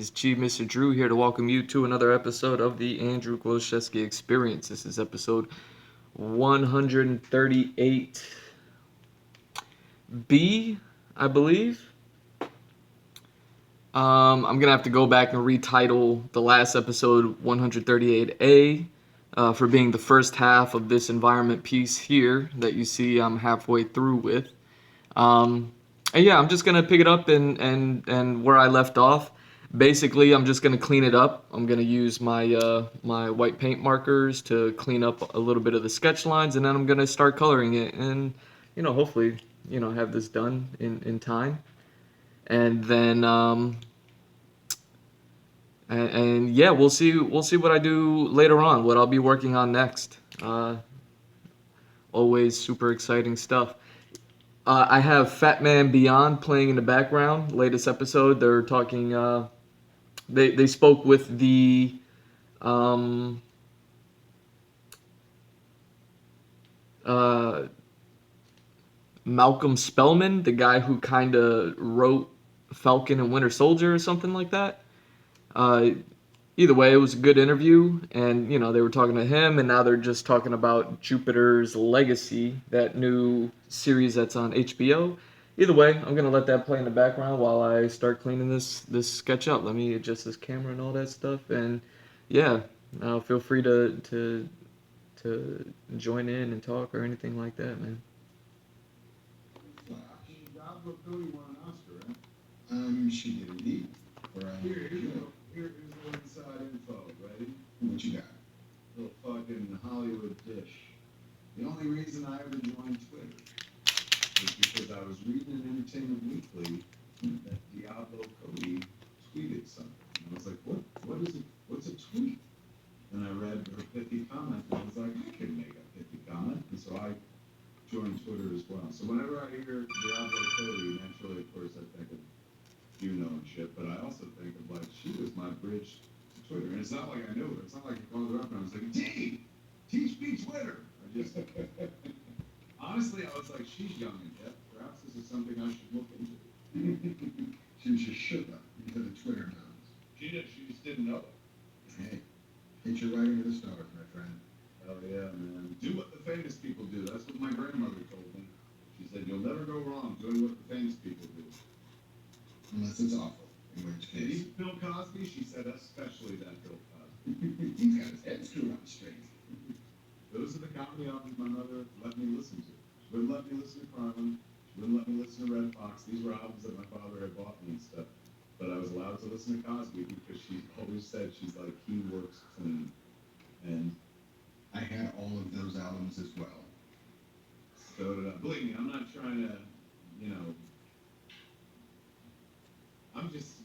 is G Mr. Drew here to welcome you to another episode of the Andrew Glowczewski Experience. This is episode 138B, I believe. I'm gonna have to go back and retitle the last episode 138A for being the first half of this environment piece here that you see I'm halfway through with. And yeah, I'm just gonna pick it up and where I left off. Basically, I'm just gonna clean it up. I'm gonna use my white paint markers to clean up a little bit of the sketch lines, and then I'm gonna start coloring it, and hopefully, have this done in time. And then and yeah, we'll see what I do later on. What I'll be working on next. Always super exciting stuff. I have Fat Man Beyond playing in the background. Latest episode, they're talking. They spoke with the um, uh, Malcolm Spellman, the guy who kind of wrote Falcon and Winter Soldier or something like that. Uh, Either way, it was a good interview, and they were talking to him, and now they're just talking about Jupiter's Legacy, that new series that's on HBO. Either way, I'm gonna let that play in the background while I start cleaning this sketch up. Let me adjust this camera and all that stuff, and yeah, feel free to join in and talk or anything like that, man. Diablo Cody won an Oscar, right? She did indeed. Here's a little inside info, ready? What you got? Little fucking Hollywood dish. The only reason I ever joined Twitter was because I was reading in Entertainment Weekly that Diablo Cody tweeted something. And I was like, what is it? What's a tweet? And I read her pithy comment, and I was like, I can make a pithy comment. And so I joined Twitter as well. So whenever I hear Diablo Cody, naturally, of course, I think of and shit, but I also think of like she was my bridge to Twitter, and it's not like I knew her. It's not like I called her up and I was like, "D, teach me Twitter." I just honestly, I was like, "She's young and hip. Perhaps this is something I should look into." She was just shook up into the Twitter mounds. She just didn't know it. Hey, hit your writing to the stars, my friend. Oh yeah, man. Do what the famous people do. That's what my grandmother told me. She said, "You'll never go wrong doing what the famous people do." Unless it's awful, in which case. Bill Cosby, she said, especially that Bill Cosby. He's got his head screwed on straight. Those are the comedy albums my mother let me listen to. She wouldn't let me listen to Carlin. She wouldn't let me listen to Red Fox. These were albums that my father had bought me and stuff. But I was allowed to listen to Cosby because she always said, she's like, he works clean. And I had all of those albums as well. So did I. Believe me, I'm not trying to, I'm just,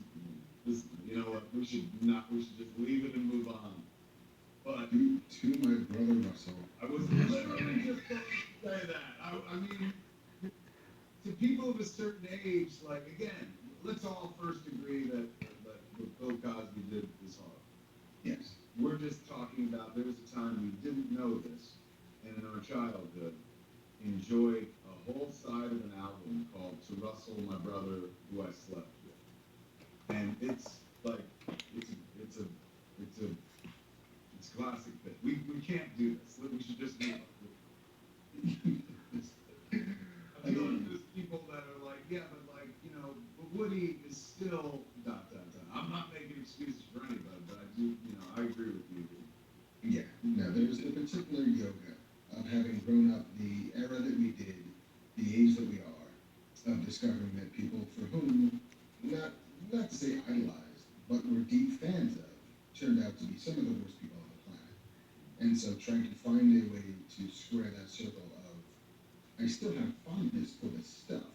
you know what, we should just leave it and move on. But to my brother Russell. I was literally just going to say that. I mean, to people of a certain age, like, again, let's all first agree that what Bill Cosby did is hard. Yes. We're just talking about there was a time we didn't know this, and in our childhood, enjoyed a whole side of an album called To Russell, My Brother, Who I Slept With. And it's like, it's a classic thing. We can't do this. We should just do it. I feel like there's people that are like, yeah, but like, but Woody is still ... I'm not making excuses for anybody, but I do, I agree with you. Yeah, no, there's the particular yoga of having grown up the era that we did, the age that we are, of discovering that people for whom, not to say idolized, but were deep fans of, turned out to be some of the worst people on the planet. And so trying to find a way to square that circle of, I still have fondness for this stuff,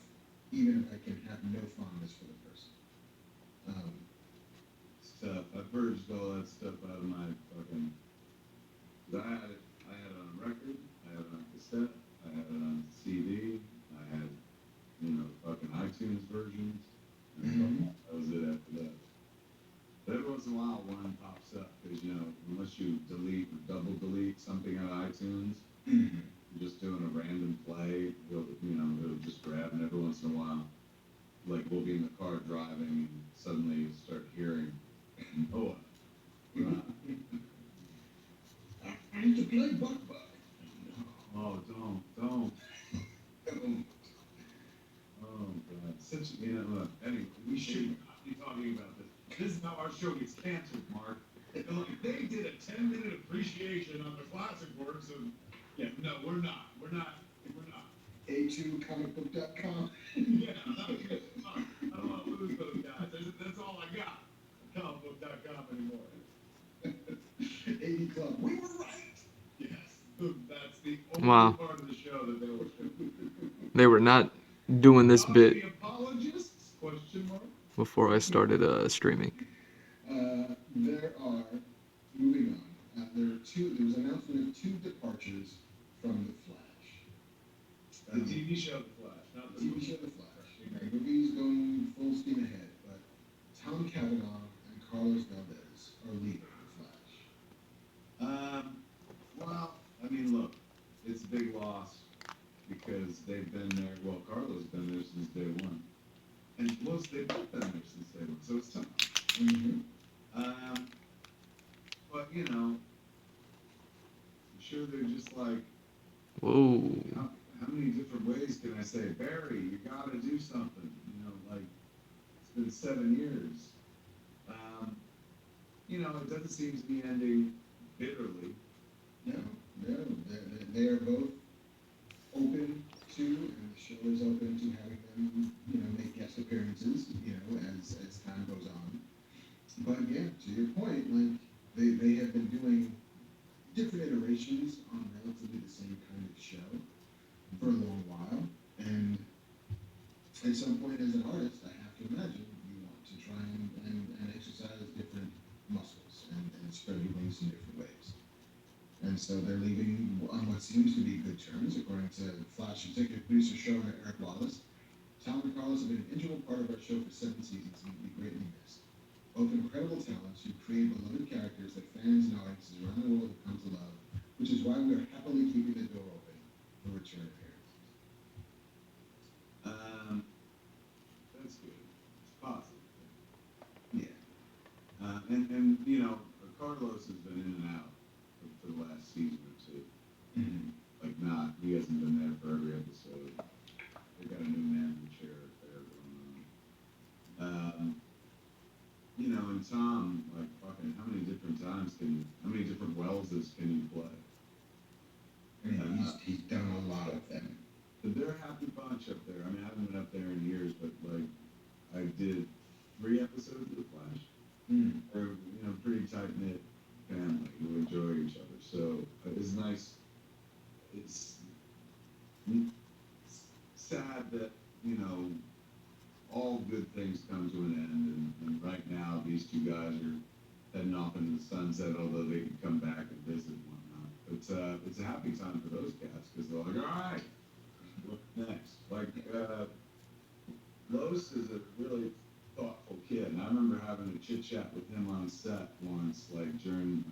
even if I can have no fondness for the person. Stuff. I purged all that stuff out of my fucking... I had it on record, I had it on cassette, I had it on CD, I had, fucking iTunes versions. And that was it after that. But every once in a while, one pops up because unless you delete or double delete something out of iTunes, you're just doing a random play. It'll just grab, and every once in a while, like we'll be in the car driving, and suddenly you start hearing like Buck Buck. Oh, don't. Oh, God. Such, look, anyway, we should not be talking about this. This is how our show gets canceled, Mark. And like, they did a 10-minute appreciation on the classic works of, yeah, no, we're not. A2comicbook.com. Yeah, I don't want to lose those guys. That's all I got. Comicbook.com anymore. 80 Club. We were right. Yes, that's the only Wow. part of the show that they were. They were not doing this Are bit the apologists? Question mark. before I started streaming. There are, moving on, there was an announcement of 2 departures from The Flash. The TV show The Flash, not the TV show The Flash. The movie's going full steam ahead, but Tom Cavanaugh and Carlos Valdez are leaving The Flash. Well, I mean, look, it's a big loss because they've been there. Well, Carlos been there since day one, and plus they've both been there since day one, so it's tough. Mm-hmm. But I'm sure they're just like, Whoa. how many different ways can I say, Barry, you gotta do something? Like it's been 7 years. It doesn't seem to be ending bitterly. No, they are both open to, and the show is open to having them, make guest appearances, as time goes on. But yeah, to your point, like they have been doing different iterations on relatively the same kind of show for a long while, and at some point as an artist, I have to imagine you want to try and exercise different muscles and spread your wings in different ways. And so they're leaving on what seems to be good terms, according to Flash executive producer showrunner Eric Wallace. Tom and Carlos have been an integral part of our show for 7 seasons and will be greatly missed. Both incredible talents who create beloved characters that fans and audiences around the world have come to love, which is why we are happily keeping the door open for return appearances. That's good. It's positive. Yeah. And Carlos has been in and out for the last season or 2. Mm-hmm. Like he hasn't been there for every episode. They got a new man in the chair there going on. And Tom, like fucking, how many different Wellses can you play? I mean, he's done a lot of them. But they're a happy bunch up there. I mean, I haven't been up there in years, but like, I did 3 episodes of The Flash. Mm. They're pretty tight knit family who enjoy each other. So it's nice. It's sad that all good things come to an end, and right now these 2 guys are heading off into the sunset. Although they can come back and visit and whatnot. But it's a happy time for those cats because they're like, all right, what's next? Like Los is a really thoughtful kid, and I remember having a chit chat with him on set once, like I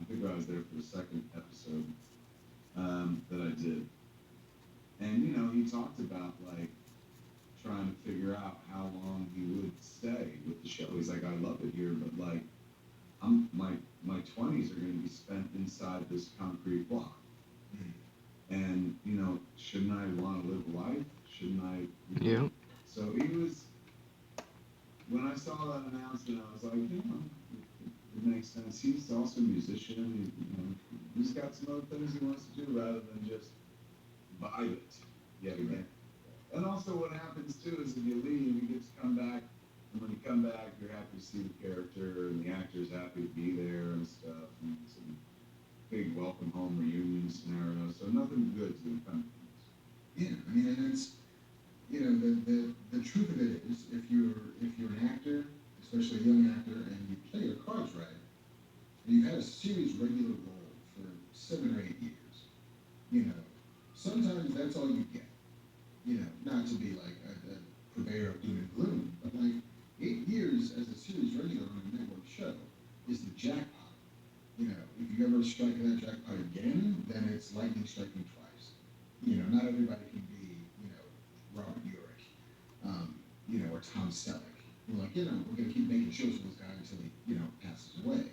think I was there for the 2nd episode that I did, and he talked about like trying to figure out how long he would stay with the show. He's like, I love it here, but like my 20s are going to be spent inside this concrete block, and shouldn't I want to live life? Shouldn't I? Yeah. So when I saw that announcement, I was like, it makes sense. He's also a musician. He's got some other things he wants to do rather than just vibe it yet again. And also what happens too is if you leave, you get to come back, and when you come back, you're happy to see the character, and the actor's happy to be there and stuff, and some big welcome home reunion scenario. So nothing good's gonna come from this. Yeah, I mean, and it's the truth of it is, if you're an actor, especially a young actor, and you play your cards right, and you've had a series regular role for 7 or 8 years, sometimes that's all you get. Not to be like a purveyor of doom and gloom, but like 8 years as a series regular on a network show is the jackpot. If you ever strike that jackpot again, then it's lightning striking twice. Not everybody can be, Robert Urich, or Tom Selleck. We're like, we're gonna keep making shows with this guy until he, passes away.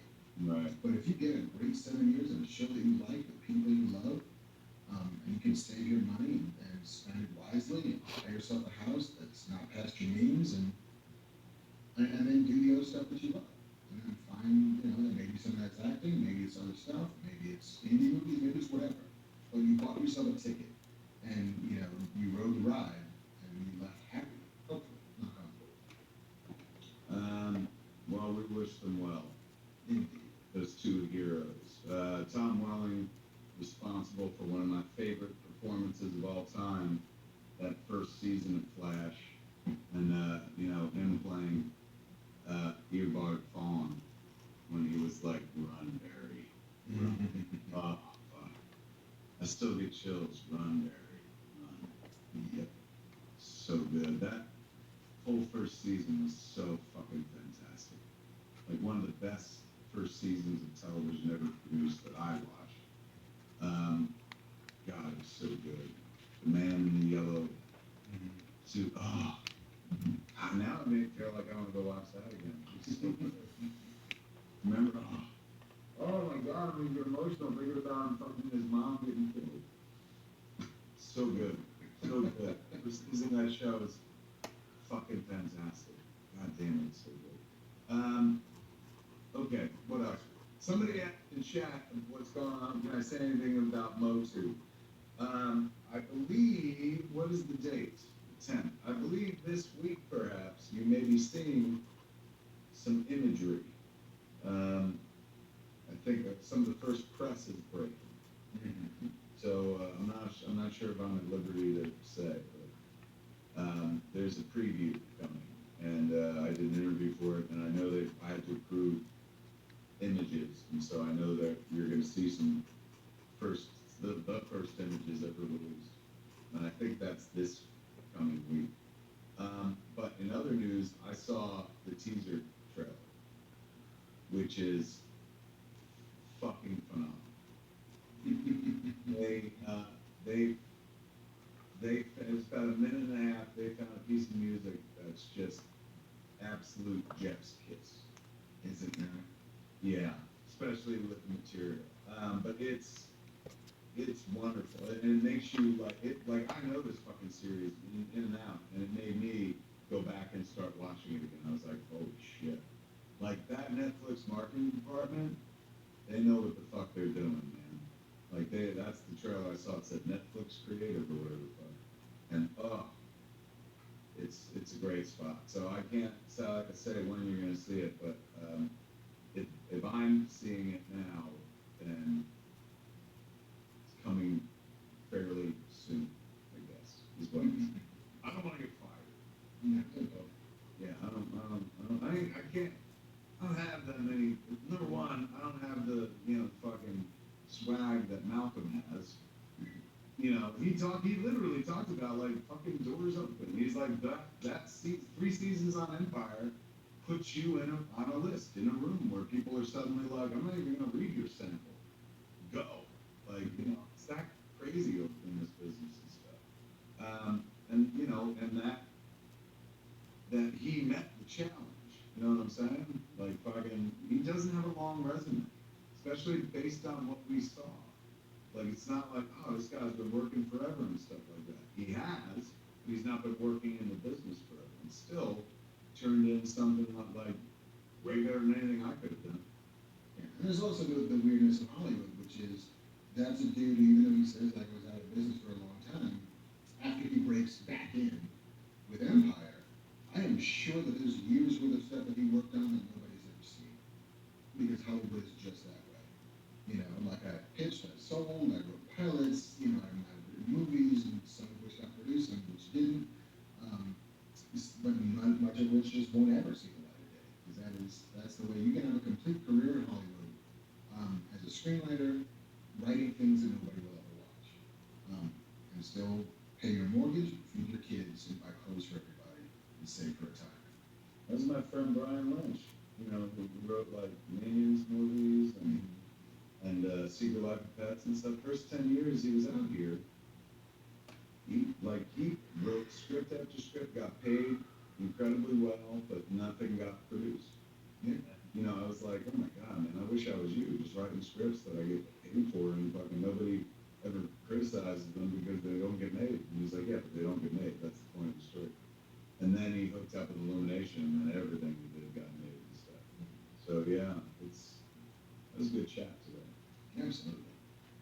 Right. But if you get a great great 7 years of a show that you like with people you love, and you can save your money and spend it wisely and buy yourself a house that's not past your means, and then do the other stuff that you love. And then find, maybe some of that's acting, maybe it's other stuff, maybe it's indie movies, maybe it's whatever. But you bought yourself a ticket, and you rode the ride, and you left happy. Hopefully, knock on wood. Well, we wish them well. Indeed. Those two heroes. Tom Welling, responsible for one of my favorite performances of all time, that first season of Flash, and him playing Eobard Thawne when he was like, "Run, Barry, run." Fuck. I still get chills. Run, Barry, run. Yep. So good. That whole first season was so fucking fantastic. Like one of the best first seasons of television ever produced that I watched. God, it was so good. The Man in the Yellow suit. Oh, now it made me feel like I want to go watch that again. It's so good. Remember? Oh my God, I mean, you're emotional thinking about fucking his mom getting killed. So good. So good. First season of that show is fucking fantastic. God damn it, it's so good. Okay, what else? Somebody asked in chat what's going on. Can I say anything about Motu? I believe, what is the date? The 10th. I believe this week, perhaps, you may be seeing some imagery. I think that some of the first press is breaking. So I'm not sure if I'm at liberty to say, but there's a preview coming, and I did an interview for it, and I know that I had to approve images, and so I know that you're going to see some the first images ever released, and I think that's this coming week. But in other news, I saw the teaser trailer, which is fucking phenomenal. It's about a minute and a half. They found a piece of music that's just absolute Jeff's kiss. Is it now? Yeah, especially with the material. But it's wonderful, and it makes you like it. Like I know this fucking series in and out, and it made me go back and start watching it again. I was like, holy shit! Like that Netflix marketing department, they know what the fuck they're doing, man. Like that's the trailer I saw. It said Netflix creative or whatever the fuck, and it's a great spot. So I can't say when you're gonna see it, but if I'm seeing it now, then it's coming fairly soon, I guess, is what I don't want to get fired. Yeah, I don't have that many. Number one, I don't have the, fucking swag that Malcolm has. He literally talked about like fucking doors open. He's like that 3 seasons on Empire puts you on a list in a room where people are suddenly like, I'm not even gonna read your sample. Go. Like, it's that crazy in this business and stuff. And that he met the challenge. You know what I'm saying? Like fucking he doesn't have a long resume. Especially based on what we saw. Like it's not like, oh, this guy's been working forever and stuff like that. He has, but he's not been working in the business forever. And still turned in something like way better than anything I could have done. Yeah. And there's also the weirdness of Hollywood, which is that's a dude, even though he says like was out of business for a long time, after he breaks back in with Empire, I am sure that there's years worth of stuff that he worked on that nobody's ever seen. Because Hollywood is just that way. Like I pitched, I sold, I wrote pilots, I wrote movies, and some of which got produced, some of which didn't. But much of which just won't ever see the light of day. Because that's the way you can have a complete career in Hollywood as a screenwriter, writing things that nobody will ever watch. And still pay your mortgage, feed your kids, and buy clothes for everybody, and save for retirement. That's my friend Brian Lynch, who wrote like Minions movies and Secret Life of Pets and stuff. First 10 years he was out here, he wrote script after script, got paid incredibly well, but nothing got produced. Yeah. I was like, oh my god, man, I wish I was you, just writing scripts that I get paid for, and fucking nobody ever criticizes them because they don't get made. And he's like, yeah, but they don't get made. That's the point of the story. And then he hooked up with Illumination, and everything he did got made and stuff. So yeah, it was a good chat today. Absolutely.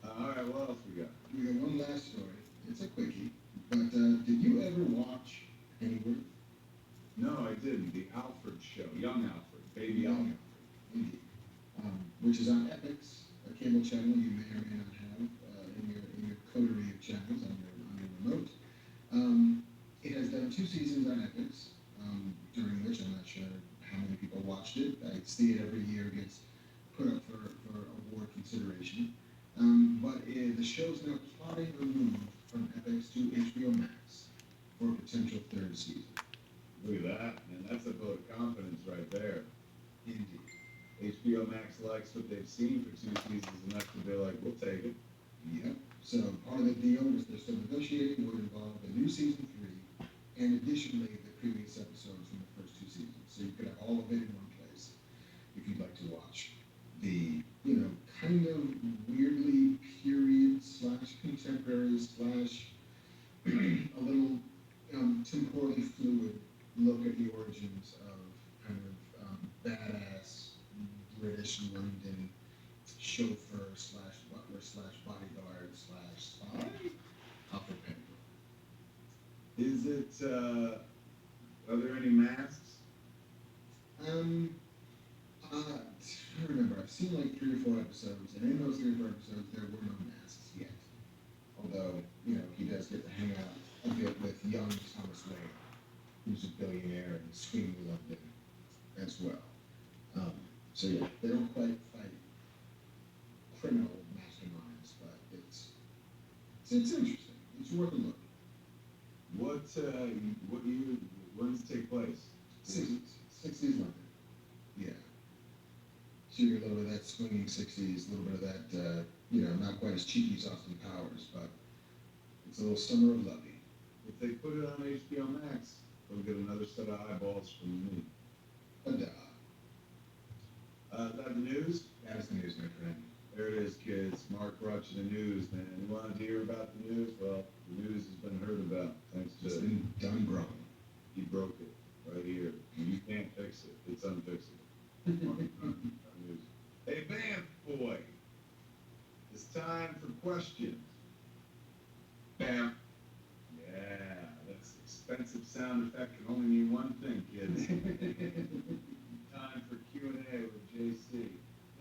All right, what else we got? We got one last story. It's a quickie, but did you ever watch Pennyworth? No, I didn't. The Alfred Show, Young Alfred, Baby Young Alfred. Alfred, indeed. Which is on Epix, a cable channel you may or may not have in your coterie of channels on your remote. It has done 2 seasons on Epix, during which I'm not sure how many people watched it. I see it every year gets put up for award consideration. The show's now plotting a move from Epix to HBO Max for a potential 3rd season. Look at that, man. That's a vote of confidence right there. Indeed. HBO Max likes what they've seen for 2 seasons enough to be like, we'll take it. Yep. So part of the deal, which they're still negotiating, would involve a new season 3, and additionally the previous episodes from the first 2 seasons. So you could have all of it in one place if you'd like to watch the, kind of weirdly period / contemporary / a little temporally fluid look at the origins of kind of badass British London chauffeur / butler / bodyguard / spy, Alfred Pennyworth. Is it, are there any masks? I remember, I've seen like 3 or 4 episodes, and in those 3 or 4 episodes, there were no masks yet. Although, he does get to hang out a bit with young Thomas Wayne, who's a billionaire in swinging London as well. So yeah, they don't quite fight criminal masterminds, but it's interesting. It's worth a look. What year, when does it take place? 60s London. Yeah. So you get a little bit of that swinging 60s, a little bit of that, not quite as cheeky as Austin Powers, but it's a little Summer of Lovey. If they put it on HBO Max, they'll get another set of eyeballs from me. Is that the news? That is the news, my friend. There it is, kids. Mark brought you the news, man. You wanted to hear about the news? Well, the news has been heard about, thanks It's to... been done grown. He broke it right here. You can't fix it. It's unfixable. News. Hey, Banff boy. It's time for questions. Bam. Yeah, that's expensive sound effect can only mean one thing, kids. Time for Q&A with JC.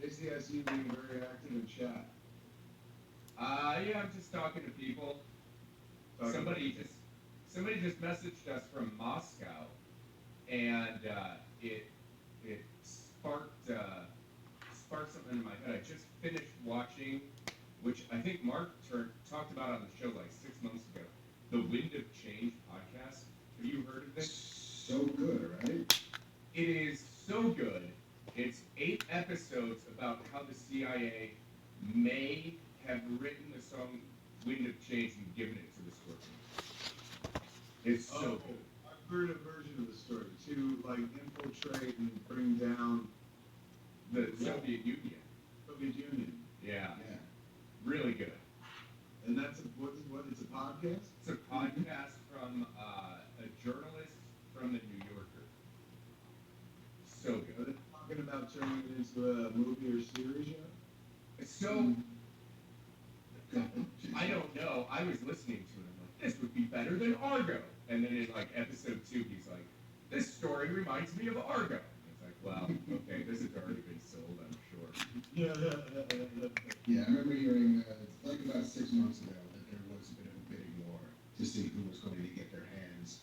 JC, I see you being very active in chat. Yeah, I'm just talking to people. Somebody just messaged us from Moscow, and it sparked something in my head. I just finished watching, which I think Mark talked about on the show like 6 months ago, the Wind of Change podcast. Have you heard of this? So good, right? It is so good. It's 8 episodes about how the CIA may have written the song Wind of Change and given it to the Scorpions. It's so good. I've heard a version of the story to like infiltrate and bring down The Soviet Union. Soviet Union. Yeah. Yeah. Really good. And that's what it's a podcast? It's a podcast from a journalist from the New Yorker. So Are good. they talking about turning it into a movie or series yet? So I don't know. I was listening to it. I'm like, this would be better than Argo. And then in like episode 2, he's like, this story reminds me of Argo. And it's like, well, okay, this has already been sold, I'm sure. Yeah, I remember hearing, like about 6 months ago, that there was a bit of a bidding war to see who was going to get their hands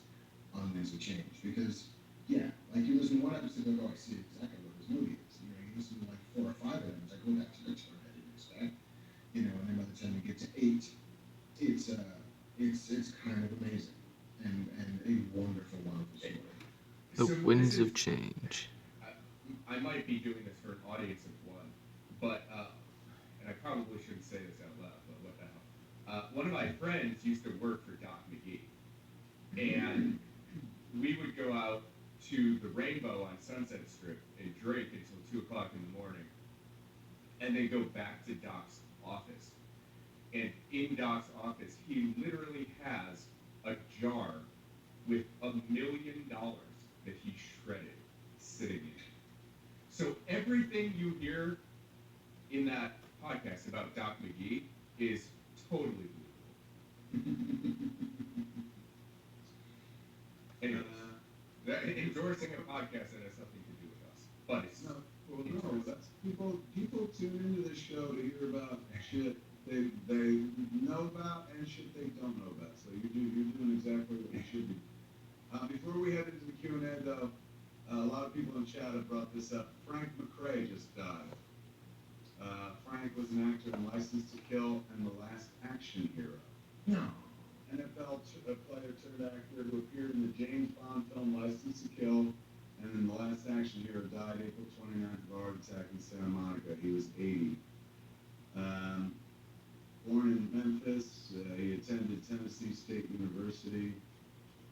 on Winds of Change. Because, yeah, like you listen to one episode and go, I see exactly what this movie is. You listen to like 4 or 5 of them, it's like, oh, that's a good story I didn't expect. And then by the time you get to 8, it's kind of amazing and a wonderful, wonderful story. The So Winds this of is- Change. I might be doing this for an audience of one, but, and I probably shouldn't say this out loud, but what the hell. One of my friends used to work for Doc McGee, and we would go out to the Rainbow on Sunset Strip and drink until 2 o'clock in the morning, and they go back to Doc's office. And in Doc's office, he literally has a jar with $1 million that he shredded sitting in it. So everything you hear in that podcast about Doc McGee is totally believable. Anyways, endorsing a podcast that has nothing to do with us, but it's No, well, no, that's people tune into this show to hear about shit they know about and shit they don't know about. So you're doing exactly what you should be. Before we head into the Q&A, though, a lot of people in chat have brought this up. Frank McRae just died. Frank was an actor in License to Kill and The Last Action Hero. No. NFL player turned actor who appeared in the James Bond film License to Kill, and in The Last Action Hero died April 29th of a heart attack in Santa Monica. He was 80. Born in Memphis, he attended Tennessee State University,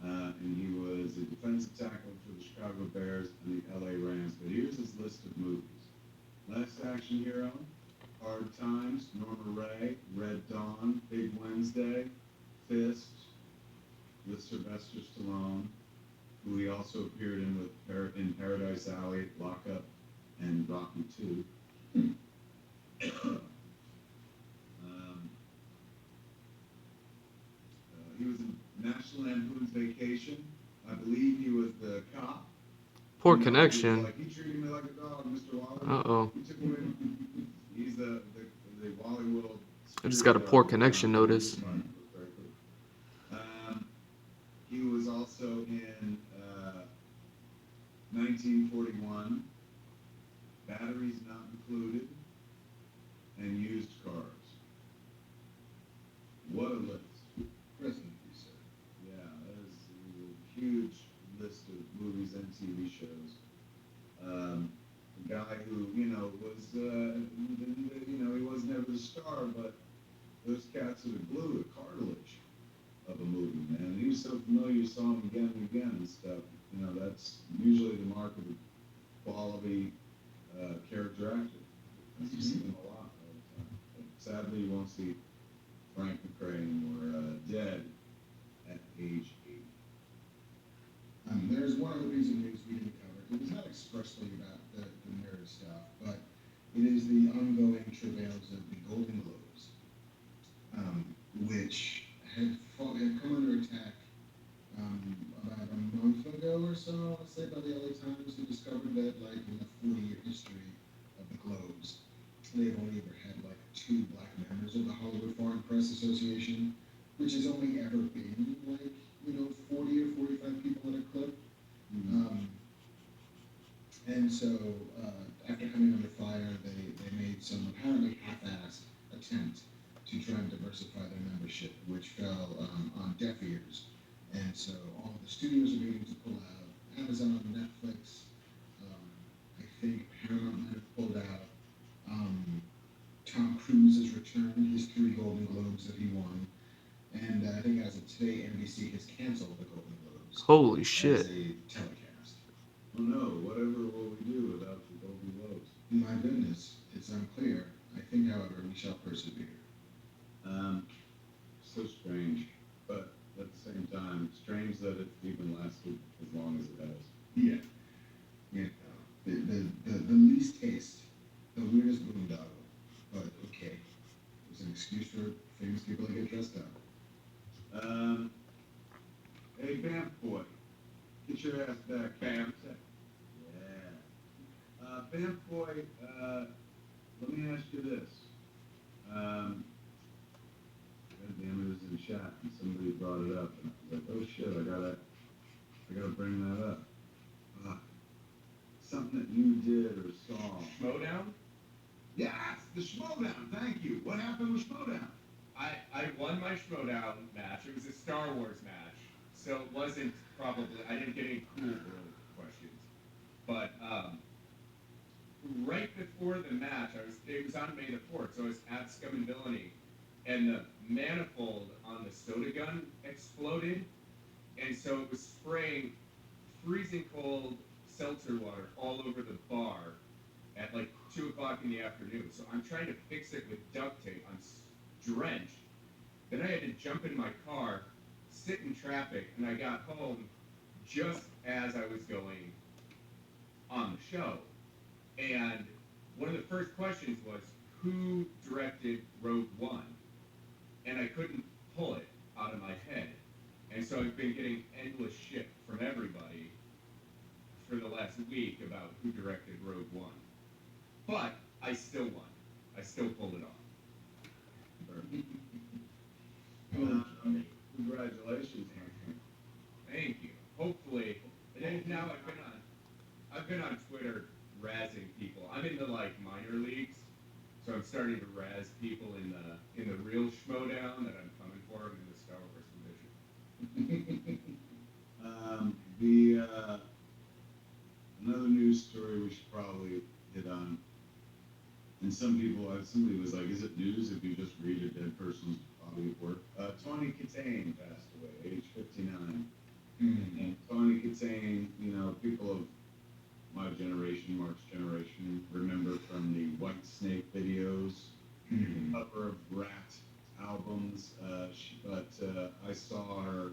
and he was a defensive tackle for the Chicago Bears and the LA Rams. But here's his list of movies. Last Action Hero, Hard Times, Norma Ray, Red Dawn, Big Wednesday, Fist, with Sylvester Stallone, who he also appeared in in Paradise Alley, Lock Up, and Rocky II. He was in National Lampoon's Vacation. I believe he was the cop. Poor He was connection. like, he treated me like a dog, Mr. Wally. Uh-oh. He took away. He's the Wally World. I just got a poor connection notice. He was also in 1941, Batteries Not Included, and Used Cars. What a list. Rest in peace, sir. Yeah, that is a huge list of movies and TV shows. A guy who, was, he wasn't ever the star, but those cats would have glued a cartilage of a movie, man. He was so familiar, you saw him again and again and stuff. That's usually the mark of a quality character actor. You see them a lot all the time. But sadly, you won't see Frank McRae anymore, dead at age 80. There's one other piece of news we didn't cover. It was not expressly about the nerd stuff, but it is the ongoing travails of the Golden Globes, which had come under attack about a month ago or so, I'll say, by the LA Times, who discovered that, like, in the 40-year history of the Globes, they've only ever had, like, 2 black members of the Hollywood Foreign Press Association, which has only ever been, like, 40 or 45 people at a clip. And so, after coming under fire, they made some apparently half-assed attempt to try and diversify their membership, which fell on deaf ears. And so all of the studios are beginning to pull out. Amazon, Netflix, I think Paramount might have pulled out. Tom Cruise has returned his 3 Golden Globes that he won. And I think as of today, NBC has canceled the Golden Globes. Holy shit. As a telecast. Oh no, whatever will we do without the Golden Globes? My goodness, it's unclear. I think, however, we shall persevere. So strange, but at the same time, strange that it's even lasted as long as it has. Yeah. The least taste, the weirdest boondoggle, but okay. It's an excuse for famous people to get dressed up. Hey, Bamf boy, get your ass back. Bam. Yeah. Bamf boy, let me ask you this. Goddamn, it was in chat and somebody brought it up and I was like, oh shit, I gotta bring that up. Something that you did or saw. Schmodown? Yes, the Schmodown, thank you. What happened with Schmodown? I won my Schmodown match. It was a Star Wars match, so it wasn't probably. I didn't get any cool early questions, but right before the match, it was on May the 4th, so I was at Scum and Villainy, and the manifold on the soda gun exploded, and so it was spraying freezing cold seltzer water all over the bar at like 2 o'clock in the afternoon. So I'm trying to fix it with duct tape. I'm drenched. Then I had to jump in my car, sit in traffic, and I got home just as I was going on the show. And one of the first questions was, who directed Rogue One? And I couldn't pull it out of my head. And so I've been getting endless shit from everybody for the last week about who directed Rogue One. But I still won. I still pulled it off. Congratulations. Thank you. Hopefully, and now I've been on Twitter razzing people. I'm in the like minor leagues, so I'm starting to razz people in the real schmodown that I'm coming for in the Star Wars division. Another news story we should probably hit on. And somebody was like, "Is it news if you just read a dead person's body of work?" Tawny Katane passed away, age 59. Mm-hmm. And Tawny Katane, people of my generation, Mark's generation, remember from the White Snake videos, Mm-hmm. cover of Rat albums. But I saw her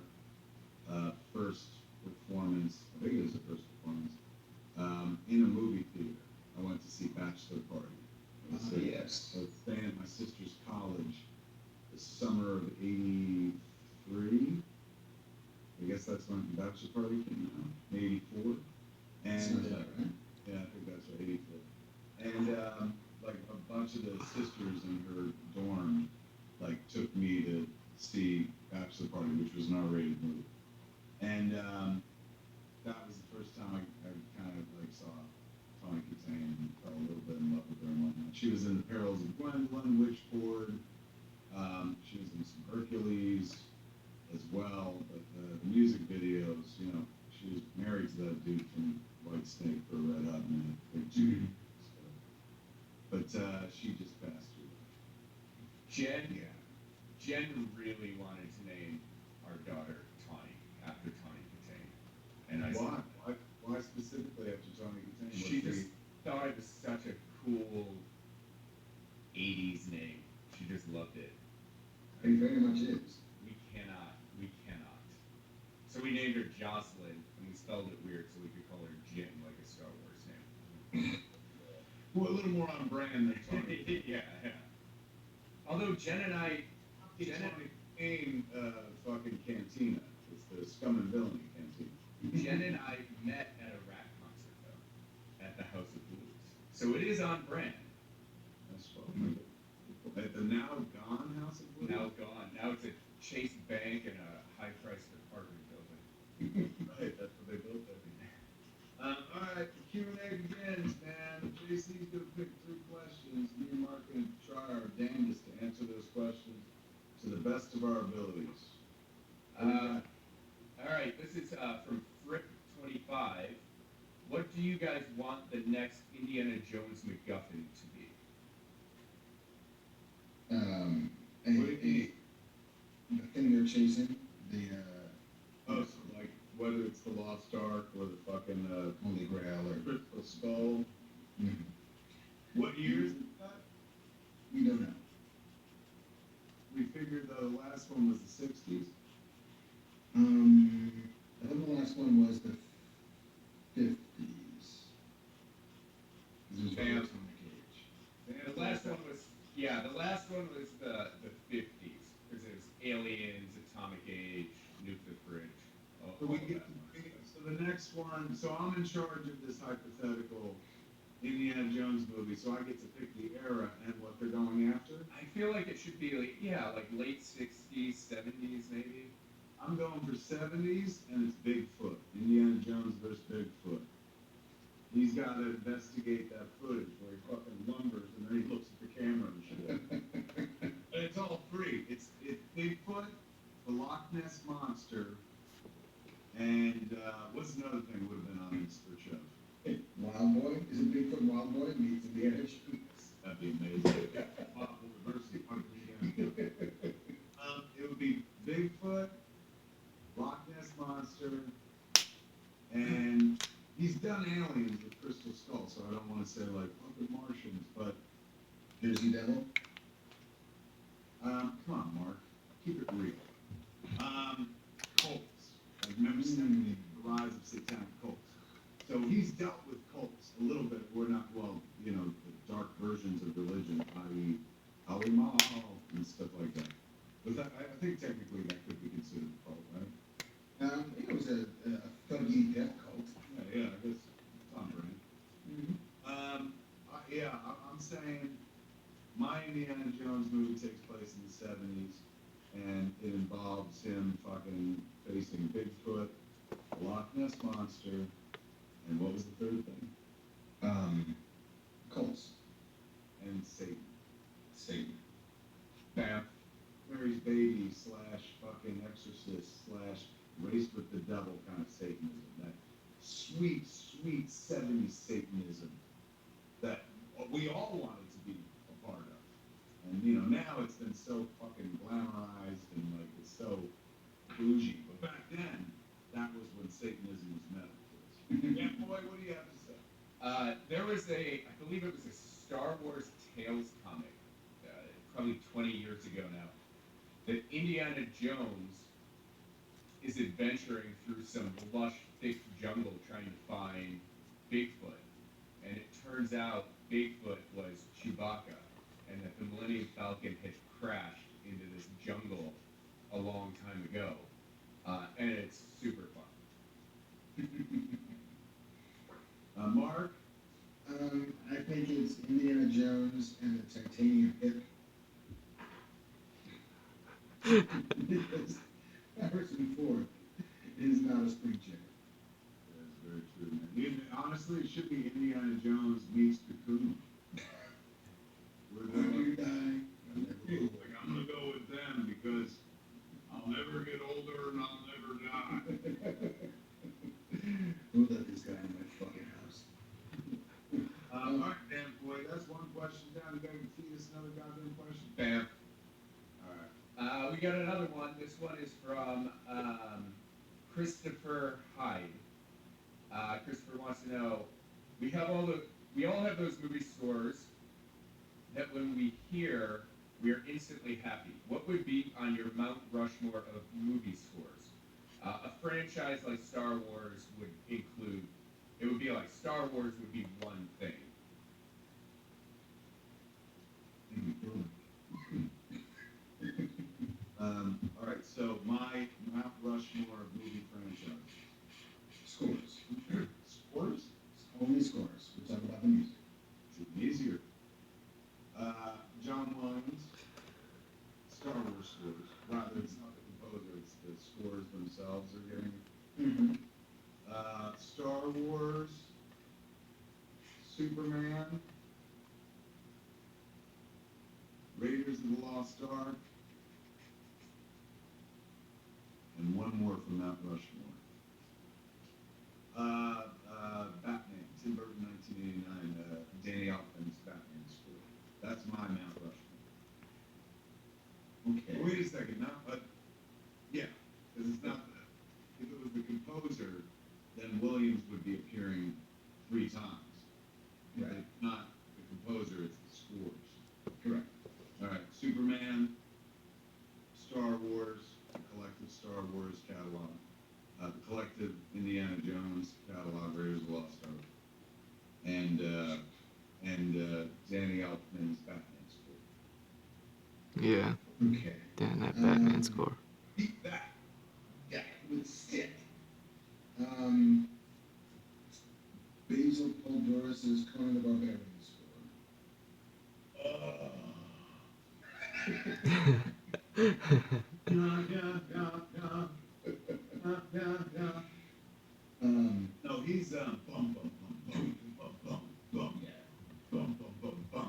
first performance. I think it was the first performance in a movie theater. I went to see Bachelor Party. Yes. I was staying at my sister's college the summer of '83. I guess that's when Bachelor Party came out, '84. And Sounds about right. yeah, I think that's right, '84. And like a bunch of the sisters in her dorm, like took me to see Bachelor Party, which was an R-rated movie. And that was the first time I kind of like saw Tawny Katane and fell a little bit in love with her and whatnot. She was in The Perils of Gwendolyn, Witchboard. She was in some Hercules as well. But the music videos, she was married to that dude from White Snake for Red Hot Minute. Like, Mhm. But she just passed away. Jen really wanted to name our daughter Tawny after Tawny Katane. And I Why? said, Why specifically after Tawny Katane? she just thought it was such a cool 80s name. She just loved it. It very much is. We cannot. So we named her Jocelyn, and we spelled it weird so we could call her Jen, like a Star Wars name. Well, a little more on brand than Tawny. yeah. Although Jen and I, Tawny Katane, fucking cantina. It's the Scum and Villainy cantina. Jen and I met at a rap concert though, at the House of Blues. So it is on brand. That's fun. At the now gone House of Blues? Now gone. Now it's a Chase Bank and a high-priced apartment building. Right, that's what they built there. All right, the Q&A begins, man. JC's going to pick 3 questions. Me and Mark are going to try our damnedest to answer those questions to the best of our abilities. All right, this is from Frick25. What do you guys want the next Indiana Jones MacGuffin to be? The thing they're chasing, Oh, so like whether it's the Lost Ark or the fucking Holy Grail, or Crystal Skull. Mhm. What year is that? we don't know. We figured the last one was the 60s. I think the last one was the 50s. This was Damn. Atomic Age. The last one was the 50s because it was Aliens, Atomic Age, Nuclear Fridge. So we get so the next one. So I'm in charge of this hypothetical Indiana Jones movie. So I get to pick the era and what they're going after. I feel like it should be like late 60s, 70s maybe. I'm going for 70s, and it's Bigfoot. Indiana Jones versus Bigfoot. He's got to investigate that footage where he fucking lumbers and then he looks at the camera and shit. And it's all free. It's Bigfoot, the Loch Ness Monster, and what's another thing that would have been on this for show? Wild Boy? Is it Bigfoot and Wild Boy meets Indiana Jones? That'd be amazing. Possible diversity, it would be Bigfoot, Loch Ness Monster, and he's done Aliens with Crystal skull, so I don't want to say like fucking Martians, but Jersey Devil. come on, Mark, keep it real. Cults. I've never seen the rise of satanic cults. So he's dealt with cults a little bit. We're not, well, you know, the dark versions of religion, i.e., Holy Mall and stuff like that. But that, I think technically that could be considered a cult, right? It was a thuggy death cult. Yeah, I guess it's on brand. I'm saying my Indiana Jones movie takes place in the 70s, and it involves him fucking facing Bigfoot, the Loch Ness Monster, and what was the third thing? Cults. And Satan. Satan. Bam. Mary's baby / fucking exorcist / race with the devil kind of Satanism. That sweet, sweet 70s Satanism that we all wanted to be a part of. And you know, now it's been so fucking glamorized and like it's so bougie. But back then, that was when Satanism was metal. Yeah, boy, what do you have to say? There was I believe it was a Star Wars Tales comic, probably 20 years ago now, that Indiana Jones is adventuring through some lush, thick jungle trying to find Bigfoot. And it turns out Bigfoot was Chewbacca, and that the Millennium Falcon had crashed into this jungle a long time ago. And it's super fun. Mark? I think it's Indiana Jones and the Titanium Hip. Because Harrison Ford is not a spring chicken. That's very true, man. Honestly, it should be Indiana Jones meets Cocoon. Where they're When you like, die, you'll never be like, I'm gonna go with them because I'll never get older and I'll never die. Who let this guy in my fucking house? All right, damn boy, that's one question down. You gotta feed us another goddamn question. Bam. All right. We got another one. This one is from Christopher Hyde. Christopher wants to know: we all have those movie scores that when we hear, we are instantly happy. What would be on your Mount Rushmore of movie scores? A franchise like Star Wars would include. It would be like Star Wars would be one thing. All right, so my Mount Rushmore of movie franchise. Scores. Scores? Only scores. We're talking about the music. Should be easier. John Williams, Star Wars scores. Rather, it's not the composer, it's the scores themselves are getting. Mm-hmm. Star Wars, Superman, Raiders of the Lost Ark, and one more from Mount Rushmore. Batman, Tim Burton, 1989, Danny Elfman's Batman score. That's my Mount Rushmore. Okay. Wait a second, yeah, because it's not the, if it was the composer, then Williams would be appearing 3 times. Right. It's not the composer, it's the scores. Correct. All right, Superman, Star Wars, the collective Star Wars catalog, the collective Indiana Jones catalog, Raiders of the Lost Ark, and Danny Elfman's Batman score. Yeah. Okay. Damn, that Batman score. Beat that. Yeah, with stick. Basil Poldoris's Conan the Barbarian score. No, he's bum bum bum bum bum bum bum. Yeah. Bum bum bum bum.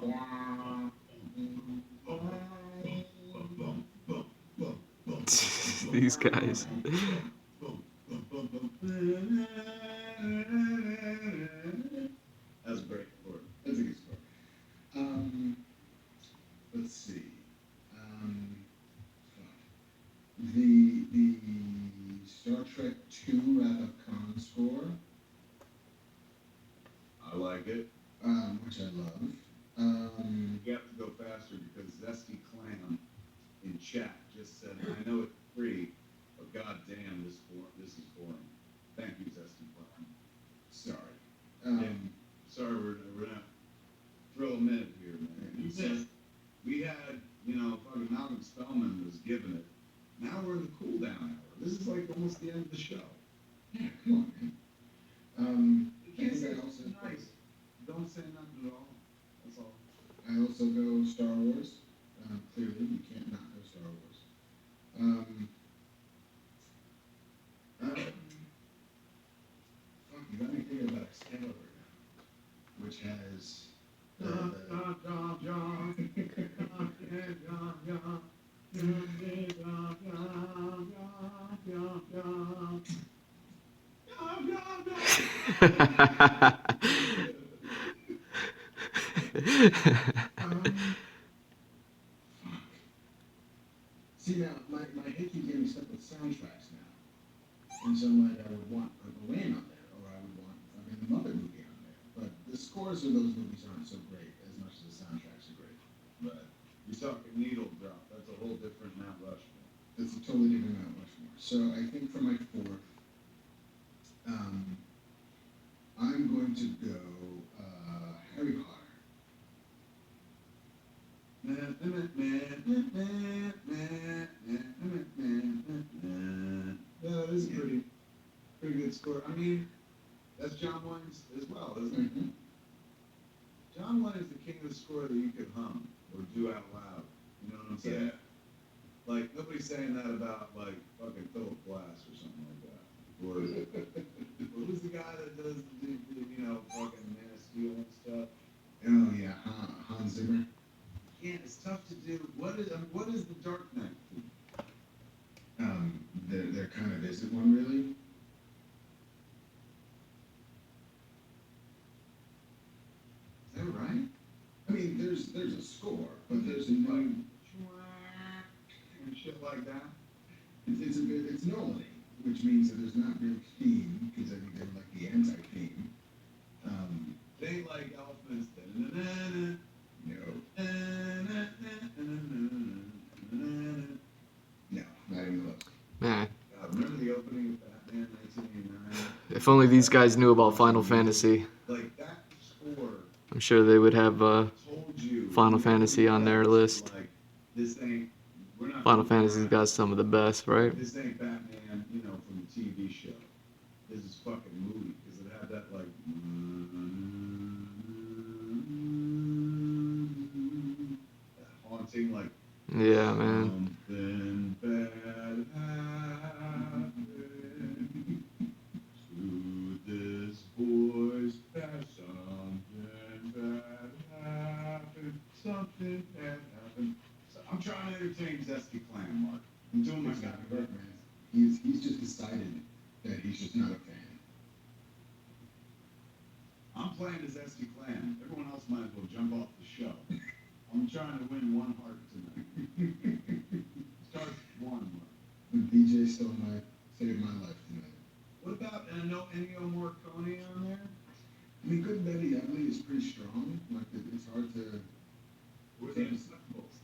Bum bum bum bum bum. These guys. That's a great score. That's a good score. Let's see. The Star Trek II Wrath of Khan score. I like it. know it's free, but goddamn, this is boring. Thank you, Zesty Clown. Sorry. Sorry, we're not throw a minute here, man. You said we had, fucking Malcolm Spellman was giving it. Now we're in the cool down hour. This is like almost the end of the show. Yeah, come on, man. You I can't think say I it's also nice. Don't say nothing at all. That's all. I also go Star Wars. Clearly, you can't not go Star Wars. Fuck, you got me thinking about Excalibur now, which has See now, my head keeps getting stuck with soundtracks now, and so like I would want Purple Rain on there, or I would want fucking the Muppet movie on there. But the scores of those movies aren't so great as much as the soundtracks are great. But you're talking needle drop. That's a whole different Mount Rushmore. It's a totally different Mount Rushmore. So I think for my fourth, I'm going to go Harry Potter. Yeah, that is a pretty good score. I mean, that's John Wayne's as well, isn't it? Mm-hmm. John Wayne is the king of the score that you could hum or do out loud. You know what I'm saying? Yeah. Like, nobody's saying that about, like, fucking Philip Glass or something like that. Or who's the guy that does the fucking Man of Steel and stuff? Oh yeah, Hans Zimmer. Yeah, it's tough to do. What is the Dark Knight? There kind of isn't one really. Is that right? I mean, there's a score, but there's no. And shit like that. It's Nolan, which means that there's not real theme, because I think they're like the anti-theme. They ain't like Elephants. No, not even close. Man, God, remember the opening of Batman 1989? if only these guys knew about Final Fantasy. Like that score I'm sure they would have told you. Final Fantasy on their list. Like this ain't. We're not. Final Fantasy's got some of the best, right? This ain't Batman, from the TV show. This is fucking movie because it had that like. That haunting like. Yeah, man. Something bad happened to this boy's past. Something bad happened. Something bad happened. So I'm trying to entertain Zesty Clan, Mark. I'm doing my He's not best. a great man. He's just decided that he's just not a fan. I'm playing the Zesty Clan. Everyone else might as well jump off the show. I'm trying to win one heart tonight. Start one, Mark. The DJ saved my life tonight. What about no Ennio Morricone on there? I mean, Good, Betty, Ugly is pretty strong. Like, it's hard to. Where's the Snuffles?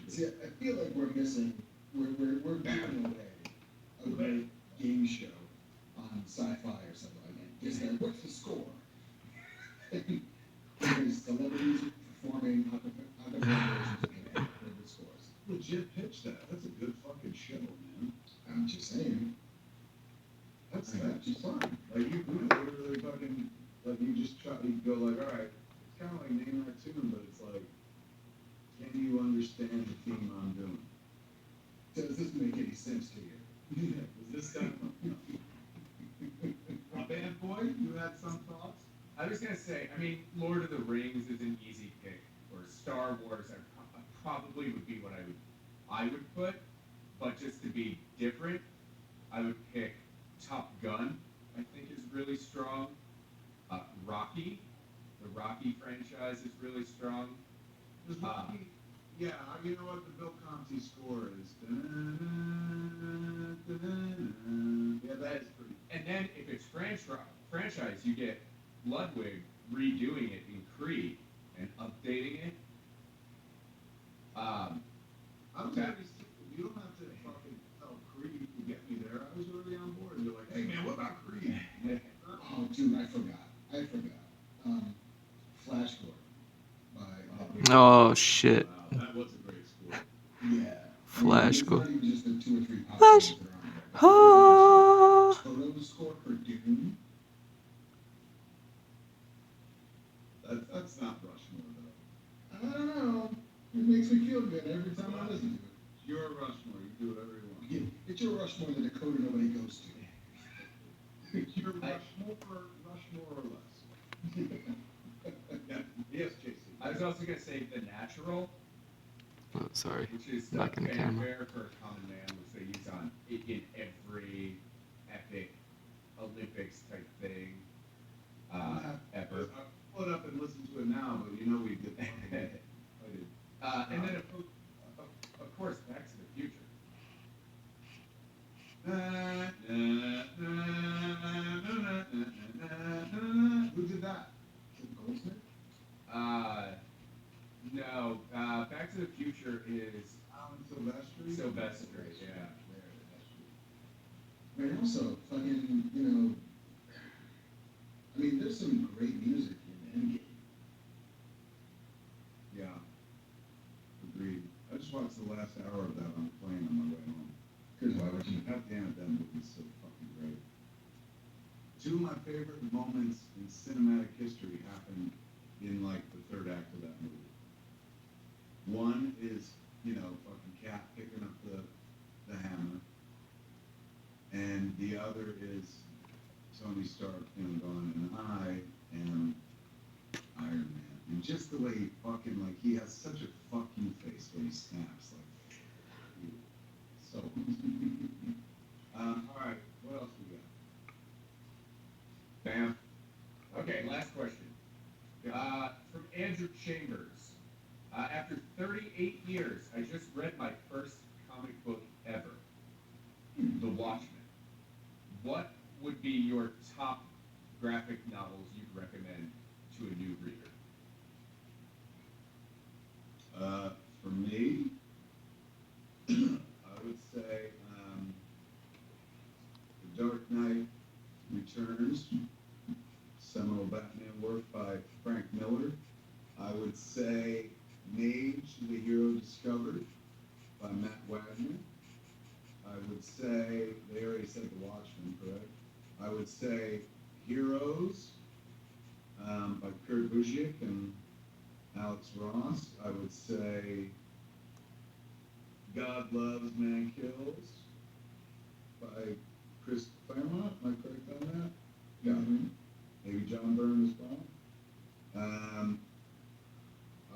See, I feel like we're missing. We're giving away a great game show on sci-fi or something like that. Just like, what's the score? There's celebrities performing acapella versions of favorite scores. Legit pitch that. That's a good fucking show, man. I'm just saying. That's fun. Like you literally fucking you just try you go like, all right, it's kind of like name that tune, but it's like, can you understand the theme I'm doing? Does this make any sense to you? Yeah. Is this stuff? Band boy, you had some thoughts? I was gonna say, I mean, Lord of the Rings is an easy pick, or Star Wars. Probably would be what I would put, but just to be different, I would pick Top Gun. I think is really strong. Rocky, The Rocky franchise is really strong. Does Rocky, yeah, you know what the Bill Conti score is? Yeah, that is pretty. And then if it's franchise, you get Ludwig redoing it in Creed and updating it. I'm already you don't have to fucking tell Creed to get me there. I was already on board. You're like, hey man, what about Creed? Oh, dude, I forgot. Flash Gordon by. Oh shit. Wow, that was a great score. Yeah. Flash It's not Gordon. even just the 2 or 3 pop Flash. songs that are on there. Ah. Toto's score for Dune. That's not Rushmore though. I don't know. It makes me feel good every time I listen to it. You're a Rushmore. You do whatever you want. Yeah, it's your Rushmore, the Dakota nobody goes to. You're Rushmore or less. Yeah. Yes, JC. I was also gonna say The Natural, Oh, sorry. which is Back in the camera. fanfare for a common man, which they use on in every epic Olympics type thing ever. I pull it up and listen to it now, but you know we get excited. And then of course Back to the Future. Who did that? Is it Goldsmith? No, Back to the Future is Alan Silvestri? Sylvester, yeah. I mean, also, fucking, you know, I mean, there's some great music in Endgame. Yeah. Agreed. I just watched the last hour of that on the plane on my way home. Good, why would you? God damn it, that movie's so fucking great. Two of my favorite moments in cinematic history happened in like the third act of that movie. One is, you know, fucking Cap picking up the hammer. And the other is Tony Stark, you know, going, and I am Iron Man. And just the way he fucking, like, he has such a fuck you face when he snaps, like, so. All right, what else we got? Bam. Okay, last question. From Andrew Chambers. After 38 years, I just read my first comic book ever, The Watchmen. What would be your top graphic novels you'd recommend to a new reader? For me, I would say The Dark Knight Returns, seminal Batman work by Frank Miller. I would say Mage, The Hero Discovered by Matt Wagner. I would say, they already said The Watchmen, correct? I would say Heroes by Kurt Busiek and Alex Ross. I would say God Loves, Man Kills by Chris Claremont. Am I correct on that? Yeah. Maybe John Byrne as well.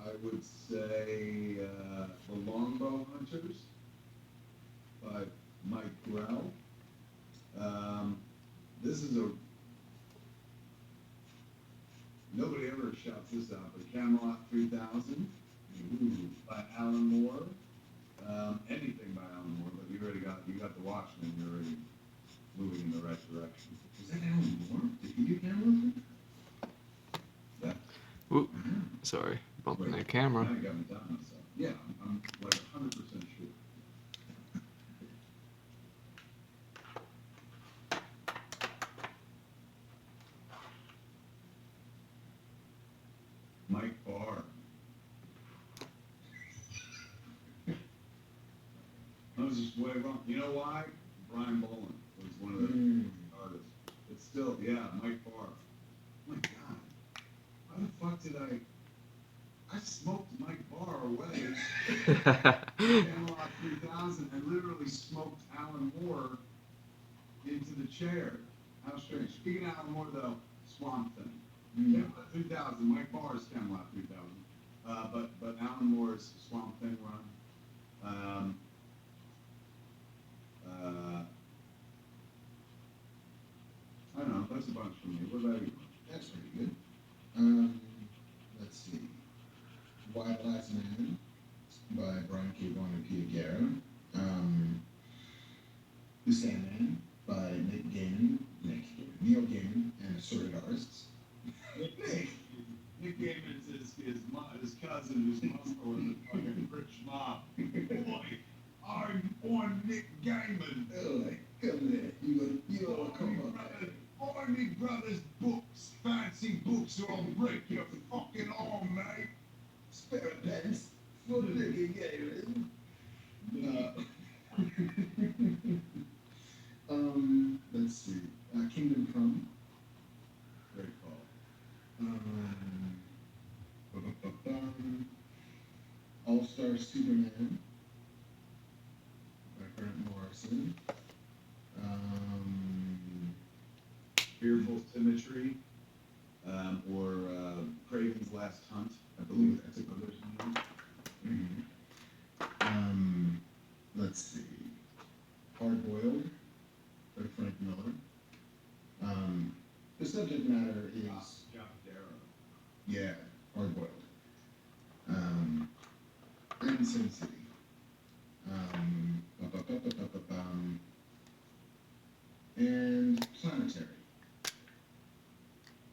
I would say The Longbow Hunters by Mike Grell. This is nobody ever shouts this out, but Camelot 3000 by Alan Moore. Anything by Alan Moore, but you got The Watchmen. You're already moving in the right direction. Was that Alan Moore? Did he do Camelot? That, Oop, sorry, bumping that camera. now you got me down myself. Yeah, I'm like 100% sure. Mike Barr. I was just way wrong. You know why? Brian Boland was one of the artists. It's still, yeah, Mike Barr. Oh my God. Why the fuck did I smoked Mike Barr away. Camelot 3000 and literally smoked Alan Moore into the chair. How strange. Speaking of Alan Moore, though, Swamp Thing. Camelot 3000. Mike Barr's Camelot 3000. But Alan Moore's Swamp Thing run. I don't know. That's a bunch for me. What about you? That's pretty good. Sandman by Neil Gaiman, and assorted artists. Nick Gaiman's his cousin who's muscle in the fucking rich mob. Boy, I'm on Nick Gaiman. Oh, like, come there. You gonna come up there. Army Brothers books, fancy books, or I'll break your fucking arm, mate. Spare pants for Nick Gaiman. Let's see. Kingdom Come. Great call. All-Star Superman by Grant Morrison. Fearful Symmetry, or Craven's Last Hunt. I believe that's a good one. Let's see. Hard Boiled by Frank Miller. The subject matter is John Darrow. yeah, Hard Boiled. And Sin City. And Planetary.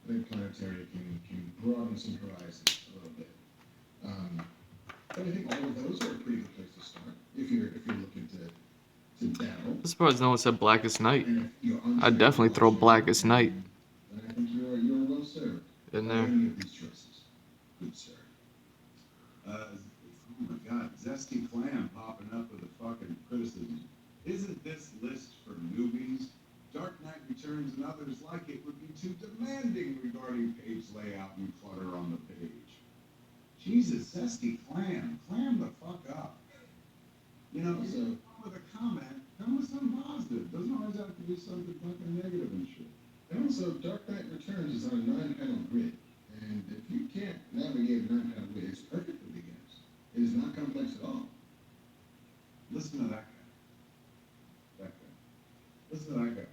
I think Planetary can broaden some horizons a little bit. But I think all of those are a pretty good place to start if you're looking to dabble. I'm surprised no one said Blackest Night. And if you're I'd definitely throw Blackest Night then I think you're well served in by there. any of these choices. Good sir. Oh my God, Zesty Clam popping up with a fucking criticism. Isn't this list for newbies? Dark Knight Returns and others like it would be too demanding regarding page layout and clutter on the page. Jesus, Zesty Clam, clam the fuck up. You know, Also- you come with a comment, come with something positive. Doesn't always have to be something fucking negative and shit. And also, Dark Knight Returns is on a 9-panel grid, and if you can't navigate a 9-panel grid, it's perfect for beginners. It is not complex at all. Listen to that guy. That guy. Listen to that guy.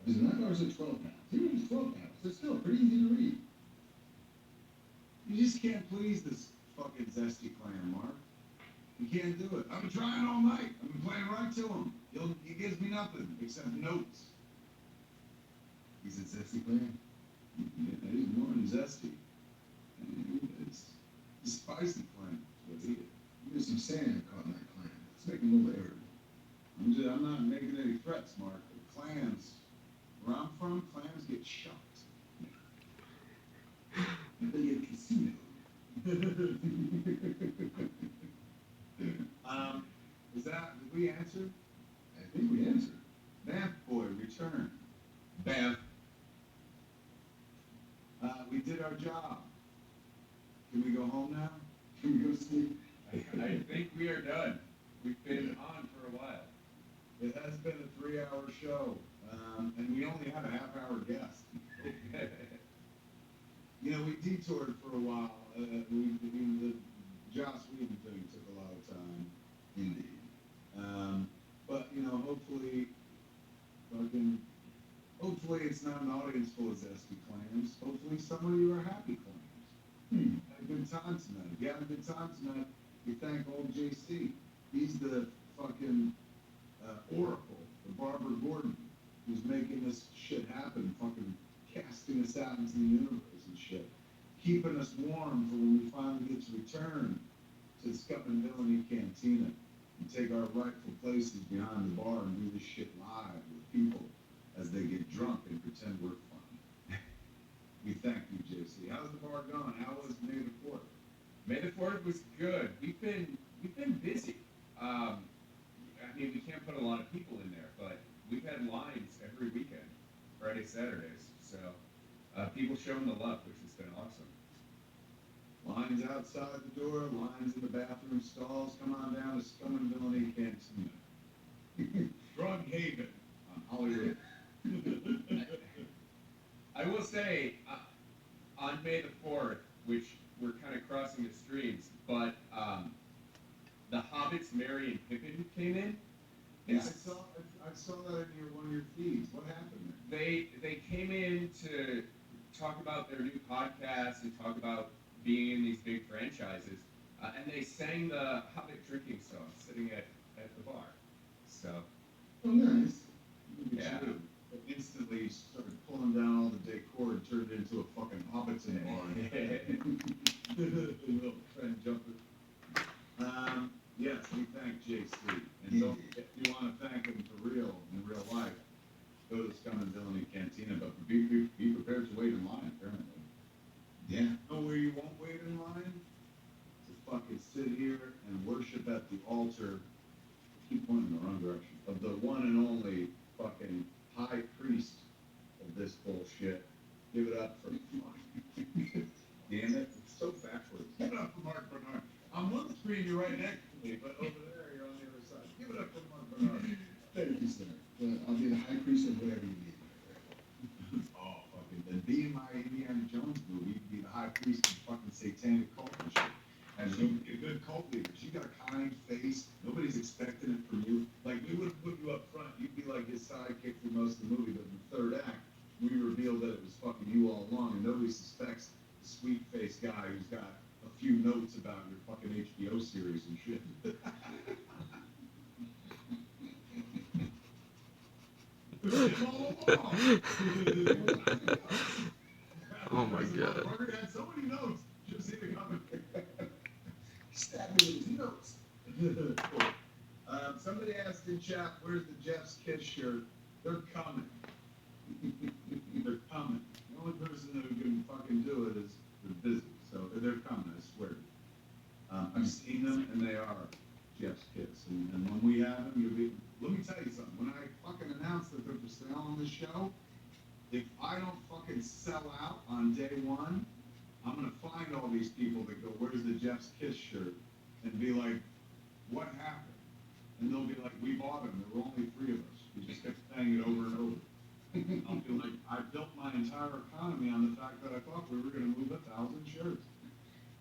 Because 9 hours are 12 panels. Even if it's 12 panels, it's still pretty easy to read. You just can't please this fucking Zesty Clam, Mark. You can't do it. I've been trying all night. I've been playing right to him. He gives me nothing except notes. He's a zesty plan. He's more than Zesty. It's a spicy clam. That's what he is. There's some sand caught in that clam. Let's make him a little irritable. I'm not making any threats, Mark. The clams, where I'm from, clams get shucked. They get casino. Did we answer? I think we answered. Bath boy, return. Bath. We did our job. Can we go home now? Can we go sleep? I think we are done. We've been on for a while. It has been a 3-hour show, and we only had a half-hour guest. You know, we detoured for a while. The Joss Whedon thing took a lot of time. Indeed. But, you know, hopefully it's not an audience full of zesty clams. Hopefully some of you are happy clams. Had a good time tonight. If you had a good time tonight, you thank old JC. He's the fucking oracle, the Barbara Gordon, who's making this shit happen, fucking casting us out into the universe and shit. Keeping us warm for when we finally get to return to the Scum and Villainy Cantina and take our rightful places behind the bar and do this shit live with people as they get drunk and pretend we're fun. We thank you, JC. How's the bar going? How was May the 4th? May the 4th was good. We've been busy. I mean, we can't put a lot of people in there, but we've had lines every weekend, Friday, Saturdays. So people showing the love, which has been awesome. Lines outside the door, lines in the bathroom stalls. Come on down to Scum and Villainy Cantina. Drug Haven on Hollywood. I will say, on May the 4th, which we're kind of crossing the streams, but the Hobbits, Merry and Pippin came in. Yeah, I saw that in one of your feeds. What happened there? They came in to talk about their new podcast and talk about being in these big franchises, and they sang the Hobbit drinking song sitting at the bar. So Oh, nice. Look at Yeah. you. It instantly started pulling down all the decor and turned it into a fucking Hobbiton bar. Little friend jumper. Yes, we thank JC. And don't, if you want to thank him for real, in real life, go to the Scum and Villainy Cantina, but be prepared to wait in line, apparently. Yeah. Know where you won't wait in line? To fucking sit here and worship at the altar, keep pointing in the wrong direction, of the one and only fucking high priest of this bullshit. Give it up for damn it, it's so backwards. Give it up for Mark Bernard. I'm on the screen, you're right next to me, but over there, you're on the other side. Give it up for Mark Bernard. Thank you, sir. Well, I'll be the high priest of whatever you need. Oh, fucking, then be in my Indiana Jones movie, be the high priest of fucking satanic cult and shit. And you be a good cult leader. You got a kind face. Nobody's expecting it from you. Like, we would have put you up front. You'd be like his sidekick through most of the movie, but in the third act, we revealed that it was fucking you all along, and nobody suspects the sweet-faced guy who's got a few notes about your fucking HBO series and shit. Oh my god. Margaret had so many notes. Just see the comment. Stab me with his notes. Somebody asked in chat, where's the Jeff's Kiss shirt? They're coming. They're coming. The only person who can fucking do it is they're busy. So they're coming, I swear. I've seen them, and they are Jeff's Kiss. And when we have them, you'll be... Let me tell you something. When I fucking announced that they're for sale on this show, if I don't fucking sell out on day one, I'm gonna find all these people that go, where's the Jeff's Kiss shirt? And be like, what happened? And they'll be like, we bought them. There were only 3 of us. We just kept saying it over and over. I'll be like, I built my entire economy on the fact that I thought we were gonna move 1,000 shirts.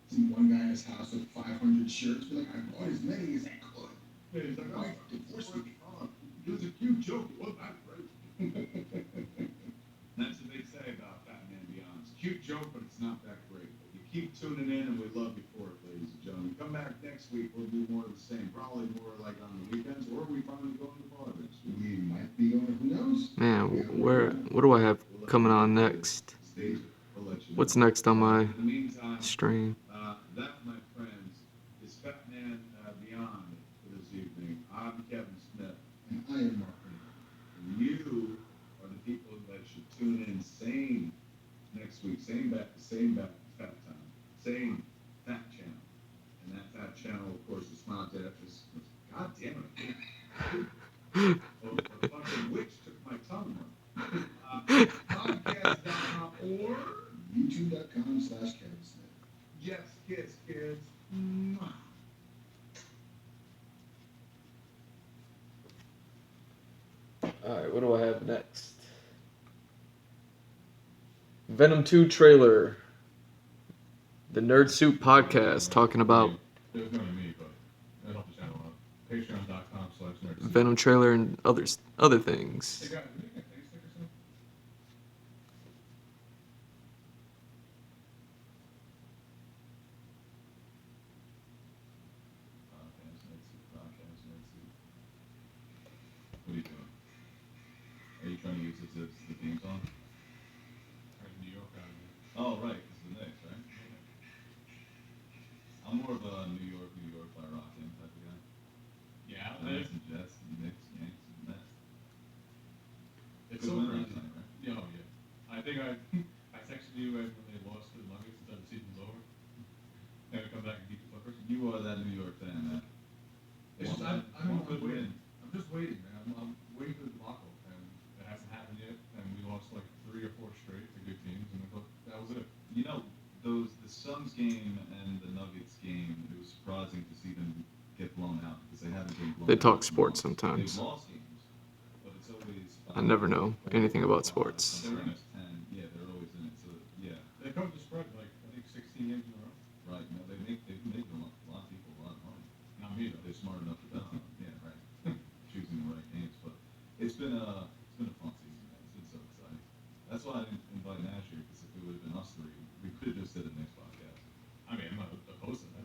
See one guy in his house with 500 shirts. Be like, I bought as many as I could. Yeah, he's like, oh, it was a cute joke. It wasn't that great. That's what they say about Batman Beyond. It's a cute joke, but it's not that great. But you keep tuning in, and we love you for it, ladies and gentlemen. Come back next week. We'll do more of the same. Probably more like on the weekends, or we finally go to the bar next week. We might be going, who knows? Man, what do I have coming on next? Stage it. We'll let you know. What's next on my In the meantime, stream? that, my friends, is Batman Beyond for this evening. I'm Kevin Smith. And I am Mark Bernard. And you are the people that should tune in same next week, same fat time, same fat channel. And that fat channel, of course, is Smart Death. God damn it. A fucking witch took my tongue away. Podcast.com or YouTube.com/Kevin Smith. Jeff's Kiss Kids. Mwah. Alright, what do I have next? Venom 2 trailer. The Nerd Soup podcast talking about There's no to me, but that'll help the channel out. Patreon.com/nerd. Venom trailer and other Hey things. guys, did you get a face stick or something? Podcast, Nerd Soup. What are you doing? Are you trying to use this as the theme song? Turn New York out of it. Oh, right, this is the Knicks, right? I'm more of a New York by rockin' type of guy. Yeah, Giants and Jets and Knicks, Yanks and Mets. it's Good so win crazy. last night, right? Yeah, oh, yeah. I think I texted you when they lost to the Nuggets and said the season's over. They're gonna come back and beat the Clippers. You are that New York fan, man. It's just, One I'm good waiting. win. I'm just waiting, man. I'm waiting for the debacle, and it hasn't happened yet. And we lost like 3 or 4 straight to good teams, and I thought that was it. You know, the Suns game and the Nuggets game, it was surprising to see them get blown out because they haven't been blown They out. talk in sports months. sometimes. They've lost games, but it's always. I never know anything about sports. They're in it, and yeah, they're always in it. So yeah, They covered the spread like I think 16 games in a row. right. No, they make a lot of people a lot of money. Not me though. They're smart enough to bet on it. Yeah, right. Choosing the right games, but it's been a fun season, man. It's been so exciting. That's why I didn't invite Nash here because if it would have been us 3, we could have just did a next podcast. I mean, I'm not opposed to that.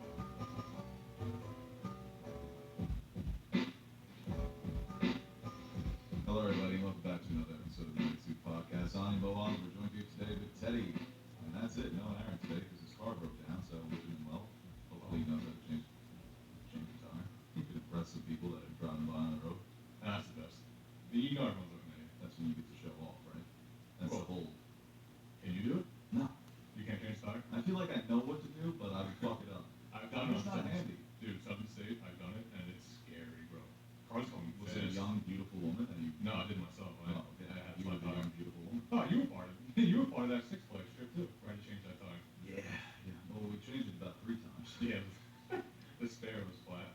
that's it. No Aaron today because his car broke down, so wishing him well. Hopefully he knows how to change the tire. You can impress some people that are driving by on the road. And that's the best. You know everyone's looking at you. That's when you get to show off, right? That's the whole. Can you do it? No. You can't change tire? I feel like I know what to do, but I would fuck it up. I've done it. It's not handy. Dude, Southern State, I've done it, and it's scary, bro. Cars going Was fast. it a young, beautiful woman? And you, No, I did myself. oh, okay. I had You were flat the tire. young, beautiful woman. Oh, you were part of it. You were part of that Six Flags trip too, where I had to change that tire. Yeah. Well, we changed it about 3 times. Yeah, the spare was flat.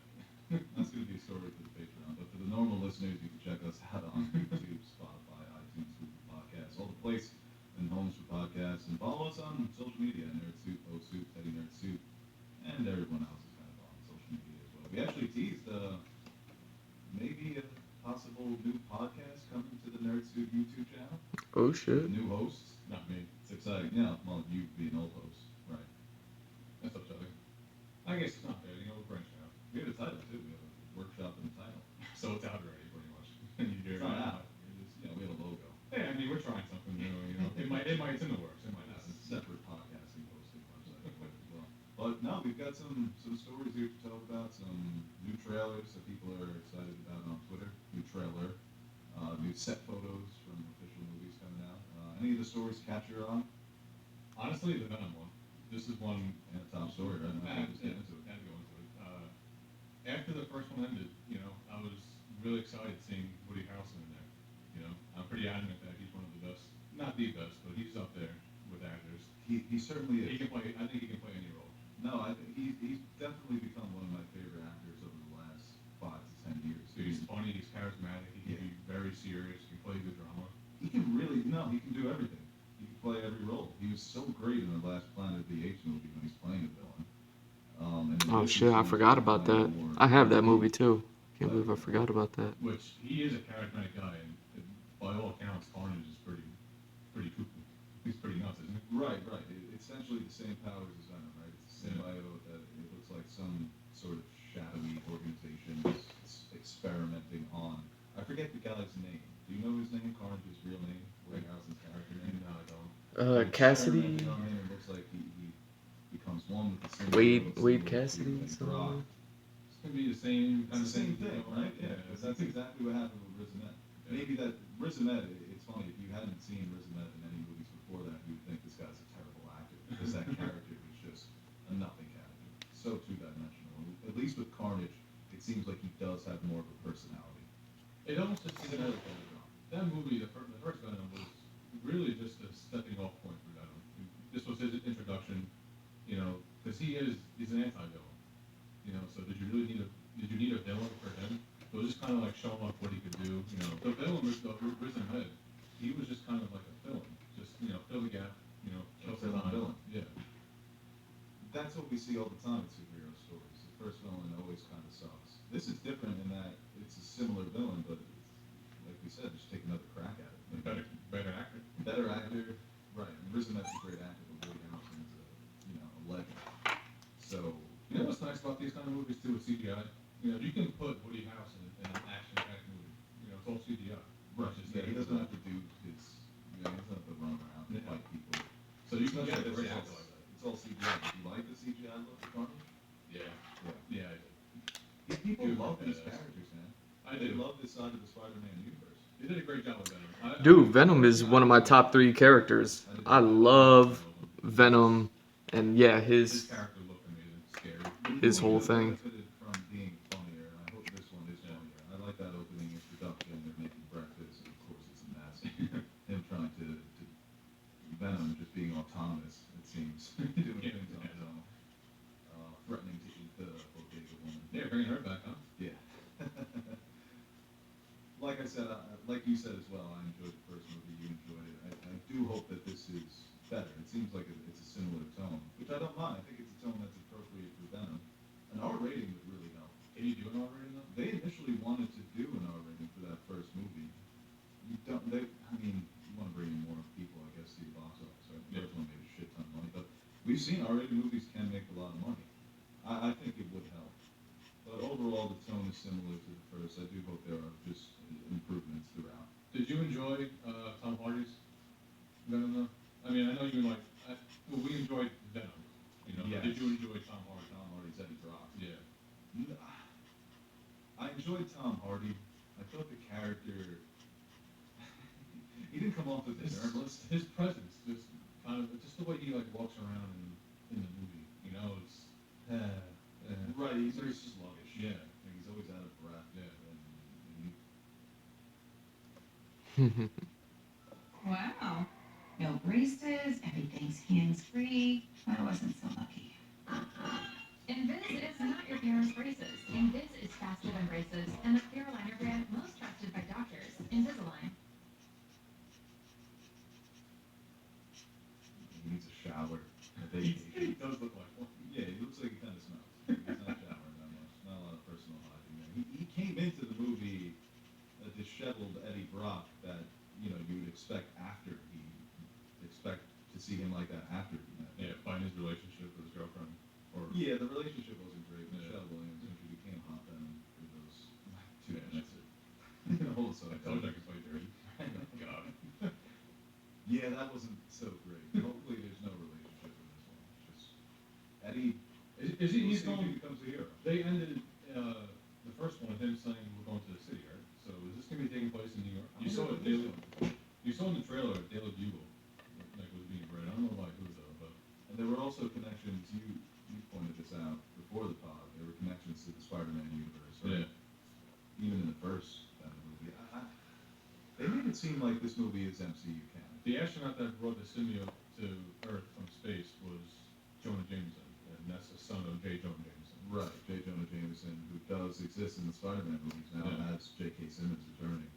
That's going to be a story for the Patreon. But for the normal listeners, you can check us out on YouTube, Spotify, iTunes, Google Podcasts, all the place and homes for podcasts. And follow us on social media, NerdSoup, OSoup, Teddy NerdSoup, and everyone else is kind of on social media as well. We actually teased maybe a possible new podcast coming to the NerdSoup YouTube channel. Oh shit. New hosts. Not me. It's exciting. Yeah, well, you be an old host, right? That's upsetting. I guess it's not bad. We're branching out. We have a title, too. We have a workshop in the title. So it's out already, pretty much. You do It's it not right out. We have a logo. Hey, I mean, we're trying something new. It's in the works. It might It's happen. a separate podcasting hosting website as well. But no, we've got some stories here to tell about, some new trailers that people are excited about on Twitter. New trailer, new set photos from official movies coming out. Any of the stories catch your eye? Honestly, the Venom one. This is one. And top story, right? I had Just get into it. to go into it. After the first one ended, I was really excited seeing Woody Harrelson in there. I'm pretty adamant that he's one of the best. Not the best, but he's up there with actors. He certainly is. He can play. I think he can play any role. No, I think he's definitely become one of my favorite actors over the last 5 to 10 years. So he's funny. He's charismatic. He can be very serious. He can play good drama. He can he can do everything. He can play every role. He was so great in the last Planet of the Apes movie when he's playing a villain. And in Oh this shit, I one, forgot he's about playing that. more- I have that movie too. Can't believe I forgot about that. Which he is a charismatic guy, and by all accounts, Carnage is pretty cuckoo. He's pretty nuts, isn't he? Right. Essentially the same powers as Venom, right? It's a symbiote that it looks like some sort of shadowy organization is experimenting on. I forget the guy's name. Do you know his name? Carnage's real name? Woody Harrelson's character name? No, I don't. Cassidy. Experimenting on him, it looks like he becomes one with the symbiote. Wade similar to, Cassidy. like, something Brock. like It's gonna be the same kind It's of the same thing, right? Yeah, Because that's exactly what happened with Riz Ahmed. Maybe that Riz Ahmed, it's funny, if you hadn't seen Riz Ahmed in any movies before that, you would think this guy's a terrible actor. Because that character was just a nothing character. So two-dimensional. At least with Carnage, it seems like he does have more of a personality. It almost just seems Similar like to Venom. that movie, the first Venom, was really just a stepping off point for Venom. This was his introduction, because he's an anti-villain. So did you need a villain for him? It was just kind of like showing off what he could do. The villain was the Risen Head. He was just kind of like a villain, just fill the gap, kill Villain, the villain. Yeah. That's what we see all the time in superhero stories. The first villain always kind of sucks. This is different in that it's a similar villain, but it's, like we said, just take another crack at it. Maybe Better actor. better actor, right? And Riz Ahmed's a great actor, but Woody Harrelson is a legend. So You know what's nice about these kind of movies too with CGI? You can put Woody Harrelson in an action-packed movie. It's all CGI. right, It's just yeah, he there. doesn't have to do his, he doesn't have to run around and Yeah. fight people. So you can get a Especially great if actor it's, like that. it's all CGI. Do you like the CGI look of Carnage? Yeah. Yeah. Yeah, I did. Yeah, people Dude, love these badass. characters, man. I They did. love this side of the Spider-Man universe. They did a great job with Venom. Dude, Venom is one of my top 3 characters. I love Venom, and yeah, His his character looked amazing, scary. His whole thing. Benefited from being funnier, and I hope this one is funnier. I like that opening introduction. They're making breakfast, and of course it's a mess. Him trying to Venom just being autonomous, it seems, doing things on his own, threatening to eat the bodega woman. Yeah, bringing her back, huh? Yeah. Like I said, like you said as well, I enjoyed the first movie. You enjoyed it. I do hope that this is better. It seems like it's a similar tone, which I don't mind. I think it's a tone that's appropriate for Venom. An R rating would really help. Can you do an R rating though? They initially wanted to do an R rating for that first movie. You don't. You want to bring in more people, I guess, to the box office. Right? The Yeah. first one made a shit ton of money, but we've seen R-rated movies can make a lot of money. I think it would help. But overall, the tone is similar to the first. I do hope there are just improvements throughout. Did you enjoy Tom Hardy's Venom though? I mean, I know you like. We the way he like walks around in the movie. You know, it's Right, he's very sluggish. yeah, Like, he's always out of breath. yeah. Wow. No braces, everything's hands-free. I wasn't so lucky. Invis is not your parents' braces. Invis is faster than braces and the clear aligner brand most trusted by doctors. Invisalign. He needs a shower. A He vacation. does look like one. Yeah, he looks like he kind of smells. He's not showering that much. Not a lot of personal hygiene there. He came into the movie a disheveled Eddie Brock that you would expect to see him like that after he met. Yeah, find his relationship with his girlfriend. Or Yeah, the relationship wasn't great. Yeah. Michelle Williams, when she became hot Venom for those 2 Yeah, minutes. that's Hold us I up. told you I could play dirty. God. Yeah, that wasn't so great. Hopefully, there's no relationship in this one. It's just Eddie. Is he? He's we'll see if going. he becomes a hero. They ended the first one with him saying we're going to the city, right? So is this gonna be taking place in New York? You saw it daily. You saw in the trailer Daily Bugle, like was being read. I don't know by who though, but And there were also connections. You pointed this out before the pod. There were connections to the Spider-Man universe. Right? yeah. Even in the first movie, they made it seem like this movie is MCU canon. The astronaut that brought the symbiote to Earth from space was Jonah Jameson, and that's the son of J. Jonah Jameson. Right, J. Jonah Jameson, who does exist in the Spider-Man movies now, Yeah. as J.K. Simmons returning.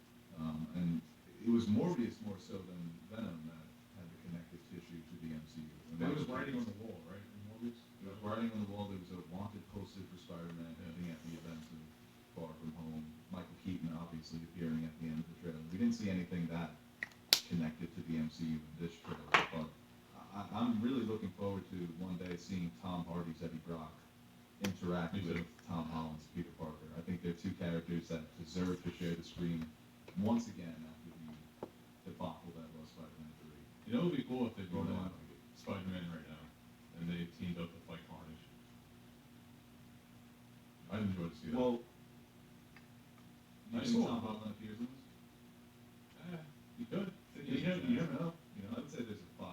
And it was Morbius more so than Venom that had the connective tissue to the MCU. And There that was writing on the wall, right? In Morbius. There was writing on the wall. There was a wanted poster for Spider-Man hinting at the events of Far From Home. Michael Keaton obviously appearing at the end of the trailer. We didn't see anything that connected to the MCU in this trailer, but I'm really looking forward to one day seeing Tom Hardy's Eddie Brock interact Me too. with Tom Holland's Peter Parker. I think they're two characters that deserve to share the screen once again after the debacle that was Spider-Man 3. You know, it would be cool if they brought No, I in don't get it. Spider-Man right now, and they teamed up to fight Carnage. I'd enjoy to see that. Well, I you think saw Tom it. Holland appears in this? You could. You never know. I would say there's a 5%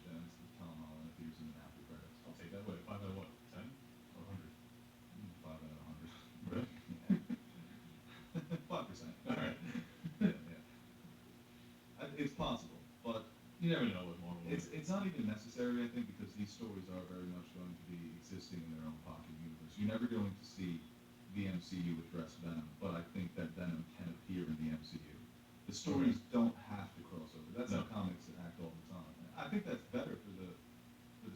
chance that Tom Holland appears in an after credits. I'll take that. What? 5 out of what? 10 or 100? 5 out of 100. Really? 5%. All right. Yeah. It's possible, but You never know with Marvel. it's not even necessary, I think, because these stories are very much going to be existing in their own pocket universe. You're never going to see the MCU address Venom, but I think that Venom can appear in the MCU. The stories don't have to cross over. That's how No. comics act all the time. I think that's better for the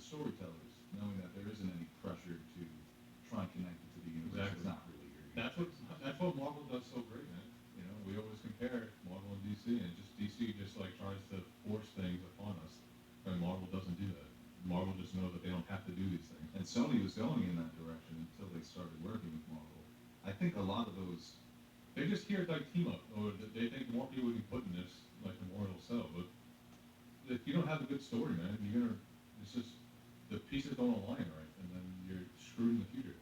storytellers, knowing that there isn't any pressure to try and connect it to the universe. Exactly. It's not really your That's what Marvel does so great, man. You know, we always compare Marvel and DC, and DC just like tries to force things upon us, and Marvel doesn't do that. Marvel just knows that they don't have to do these things. And Sony was going in that direction until they started working with Marvel. I think a lot of those. They just hear like team up, or they think more people would be put in this, like the more it'll sell. But if you don't have a good story, man, it's just the pieces don't align right, and then you're screwed in the future.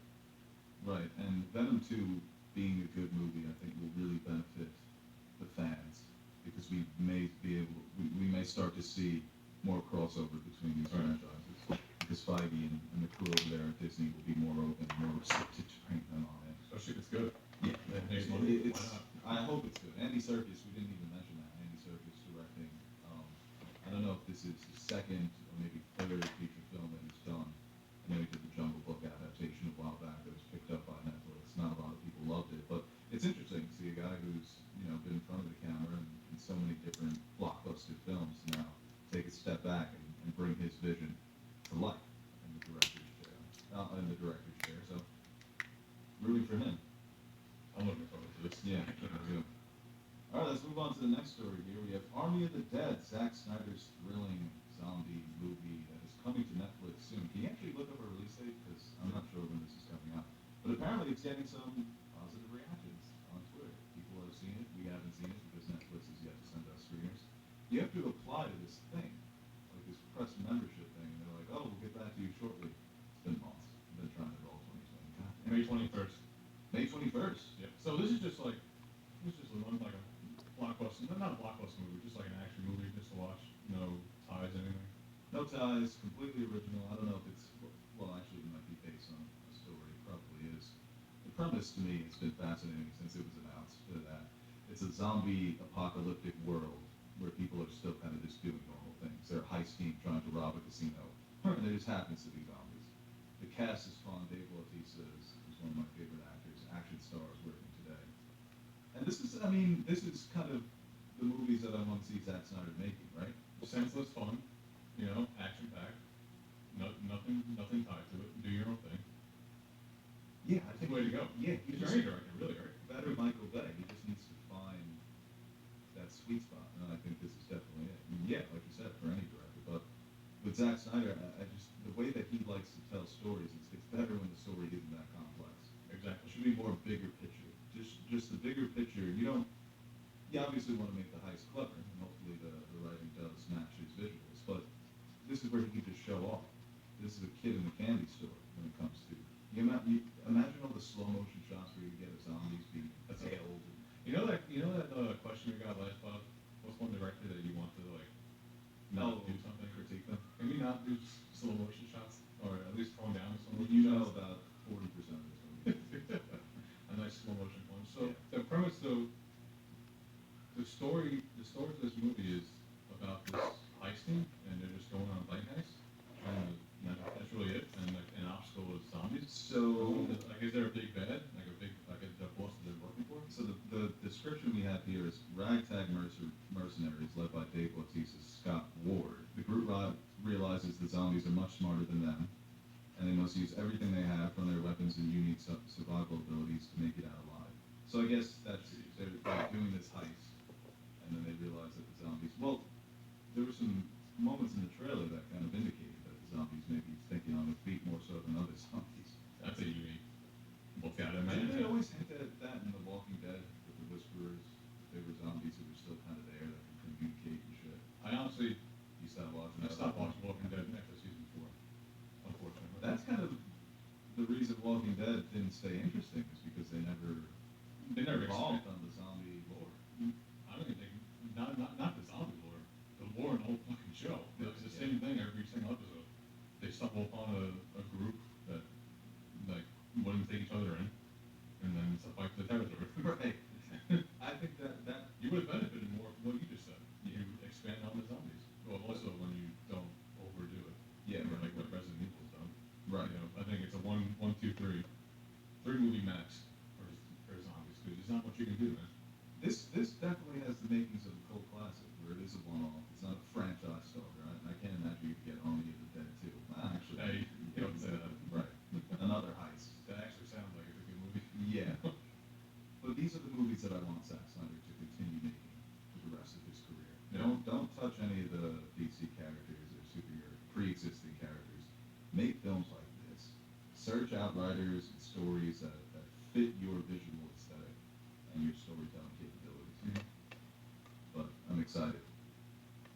Right, and Venom 2 being a good movie, I think will really benefit the fans because we may start to see more crossover between these Right. franchises because Feige and the crew over there at Disney will be more open, more receptive to bring them on in. Especially if it's good. Yeah, That makes money. it's. Why not? I hope it's good. Andy Serkis, we didn't even mention that. Andy Serkis directing. I don't know if this is his second or maybe third feature film that he's done. I know he did the Jungle Book adaptation a while back that was picked up by Netflix. Not a lot of people loved it, but it's interesting to see a guy who's been in front of the camera in so many different blockbuster films now take a step back and bring his vision to life in the director's chair. So rooting for him. I'm looking forward to this. Yeah, me too. All right, let's move on to the next story here. We have Army of the Dead, Zack Snyder's thrilling zombie movie that is coming to Netflix soon. Can you actually look up a release date? Because I'm not sure when this is coming out. But apparently it's getting some positive reactions on Twitter. People have seen it. We haven't seen it because Netflix has yet to send us screeners. You have to apply to this thing, like this press membership thing. And they're like, oh, we'll get back to you shortly. It's been months. I've been trying it all 2020. God damn May it. 21st. May 21st. Yeah. So this is just a blockbuster, not a blockbuster movie, just like an action movie, just to watch. No ties, anything. No ties, completely original. I don't know if it's, well, actually, it might be based on a story. It probably is. The premise to me has been fascinating since it was announced that it's a zombie apocalyptic world where people are still kind of just doing normal things. They're a heist team trying to rob a casino, and there just happens to be zombies. The cast is fun. Dave Bautista is one of my favorite actors, action stars working today. And this is, I mean, this is kind of the movies that I want to see Zack Snyder making, right? Senseless fun, you know, action packed, nothing tied to it. Do your own thing. Yeah, I That's the think way to go. Yeah, he He's just very director, really, right? better Michael Bay. He just needs to find that sweet spot, and I think this is definitely it. I mean, yeah, like you said, for any director, but with Zack Snyder, I just the way that he likes to tell stories, it's better when the story isn't that complex. It Exactly. should be more bigger picture. Just the bigger picture. You don't. You obviously want to make the heist clever, and hopefully the writing does match his visuals. But this is where he can just show off. This is a kid in the candy store when it comes to. You imagine all the slow motion shots where you get a zombies being That's impaled. You know that question we got last Bob? What's one director that you want to like not do something? Critique them. Can we not do slow motion shots, or at least tone down the slow motion You know shots? about 40% of this movie. A nice slow motion one. So Yeah. the premise, though, the story of this movie is about this heist team, and they're just going on a plane heist, and that's really it. And like, an obstacle is zombies. So Like, is there a big bad, like a boss that they're working for? So the description we have here is ragtag mercenaries led by Dave Bautista's Scott Ward. The group realizes the zombies are much smarter than them, and they must use everything they have, from their weapons and unique survival abilities, to make it out alive. So I guess that's they're doing this heist, and then they realize that the zombies. Well, there were some moments in the trailer that kind of indicated that the zombies may be thinking on their feet more so than other zombies. That's a unique look at it, Didn't man. they always hint at that in The Walking Dead with the Whisperers? They were zombies who were still kind of there that could communicate and shit. I honestly, You stopped watching I that? stopped watching Walking Dead after season 4, unfortunately. That's kind of the reason Walking Dead didn't stay interesting, is because they never evolved on the zombie lore. I don't even think not the zombie lore, the lore in the whole fucking show. It's the same thing every single episode. They stumble upon a group that like wouldn't take each other in, and then it's a fight for the territory. Right. I think that You would have benefited more from what you just said. You expand on the zombies. Well, also when you don't overdo it. Yeah, Or right. like what Resident Evil's done. Right. You know, I think it's a three movie max for zombies, because it's not what you can do, man. This definitely has the makings of a cult classic, where it is a one-off. It's not a franchise story, right? And I can't imagine you could get Army of the Dead too. Well, actually, Hey, you don't say that. right. Another heist. That actually sounds like it's a good movie. Yeah. But these are the movies that I want Zack Snyder to continue making for the rest of his career. Don't touch any of the DC characters or superhero pre-existing characters. Make films like this. Search out writers and stories that fit your visual aesthetic and your storytelling capabilities. Mhm. But I'm excited.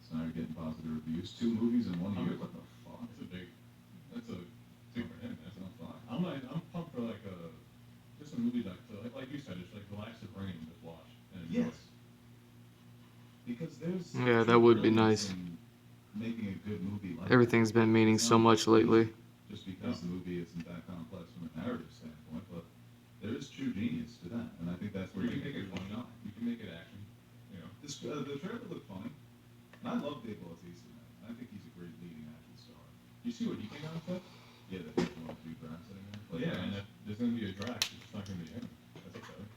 Snyder getting positive reviews. 2 movies in 1 year. What the fuck? That's a big for him, man. That's on fire. I'm pumped for like just a movie like you said, it's like relax the brain and just watch. And enjoy. Yes. Because there's Yeah, that would be brilliance nice. in making a good movie like Everything's been meaning so much lately. just because the movie isn't that complex from a narrative standpoint, but there is true genius to that, and I think that's where You can he make it really funny. shine. You can make it action. You know. The trailer looked funny, and I love Dave Bautista, man. I think he's a great leading action star. You see what he came out with? Yeah, that he's one of the Drax sitting there. Well, yeah, and there's gonna be a Drax. It's just not gonna be him. That's exciting.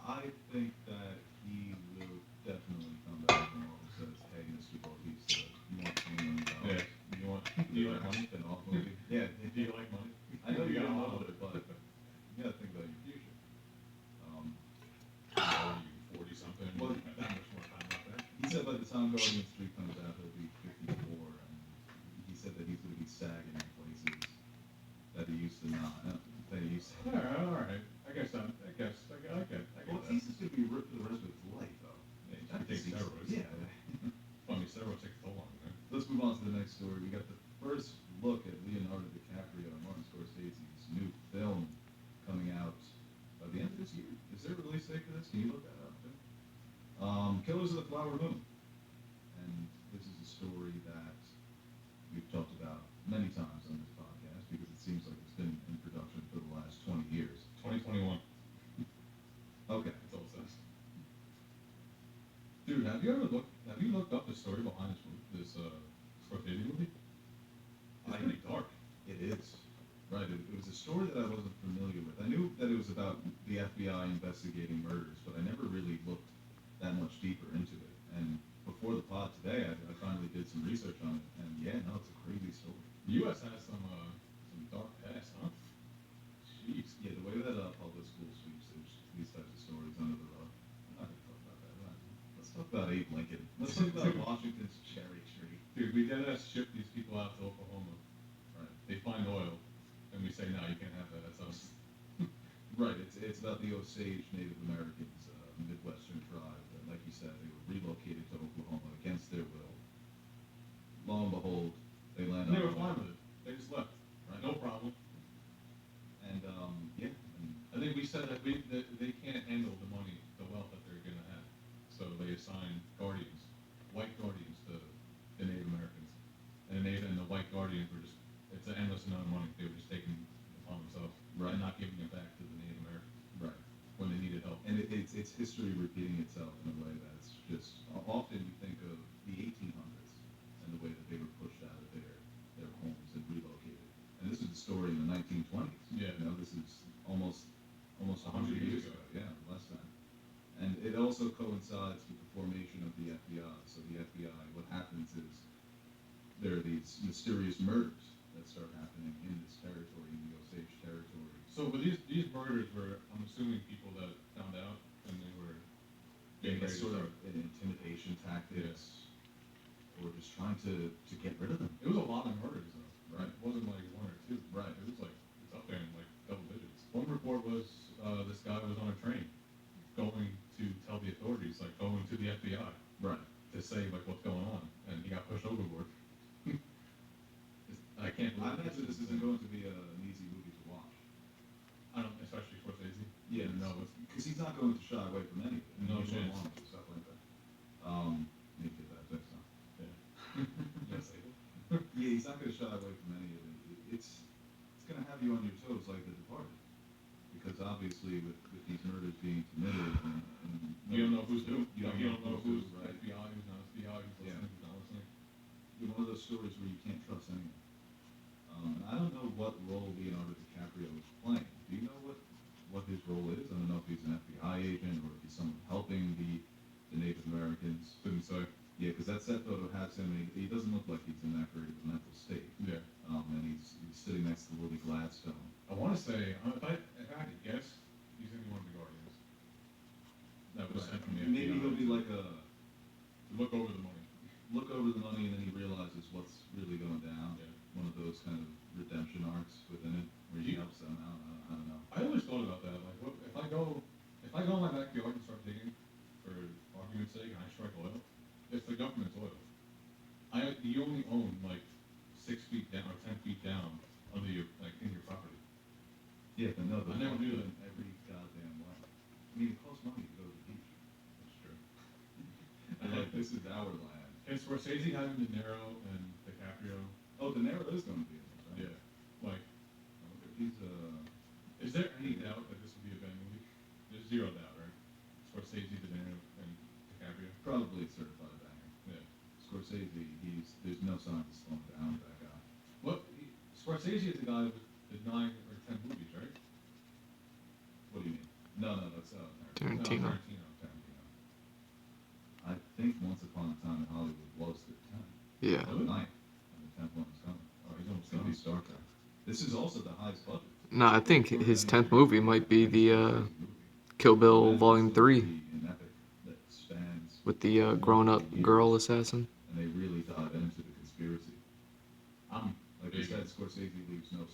I think that he will definitely come back and says, "Hey, Mr. Bautista, you want $20 million? Yeah. You want? Do you like money? Spin off movie? Yeah. Do you like money? I know you got got a a lot lot of of it, but you gotta think about your future. Are you 40 something? Well, You have that much more time left there. He said by the time Guardians 3 comes out, he'll be 54, and he said that he's gonna be sagging in places that he used to not. That he used to. All right. I guess. I get Well, that. Bautista's gonna be ripped for the rest of his life, though. Yeah, he takes steroids. Yeah. Funny, steroids take a toll on him, man. Let's move on to the next story. We got the first look at Leonardo DiCaprio and Martin Scorsese's new film coming out by the end of this year. Is there a release date for this? Can you look that up? Killers of the Flower Moon. And this is a story that we've the story behind this Scorsese movie? It's pretty dark. It is. Right. It was a story that I wasn't familiar with. I knew that it was about the FBI investigating murders, but I never really looked that much deeper into it. And before the pod today, I finally did some research on it, and yeah, no, it's a crazy story. The U.S. has some dark past, huh? Jeez. Yeah, the way that public school sweeps these types of stories under the rug. I'm not going to talk about that. Let's talk about Abe Lincoln. Let's talk about Washington's cherry tree. Dude, we gotta ship these people out to Oklahoma. Right. They find oil, and we say, no, you can't have that. That's us. Right. It's about the Osage Native Americans, Midwestern tribe. That, like you said, they were relocated to Oklahoma against their will. Lo and behold, they land And they on were fine with it. They just left. Right. No problem. And yeah, and I think we said that they can't handle the money, the wealth that they're gonna have. So they assign guardians, white guardians to the Native Americans. And the white guardians were just, it's an endless amount of money they were just taking upon themselves. Right. And not giving it back to the Native Americans right. when they needed help. And it's history repeating itself in a way that's just often you think of the 1800s and the way that they were pushed out of their homes and relocated. And this is a story in the 1920s. Yeah. You know, this is almost 100 years ago. Yeah, less than. And it also coincides with the formation of the FBI. So the FBI, what happens is there are these mysterious murders that start happening in this territory, in the Osage territory. So were these murders were, I'm assuming, people that found out and they were Yeah, getting ready it's to sort start. of an intimidation tactics, or just trying to get rid of them. It was a lot of murders though. Right. It wasn't like one or two. Right. It was like, it's up there in like double digits. One report was this guy was on a train going to tell the authorities, like going to the FBI Right. to say like what's going on, and he got pushed overboard. I can't I believe imagine this isn't going to be an easy movie to watch. I don't, especially Scorsese. Yeah, no, it's, because he's not going to shy away from anything. No He won't chance. want to, stuff like that. Need to get that fixed, huh? yes, I do. Yeah, he's not going to shy away from any of it. It's going to have you on your toes like The Departed, because obviously with these murders being committed and You don't know who's who. You Like, don't know who's right. FBI, who's not FBI, who's Yeah. listening, who's not listening. It's one of those stories where you can't trust anyone. And I don't know what role Leonardo DiCaprio is playing. Do you know what his role is? I don't know if he's an FBI agent or if he's someone helping the Native Americans. Couldn't say. Yeah, because that set photo has him. He doesn't look like he's in that great of a mental state. Yeah. And he's sitting next to Lily Gladstone. I want to say, if I had to guess, he's gonna be one of the Guardians. That was sent from the FBI. Maybe he'll be like to look over the money. look over the money and then he realizes what's really going down. Yeah. One of those kind of redemption arcs within it where he helps them out. I don't know. I always thought about that. Like, what, if I go in my backyard and start digging, for argument's sake, and I strike oil, it's the government's oil. You only own like 6 feet down or 10 feet down under your in your property. Yeah, but no, I never knew that. every goddamn way. I mean, it costs money to go to the beach. That's true. They're like, this is our land. And Scorsese having De Niro and DiCaprio. Oh, De Niro is going to be in this, right? Yeah. Like, I wonder if he's is there any doubt that this would be a bad movie? There's zero doubt, right? Scorsese, De Niro, and DiCaprio. probably a certified banger. Yeah. Scorsese, there's no sign of slowing down with that guy. Scorsese is the guy with the 9 or 10 movies, right? What do you mean? No, that's Tarantino. No, Tarantino. I think Once Upon a Time in Hollywood was the 10. Yeah. Or the 9th, and the 10th one is coming. Oh, he's almost It's going to be done. Star Trek. This is also the highest budget. No, I think his 10th movie might be the Kill Bill Volume 3 An epic that spans, with the grown-up girl assassin. and they really dive into the conspiracy. I'm Like I big. said, Scorsese leaves no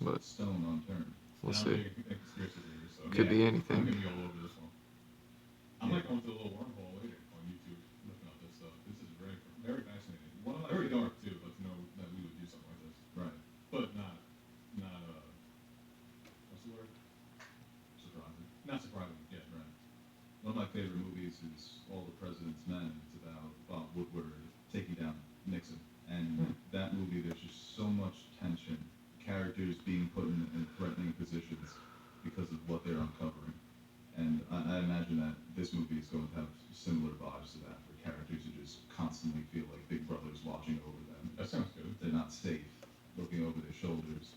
But- stone unturned. We'll And I'm see. big a conspiracy theory, so Could be I'm anything. gonna be all over this one. I Yeah. might go into a little wormhole later on YouTube looking up this stuff. This is very, very fascinating. One of my Very favorite- dark too, but to know that we would do something like this. Right. But not what's the word? Surprising. Not surprising. Yeah. Right. One of my favorite movies is All the President's Men. It's about Bob Woodward taking down Nixon. And that movie, there's just so much tension. Characters being put in threatening positions because of what they're uncovering. And I imagine that this movie is going to have similar vibes to that, where characters are not safe looking over their shoulders.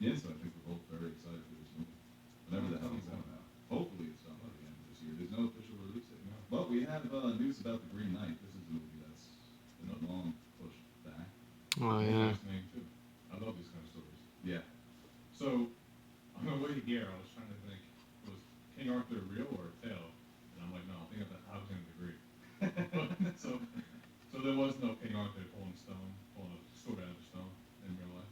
Yeah, so I think we're both very excited for this movie. Whenever the hell it's coming out. Hopefully it's done by the end of this year. There's no official release date. No. But we have news about The Green Knight. This is a movie that's been a long push back. Oh yeah. Fascinating too. I love these kind of stories. Yeah. So on the way here, I was trying to think, was King Arthur real or a tale? And I'm like, no, I think of the Alexander the Great. So there was no King Arthur pulling a sword out of stone in real life.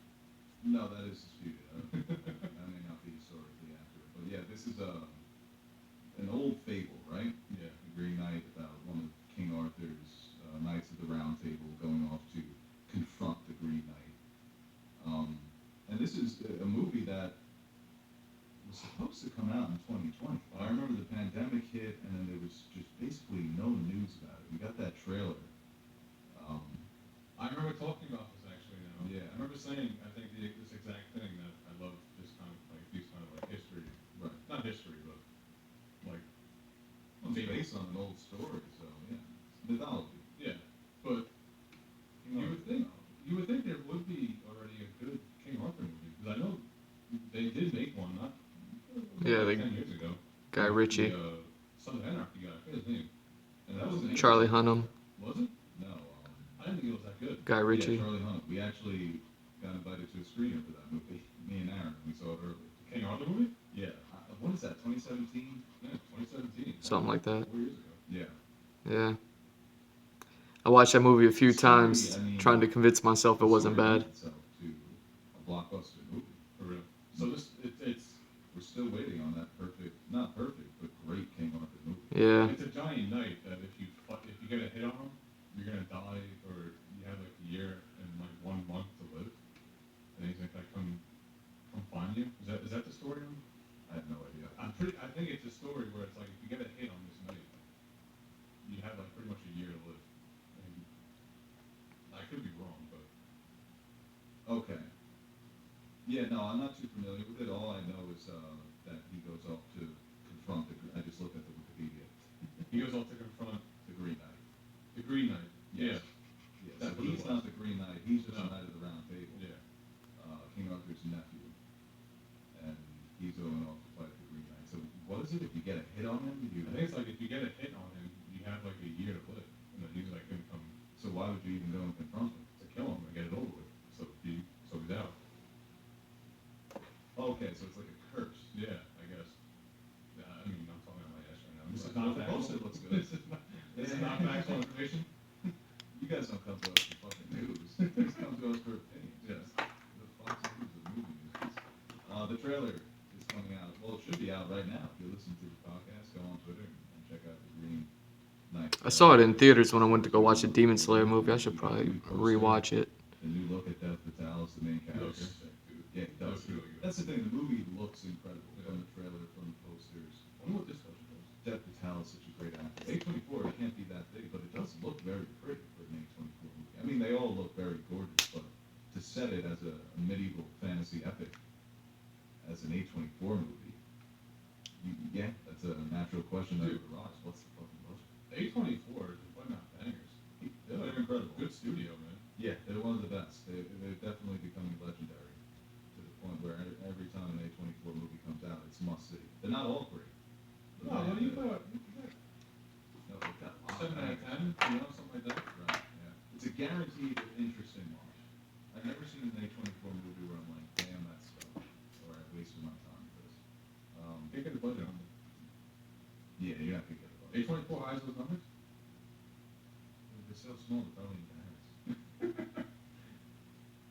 No, that is disputed. That may not be historically accurate. But yeah, this is an old fable, right? Yeah. The Green Knight, about one of King Arthur's knights of the Round Table going off to confront the Green Knight. And this is a movie that was supposed to come out in 2020. I remember the pandemic hit, and then there was just basically no news about it. We got that trailer. I remember talking about this actually now. Yeah. I remember saying, I think this exact thing, that I love this kind of like these kind of like history. Right. Not history, but like Well, it's based on an old story, so yeah, it's mythology. yeah. But you would think there would be already a good King Arthur movie, because I know they did make one not Yeah, like they- 10 years ago. Guy Ritchie, The Son of Anarchy guy, I forget his name. And that was Charlie Hunnam, Was it? No. I didn't think it was that good. Guy Ritchie. Yeah, Charlie Hunnam. We actually got invited to a screener for that movie. Me and Aaron, we saw it early. King Arthur movie? Yeah. What is that? 2017? Yeah, 2017. Something like that. 4 years ago. Yeah. Yeah. I watched that movie a few Story, times, I mean, trying to convince myself it wasn't Story bad. lends itself to a blockbuster movie. For real. So it's We're still waiting on that perfect, not perfect, but great King Arthur movie. Yeah. it's a giant knight that if you get a hit on him, you're gonna die, or you have like a year and like 1 month to live, and he's gonna like come find you. Is that the story? I have no idea. I think it's a story where it's like if you get a hit on this knight, you have like pretty much a year to live. And I could be wrong, but Okay. Yeah, no, I'm not too familiar with it. All I know is that he goes off to confront I just looked at the Wikipedia. he goes off to confront The Green Knight. the Green Knight. Yes. Yeah. Yeah, That's so what it he's was. not the Green Knight. He's just No. a Knight of the Round Table. Yeah. King Arthur's nephew. And he's going off to fight the Green Knight. So what is it? If you get a hit on him, I think it's like if you get a hit on him, you have like a year to live, and then he's like gonna come So why would you even go and confront him? to kill him and get it over with. So he's out. Okay, so it's like a curse. Yeah, I guess. I mean, I'm talking out my ass right now. This is Well, not the factual. poster looks good. This is not factual information. You guys don't come to us for fucking news. You guys come to us for opinions. Yes. The Fox News of movie news. The trailer is coming out. Well, it should be out right now. If you're listening to the podcast, go on Twitter and check out the Green Knight. I saw it in theaters when I went to go watch the Demon Slayer movie. I should probably rewatch it. The new look at Death Vitalis, the main It character. looks sick, dude. Yeah, it does. Looks really good. That's the thing. The movie looks incredible from the trailer, from the posters. I wonder what this question is. Death Vitalis, such a great actor. A24, it can't be that big, but it does look very pretty for an A24 movie. I mean, they all look very gorgeous, but to set it as a medieval fantasy epic, as an A24 movie, yeah, that's a natural question that would arise. What's the fucking budget? A24 is putting out bangers. They're incredible. Good studio, man. Yeah, they're one of the best. They're definitely becoming legendary to the point where every time an A24 movie comes out, it's must see. They're not all great. but No, what do you they're- got? No, they've got a lot of 7 out of bangers. 10, you know, something like that. Right, yeah. It's a guaranteed interesting watch. I've never seen an A24 movie where I'm like, damn, that's stuff, or I wasted my time with this. Can't get the budget on it. Yeah, you're not gonna get it. A24 highs those numbers? They're so small, they're probably in bangers.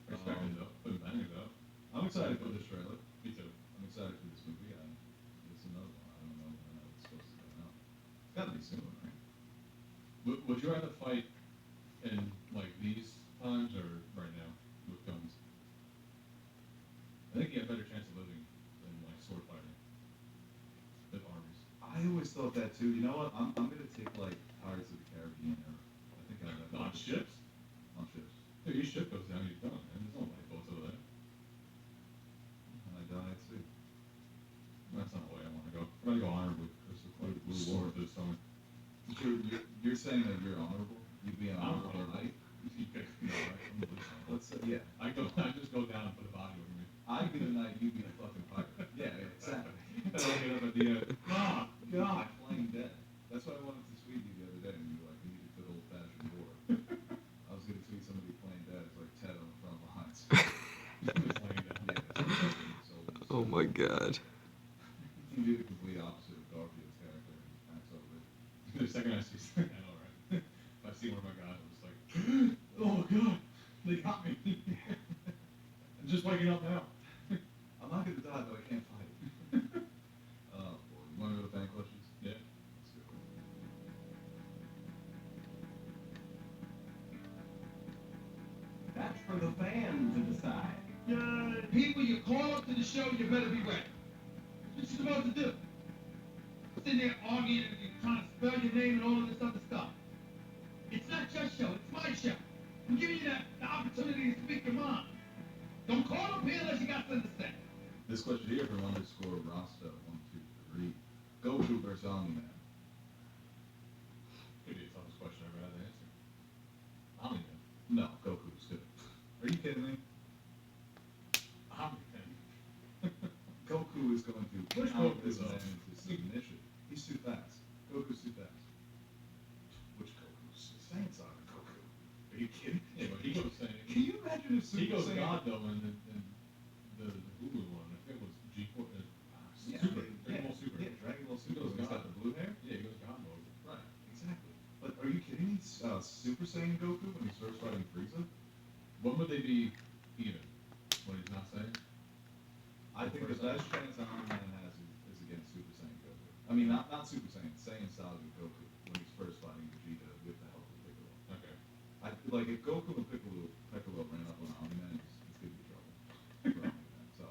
Expecting though, putting bangers out. I'm excited for this trailer. Me too. I'm excited for this movie. It's another one. I don't know when it's supposed to come out. It's gotta be soon, right? Would you rather fight in like these times or right now with guns? I think you have a better chance of living than like sword fighting with armies. I always thought that too. You know what? I'm gonna take like Pirates of the Caribbean era. I think I have On ships? On ships. Dude, your ship goes down, you're done, man. There's no lifeboats over there. And I die at sea. That's not the way I want to go. I'm gonna go honorably. This is quite Blue sword War. this summer. You're saying that you're honorable? You'd be an honorable Honorable. knight? You pick- No, I'm a blue Let's yeah. I just go down and put a body over me. I be the knight, you be the fucking pirate. Yeah, exactly. And I'll get up at the end. Oh, God. Playing dead. That's why I wanted to tweet you the other day, and you were like, we need a good old fashioned war. I was gonna tweet somebody playing dead. It's like Ted on the front lines. Just laying down. Oh my god. You do the complete opposite of Garfield's character in Max Over. The second I see, I know, right? If I see one of my guys, I'm just like, oh God, they got me. I'm just waking up now. I'm not gonna die, but I can't fight. Oh boy. You wanna go to fan questions? Yeah. Let's go. That's for the fans to decide. Yay! People, you call up to the show, you better be ready. What you supposed to do? Sitting there arguing and you're trying to spell your name and all of this other stuff. It's not your show, it's my show. I'm giving you the opportunity to speak your mind. Don't call up here unless you got something to say. This question here from underscore Rasta 123. Goku versus Omni-Man. Could be the toughest question I've ever had to answer. Omni-Man. No, Goku's good. Are you kidding me? Omni-Man. Goku is going to Which pound Goku, this though? man into submission. He's too fast. Goku's too fast. Which Goku's? Saiyan Saga Goku. Are you kidding? Yeah, but he goes saying, Can you imagine if Super he goes Saiyan... God though in the Hulu one. I think it was G4. Yeah, Super. yeah, Dragon Ball Super. Yeah, Dragon Ball Super. goes He's got God. the blue hair? Yeah, he goes God mode. Right, exactly. But are you kidding me? Super Saiyan Goku when he's first fighting Frieza? When would they be even? When he's not saying? I think the best chance Omni-Man has is against Super Saiyan Goku. I mean, not Super Saiyan, Saiyan Saga Goku when he's first fighting Vegeta with the help of Piccolo. Okay. Like if Goku and Piccolo ran up on Omni-Man, it's gonna be trouble for Omni-Man. So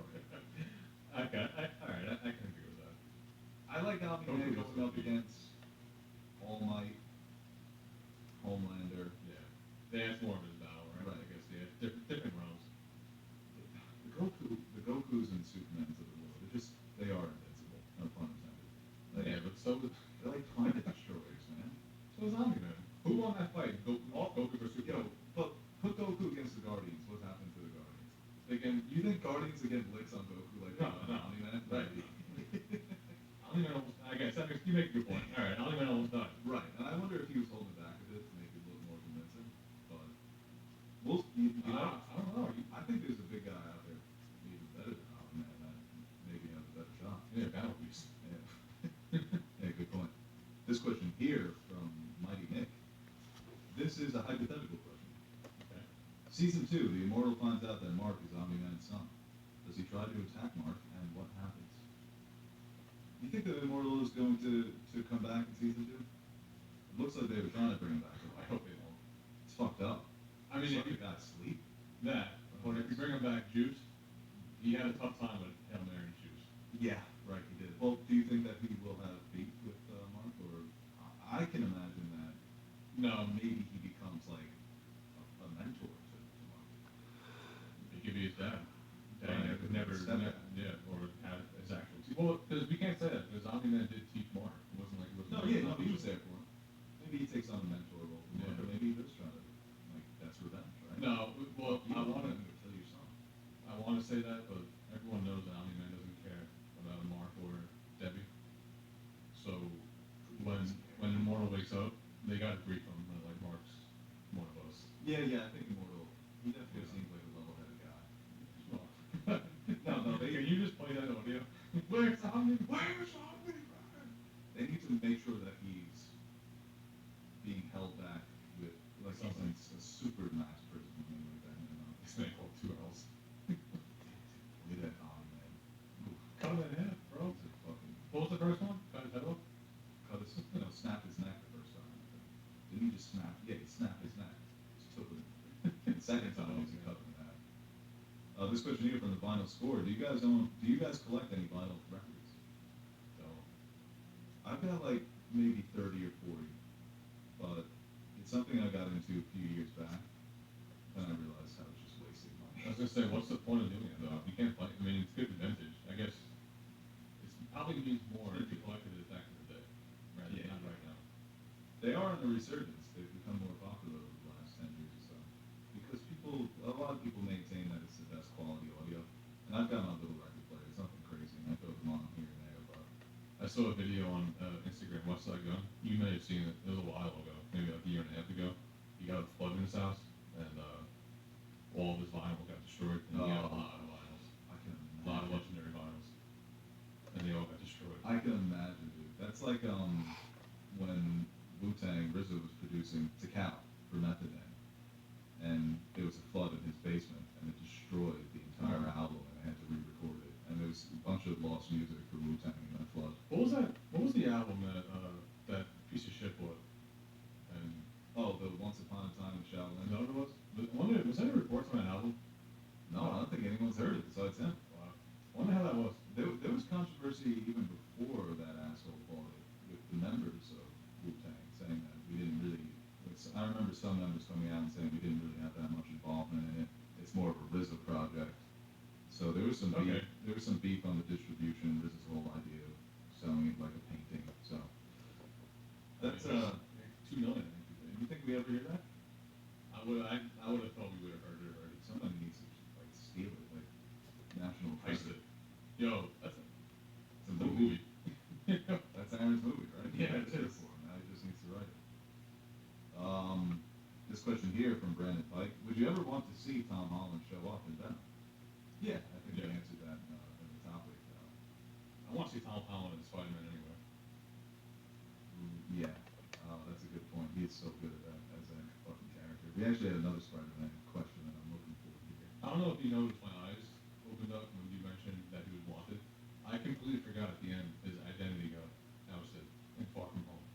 Okay. Alright, I can agree with that. I like Omni-Man Goku going up against All Might, Homelander. Yeah. They asked more of his battle, right? Right. I guess they had different realms. The Gokus and Supermans of the world, they are invincible. No pun intended. Like, Yeah, but so was they're like planet destroyers, man. Omni-Man. Who won that fight? Goku versus Yo, Superman. but put Goku against the Guardians. What happened to the Guardians? Again, you think Guardians again licks on Goku like No, they no. on Omni-Man? Right. Omni-Man almost, I guess, you make a good point. Alright, Omni-Man almost died. Right, and I wonder if he was holding back a bit to make it look more convincing. But I don't know. I think there's a big guy out there even better than Omni-Man that maybe has a better shot. Yeah, Battle Beast. Yeah. Yeah, good point. This question here from Mighty Nick. This is a hypothetical question. Okay. Season 2, the Immortal finds out that Mark is Omni-Man's son. Does he try to attack Mark, and what happens? You think the Immortal is going to come back in Season 2? It looks like they were trying to bring him back. I hope they won't. It's fucked up. I mean, it's if like you a guy's sleep. that, but if you bring him back Juice, he had a tough time with Hail Mary and Juice. Yeah, right, he did. Well, do you think that he will have beef with Mark, or I can imagine that No, maybe he becomes like a mentor to Mark. he could be his dad. Dad Right, never, stepdad. yeah, or had his actual teacher. Well, because we can't say that, because Omni-Man did teach Mark. It wasn't like he was. No, yeah, no, he was there for him. Maybe he takes on a mentor role for Mark, Yeah. or maybe he does try to, like, that's revenge, right? No, well, You I don't want want to. him to kill your son. I want to say that, but everyone knows that Omni-Man doesn't care about Mark or Debbie. So when Immortal wakes up, they got to brief him that like Mark's one of us. Yeah, I think Immortal, he definitely seems like a level-headed guy. Well, No, can you just play that audio? Where's Omni? Where's Omni? They need to make sure that he's being held back with, like, something, a super max prison, something like that, you know? This man called 2 L's. Look at that Omni-Man. Cut him in half, bro. He's a fucking... What was the first one? Cut his head off? Snap his neck the first time. Didn't he just snap? Yeah, he snapped his neck. Just took it. The second time he cut him in half. This question here from the Vinyl Score. Do you guys collect any vinyl records? So, I've got like maybe 30 or 40, but it's something I got into a few years back. Then I realized I was just wasting money. I was gonna say, what's the point of doing it though? If you can't play, I mean, it's good vintage. I guess it's probably means more if you collected it back in the day, right? Yeah. Not right now. They are on the resurgence. They've become more popular over the last 10 years or so. Because a lot of it's the best quality audio. And I've got my little record player. It's nothing crazy. And I throw them on here and there, but I saw a video on Instagram, Westside Gun. You may have seen it. It was a while ago, maybe like a year and a half ago. He got a flood in his house, and all of his vinyl got destroyed. And he had a lot of vinyls, I can a lot of imagine. legendary vinyls, and they all got destroyed. I can imagine, dude. That's like when Wu-Tang RZA was producing Takao for Method Man, and there was a flood in his basement, and it destroyed the entire album, and they had to re-record it. And there was a bunch of lost music for Wu-Tang in that flood. What was that? What was the album that that piece of shit bought? And Oh, the Once Upon a Time in is Shaolin. that what it was? I wonder, was there any reports on that album? No, I don't think anyone's heard it besides him. Wow. I wonder how that was. There was controversy even before that asshole bought it with the members of Wu-Tang saying that we didn't really. I remember some members coming out and saying we didn't really have that much involvement in it. It's more of a RZA project. So there was some beef. Okay. There was some beef on the distribution. RZA's whole idea of selling it like a painting. So that's 2 million. I think. You think we ever hear that? I would have thought we would have heard it already. Somebody needs to like steal it, like National Heist Treasure. it. Yo, that's It's a a movie. movie. That's Aaron's movie, right? Yeah, He it did is. for him. Now he just needs to write it. This question here from Brandon Pike: would you ever want to see Tom Holland show up in Venom? Yeah, I think Yeah. we answered that in the topic. I want to see Tom Holland as Spider-Man anyway. Yeah, that's a good point. He is so good at that as that fucking character. We actually had another Spider-Man question that I'm looking for here. I don't know if you noticed my eyes opened up when you mentioned that he was wanted. I completely forgot at the end his identity got ousted in Far From Home.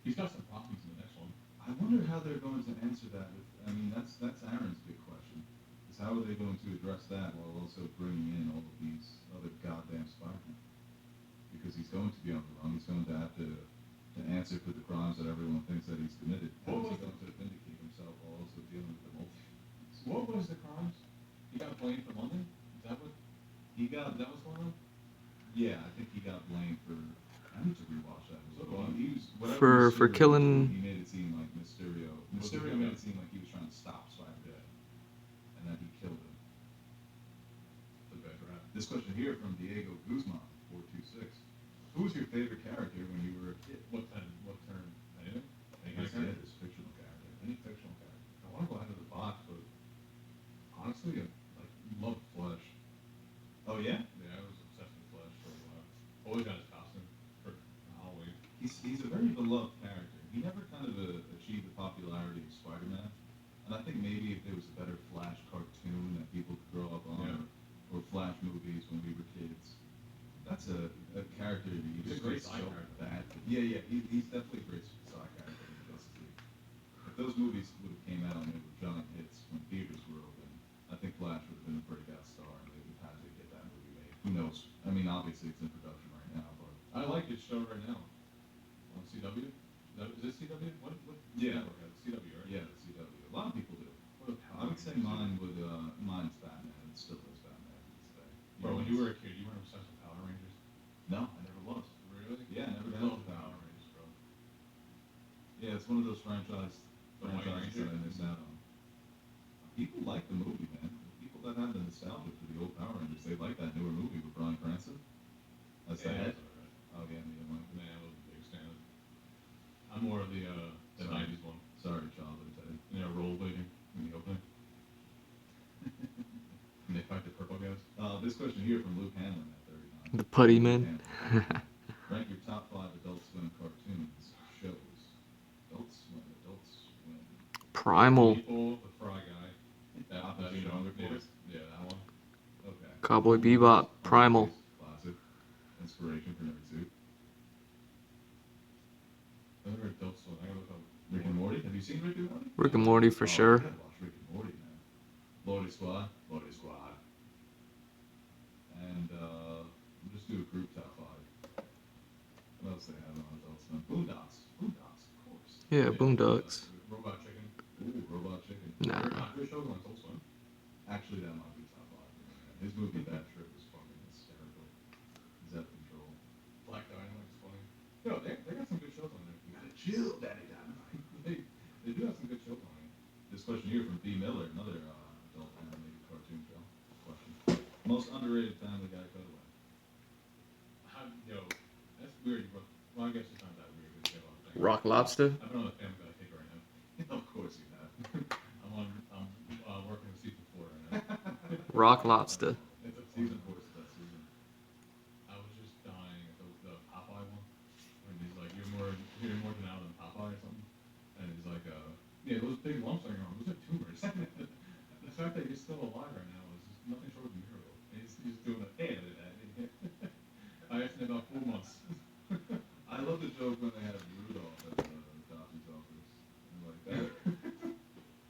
He's got some problems in the next one. I wonder how they're going to answer that. I mean, that's Aaron's big question. Is how are they going to address that while also bringing in all of these other goddamn Spider-Men? Because he's going to be on the run. He's going to have to answer for the crimes that everyone thinks that he's committed. How is he going to vindicate himself while also dealing with the multiverse? What was the crimes? He got blamed for London? Is that what? He got Is that what's going on? Yeah, I think he got blamed for. I need to rewatch that. So do I. He was whatever For Mysterio killing- did, he made it seem like Mysterio. Was it Mysterio good? made it seem like he was trying to stop Spider-Man, and that he killed him. The bad rap. This question here from Diego Guzman, 426. Who was your favorite character when you were a kid? What term? Anything? Any kind of His character? his fictional character. Any fictional character. I want to go out of the box, but honestly, I love Flash. Oh yeah? Yeah, I was obsessed with Flash for a while. Always got his costume for Halloween. He's a very beloved character. He never kind of achieved the popularity of Spider-Man. And I think maybe if there was a better Flash cartoon that people could grow up on, Yeah. or Flash movies when we were kids, that's a character you He's a just great feel side so character. bad. Yeah, he's definitely a great side character in the Justice League. If those movies would have came out and they were giant hits when theaters were open, I think Flash would have been a breakout star and they would have had to get that movie made. Who knows? I mean, obviously it's in production right now, but I like his show right now. On CW? Is it CW? What Yeah. network has it? CW, right? yeah, the CW. A lot of people do. What a I would say mine would mine's Batman. It still is Batman to this day. Bro, when you were a kid, you weren't obsessed with Power Rangers? No, I never was. Really? Yeah, I never I did. love Power Rangers, bro. Yeah, it's one of those franchises The White that Ranger? I missed out on. People like the movie, man. The people that have the nostalgia for the old Power Rangers, they like that newer movie with Bryan Cranston as the head. That's alright. Oh yeah, me and Mike. Man, I wasn't the biggest fan of it. I'm more of the Sorry. 90s one. Sorry, childhood Teddy. You know, rollerblading in the opening. And they fight the purple guys. This question here from Luke Hanlon at 39. The Putty Luke Men. Hanlon. Rank your top 5 Adult Swim cartoons shows. Adult Swim. Primal. People, the Fry Guy. That Opportunity show. Report. Yeah, that one. Okay. Cowboy Bebop. Primal. Classic. Inspiration for Nerd Suit. Another Adult Swim. I gotta look up. Rick and Morty. Have you seen Rick and Morty? Rick and Morty for Oh, sure. You gotta watch Rick and Morty, man. Lordy Squad. Lordy Squad. And we'll just do a group top 5. What else they have on Adult Swim? Boondocks. Boondocks, of course. Yeah, Boondocks. Robot Chicken. Ooh, Robot Chicken. Nah. Andre shows on Adult Swim. Actually, that might be top 5. Man. His movie Bad Trip was fucking hysterical. He's out of control. Black Dynamite's funny. Yo, they got some good shows on there. You gotta chill, Daddy Dynamite. They do have some good shows on there. This question here from B. Miller, another adult animated cartoon show? Question. Most underrated Family Guy cutaway. Yo, that's weird. Well, I guess it's not that weird. Because you have other things. Rock Lobster. I've been on the Family Guy kick right now. Of course you have. I'm working with season 4 right now. Rock Lobster. It's a Season 4 is the best season. I was just dying at the Popeye one. When he's like, you're more than out than Popeye or something. And he's like, yeah, those big lumps on your arm, those are tumors. The fact that he's still alive right now is just nothing short of a miracle. He's doing a hey to that. I asked him about 4 months. I love the joke when they have Rudolph at the doctor's office. And like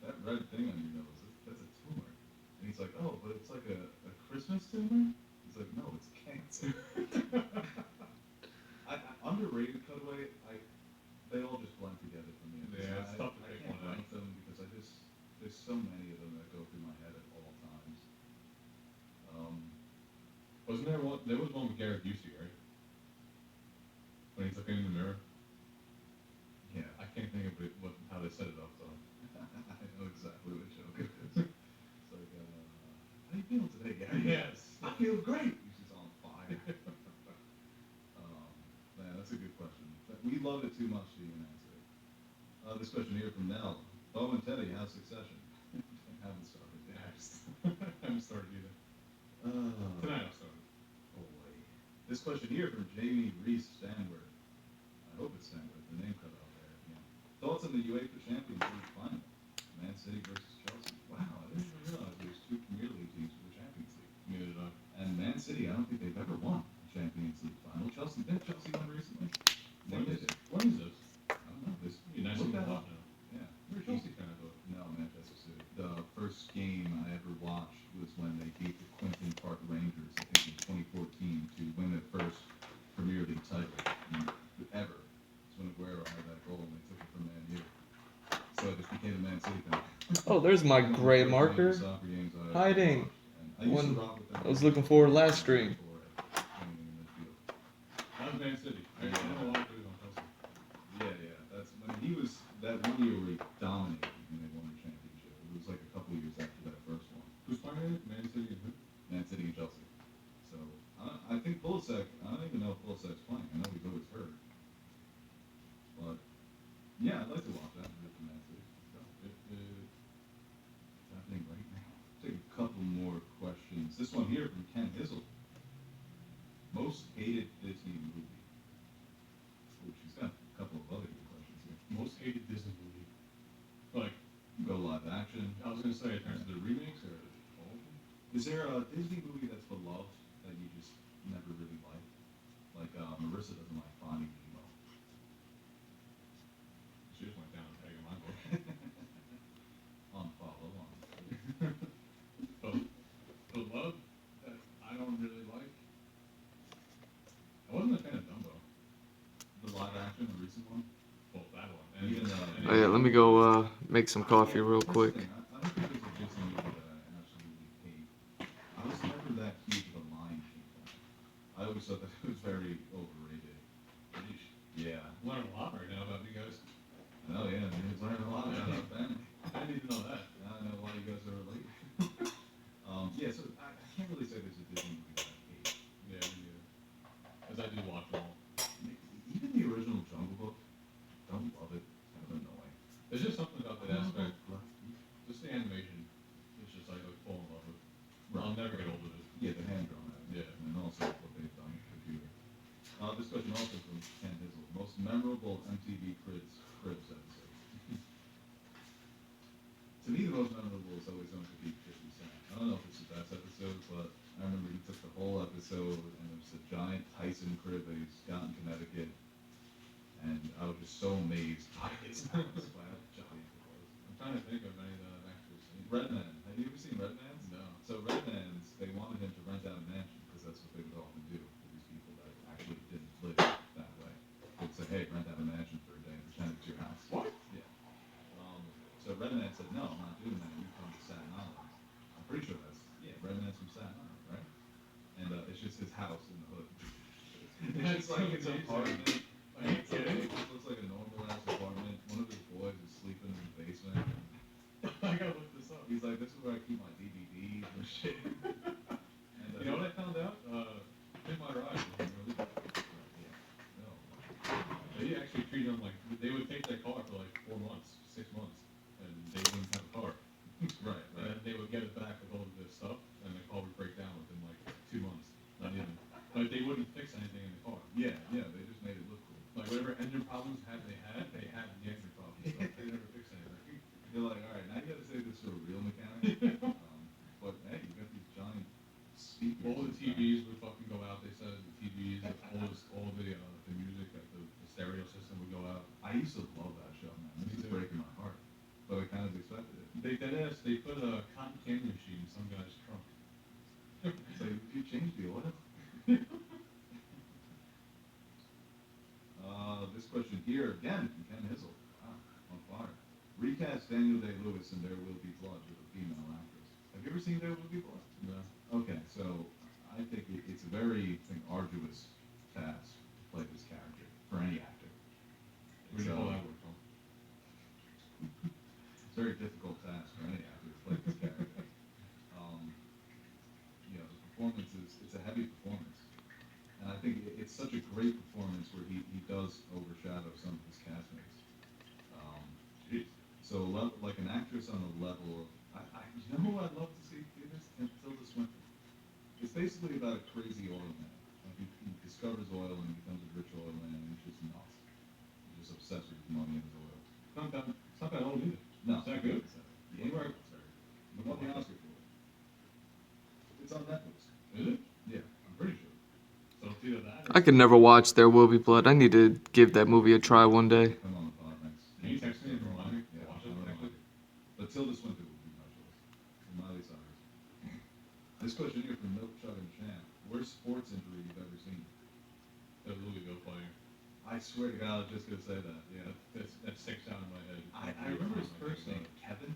that red thing on your nose, that's a tumor. And he's like, oh, but it's like a Christmas tumor? He's like, no, it's cancer. Underrated cutaway, they all just blend together for me. Yeah, it's tough to I pick can't one rank out. them because there's so many of them that go through my head at all times. Wasn't there one? There was one with Garrett Busey, right? When he's looking in the mirror. Yeah, I can't think of it, how they set it up though. I know exactly what joke it is. It's like, how you feeling today, Gary? Yes. I feel great. He's just on fire. Man, that's a good question. We love it too much to even answer it. This question here from Nell. Bo and Teddy, how's Succession? Haven't started yet. I haven't started either. Tonight I'll start. Boy. This question here from Jamie Reese Stanward. I hope it's Stanward. The name cut out there. Yeah. Thoughts on the UEFA Champions League final? Man City versus Chelsea. Wow, I didn't even realize there's 2 Premier League teams for the Champions League. Neither did I. And Man City, I don't think they've ever won a Champions League final. Chelsea won recently. When They is did. when is this? I don't know. This Be nice look to that watch up. now. Yeah. You're a Chelsea fan, I thought. No, Manchester City. The first game I ever watched was when they beat the Quinton Park Rangers, I think in 2014, to win their first Premier League title ever. It's when Aguero had that goal and they took it from Man U. So I just became a Man City fan. Oh, there's my gray marker. Soccer games I Hiding. watched, and I used When to rock with them I was looking for last stream. playing in the midfield. That was Man City. I know a lot of players on Chelsea. Yeah. That's when he was that 1 year where he dominated and they won the championship. It was like a couple years after that first one. Who's playing in it? Man City and who? Man City and Chelsea. So I think Pulisic. I don't even know if Pulisic's playing. I know he's always hurt. But yeah, I'd like to watch that with Man City. So it's happening right now. Take a couple more questions. This one here from Ken Hizzle. Most hated Disney movie. Oh, she's got a couple of other good questions here. Most hated Disney movie. Like, Go live action. I was gonna say, in terms of the remakes or all of them? Is there a Disney movie that's beloved that you just never really liked? Like Marissa doesn't like Finding Nemo. She just went down a peg in my book. On follow on. The love that I don't really like. I wasn't a fan of Dumbo. The live action, the recent one. Well, that one. And Even, and Oh yeah, let me go make some coffee real Here's the quick. thing, I don't think there's a Disney movie that I absolutely hate. I was never that huge of a Lion King fan. I always thought that it was very overrated. Yeah. I'm learning a lot right now about you guys. Oh yeah, man, he's learning a lot about family. I need to know that. Now I know why you guys are related. Yeah, so I can't really say there's a Disney movie that I hate. Yeah, me neither. Because I do watch them all. Even the original Jungle Book, don't love it. It's kind of annoying. There's just something about that aspect. Just the animation. It's just like I fall in love with. I'll never get old of it. Yeah, the hand drawn out. Yeah. And also what they've done with the computer. This question also from Ken Hizzle. Most memorable MTV Cribs episode. To me, the most memorable is always going to be 50 Cent. I don't know if it's the best episode, but I remember he took the whole episode and it was a giant Tyson crib that he's got in Connecticut. And I was just so amazed by his house, by how giant it was. I'm trying to think of any that I've actually seen. Redman. Have you ever seen Redman's? No. So Redman's, they wanted him to rent out a mansion because that's what they would often do for these people that actually didn't live that way. They'd say, hey, rent out a mansion for a day and pretend it's your house. What? Yeah. So Redman said, no, I'm not doing that. You come to Staten Island. I'm pretty sure that's, yeah, Redman's from Staten Island, right? And it's just his house in the hood. It's just like his apartment. Are you kidding? It just looks like a normal ass apartment. One of his boys is sleeping in the basement. I gotta look this up. He's like, this is where I keep my DVDs and shit. And, You know what I found out? In my ride, wasn't really. No. They actually treated them like they would take their car for like 4 months, 6 months, and they wouldn't have a car. Right, And right. then they would get it back with all of this stuff, and the car would break down within like 2 months. Not even. Like they wouldn't fix anything in the car. Yeah, yeah, they just made it look cool. Like whatever engine problems they had the engine problems stuff. They never fixed anything. You're like, all right, now you got to say this to a real mechanic. But hey, you got these giant speakers. All the inside. TVs would fucking go out. They said the TVs, all the music, like the stereo system would go out. I used to love that show, man. This is Me too. breaking my heart. But I kind of expected it. They put a cotton candy machine in some guy's trunk. It's like, did you change the oil? This question here again from Ken Hizzle. Wow, on fire. Recast Daniel Day-Lewis in There Will Be Blood with a female actress. Have you ever seen There Will Be Blood? No. Okay, so I think it's a very arduous task to play this character for any actor. Where do you So- call that word from? It's a very difficult task for any actor to play this character. The performance it's a heavy performance. And I think it's such a great performance where he does overshadow some of his castmates. Jeez. So like an actress on the level of, you know who I'd love to see do this? Tilda Swinton. It's basically about a crazy oil man. Like he discovers oil and he becomes a rich oil man and he's just nuts. He's just obsessed with his money and his oil. It's not that old either. No. Is that good? Yeah, Where- it won the Oscar for it. It's on Netflix. Is it? Yeah. I'm pretty sure. So it's either that or I could never watch There Will Be Blood. I need to give that movie a try one day. Come on the pod next. Can you text me and remind me to Yeah, watch I'll it? remind you. But Tilda Swinton would be my choice. And Miley Cyrus. This question here from Milk Chug and Champ. Worst sports injury you've ever seen? The Louisville player. I swear to God, I was just gonna say that. Yeah. That sticks out in my head. I remember his first name, Kevin.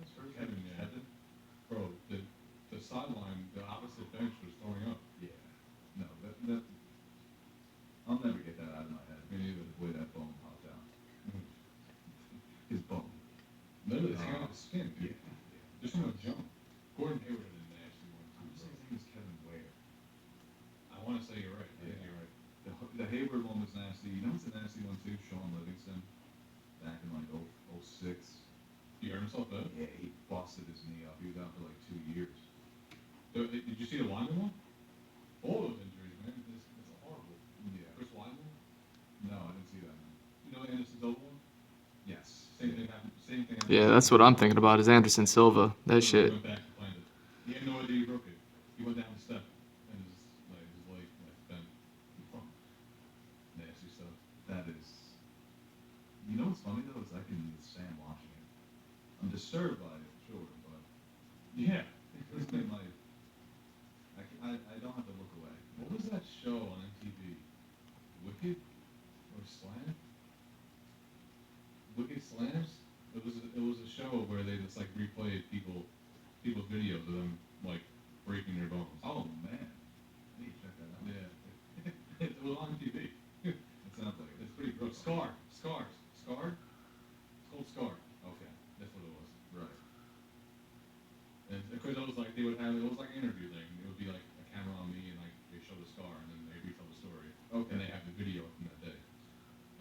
His first name, Kevin, yeah. Kevin. Bro, the sideline, the opposite bench was throwing up. Yeah. No, that I'll never get that out of my head. Me neither. The way that bone popped out. His bone. Literally, it's out of his skin. Yeah. Just from a jump. Gordon Hayward had a nasty one. I'm too, saying bro. his name is Kevin Ware. I want to say you're right. I think Yeah. you're right. The Hayward one was nasty. You know what's a nasty one too? Sean Livingston. Back in like 06. He hurt himself though. Yeah, he busted his knee up. He was out for like 2 years. Did you see the Wyman one? All those injuries, man. It's horrible. Yeah. Chris Wyman? No, I didn't see that one. You know the Anderson Silva one? Yes. Same thing happened. Same thing. Yeah, that's what I'm thinking about is Anderson Silva. That He shit. went back and planned it. He had no idea he broke it. He went down the step and his leg bent. Nasty stuff. That is. You know what's funny though is I can withstand watching it. I'm disturbed by it, sure, but Yeah. it's been like I don't have to look away. What was that show on MTV? Wicked or Slam? Wicked Slams? It was a show where they just like replayed people's videos of them like breaking their bones. Oh man, I need to check that out. Yeah. It was on TV. It sounds like it. It's pretty gross. Scarred. It's called Scar. Okay, That's what it was. right. And because it was like it was like an interview thing. It would be like a camera on me and like they show the scar and then they retell the story. Okay. And they have the video from that day.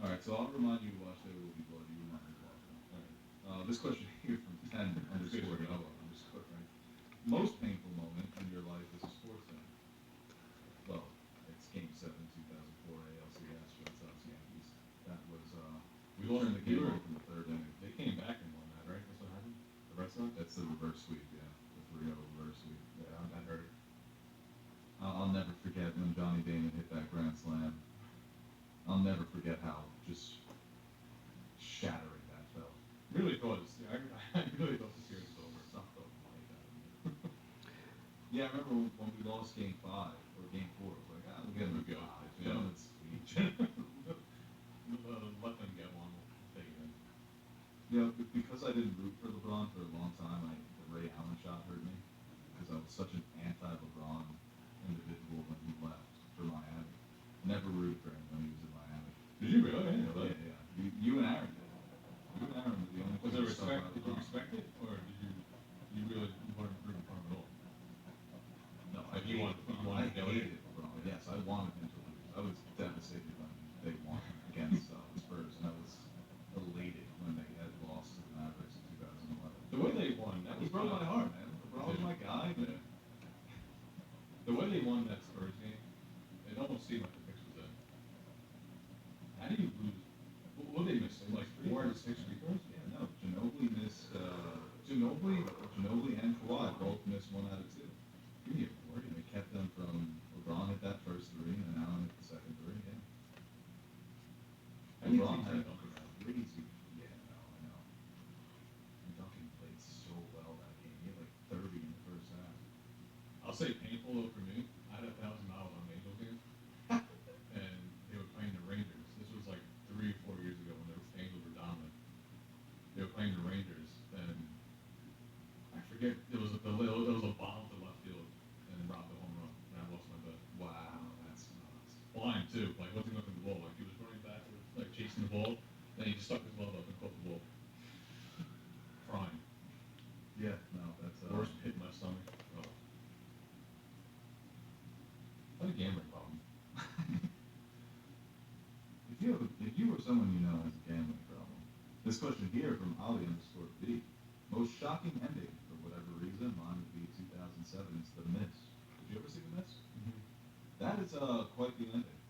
All right, so I'll remind you to watch There Will Be Blood. You remind me to watch it. All right. This question here from 10 underscore Noah underscore, right? Most painful moment in your life as a sports fan? Well, it's Game 7, 2004 ALCS, Red Sox Yankees. That was, We lost turned the the game game. over in the third inning. They came back and won that, right? That's what happened. The Red Sox. That's the reverse sweep, yeah. The 3-0 reverse sweep. Yeah, I heard it. I'll never forget when Johnny Damon hit that grand slam. I'll never forget how just shattering that felt. Really thought I really thought the series was over. Sucked the life out of me. Yeah, I remember when we lost Game 5 or Game 4. It was like, we'll get We're them good. 5. Yeah. It's sweet. Let them get one. We'll take it in. You know, because I didn't root for LeBron for a long time, the Ray Allen shot hurt me because I was such an anti-LeBron individual when he left for Miami. Never rooted for him when he was in Miami. Did you really? I didn't know that. Yeah. You and Aaron did. You and Aaron were the only Was two there who stuck respect? by Did you LeBron. respect it, or did you really way they won that Spurs game, it almost seemed like the fix was in. How do you lose? What did they miss? Like 4 or 6 free throws? Yeah, no. Ginobili and Kawhi both missed 1 out of 2. Give me a break. And they kept them from LeBron hit that first 3 and then Allen hit the second 3. Yeah. How do you LeBron think had Tim Duncan a crazy. Yeah, no, I know. And Duncan played so well that game. He had like 30 in the first half. I'll say painful though for me. I had 1,000 miles on the Angels game, and they were playing the Rangers. This was like 3 or 4 years ago when the Angels were dominant. They were playing the Rangers, and I forget there was a bomb to left field and robbed the home run, and I lost my bet. Wow, that's nuts. Blind too, like wasn't looking at the ball, like he was running backwards, like chasing the ball, then he just stuck his glove up and caught the ball. Crying. Yeah, no, that's Worst hit in my stomach. Oh. What a gambling problem. If you or someone you know has a gambling problem, this question here from Ali_B. Most shocking ending for whatever reason, mine would be 2007's The Mist. Did you ever see The Mist? Mm-hmm. That is quite the ending.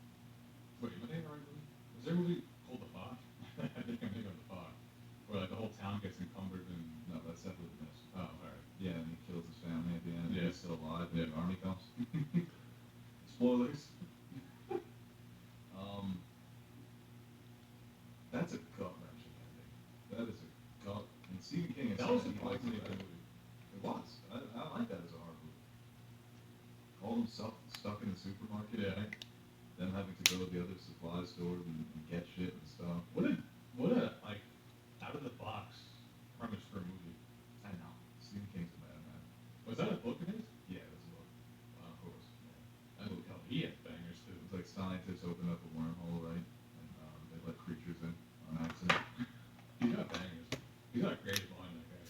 Wait, am I thinking the right movie? Was there a movie called The Fog? I think I'm thinking of The Fog, where like the whole town gets encumbered and No, that's definitely The Mist. oh, all right. Yeah, and he kills his family at the end. Yeah. He's still alive when Yeah. the army comes. Spoilers. That's a gut-wrenching ending. That is a gut. And Stephen King has That said was he likes surprisingly a that. good movie. It was. I like that as a horror movie. All them stuck in the supermarket, Yeah. right? Them having to go to the other supply stores and get shit and stuff. What a like out of the box premise for a movie. I know. Stephen King's a madman. Was that a book of his? Yeah, that's a book. Of course. Yeah. I know he had bangers too. It's like scientists open up a wormhole, right? And they let creatures in on accident. He's got bangers. He's got a creative mind, that guy.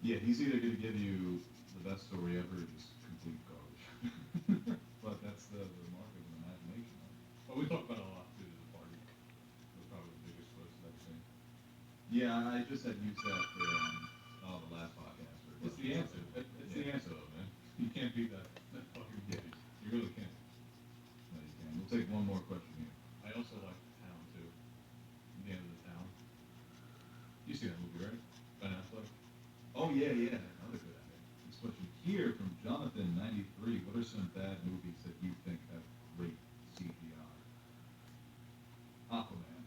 Yeah, he's either going to give you the best story ever or just complete garbage. But that's the mark of an imagination. Right? Well, we talked about it a lot too. The party was probably the biggest twist I've ever seen. Yeah, I just had used that for the last podcast. It's the answer. It's the answer though, man. You can't beat that fucking movie. You really can't. No, you can. We'll take one more question here. I also like The Town too. The End of the Town. You see that movie, right? Ben Affleck. Oh, yeah. Another good ending. This question here from Jonathan93. What are some bad movies that you think have great CGI? Aquaman.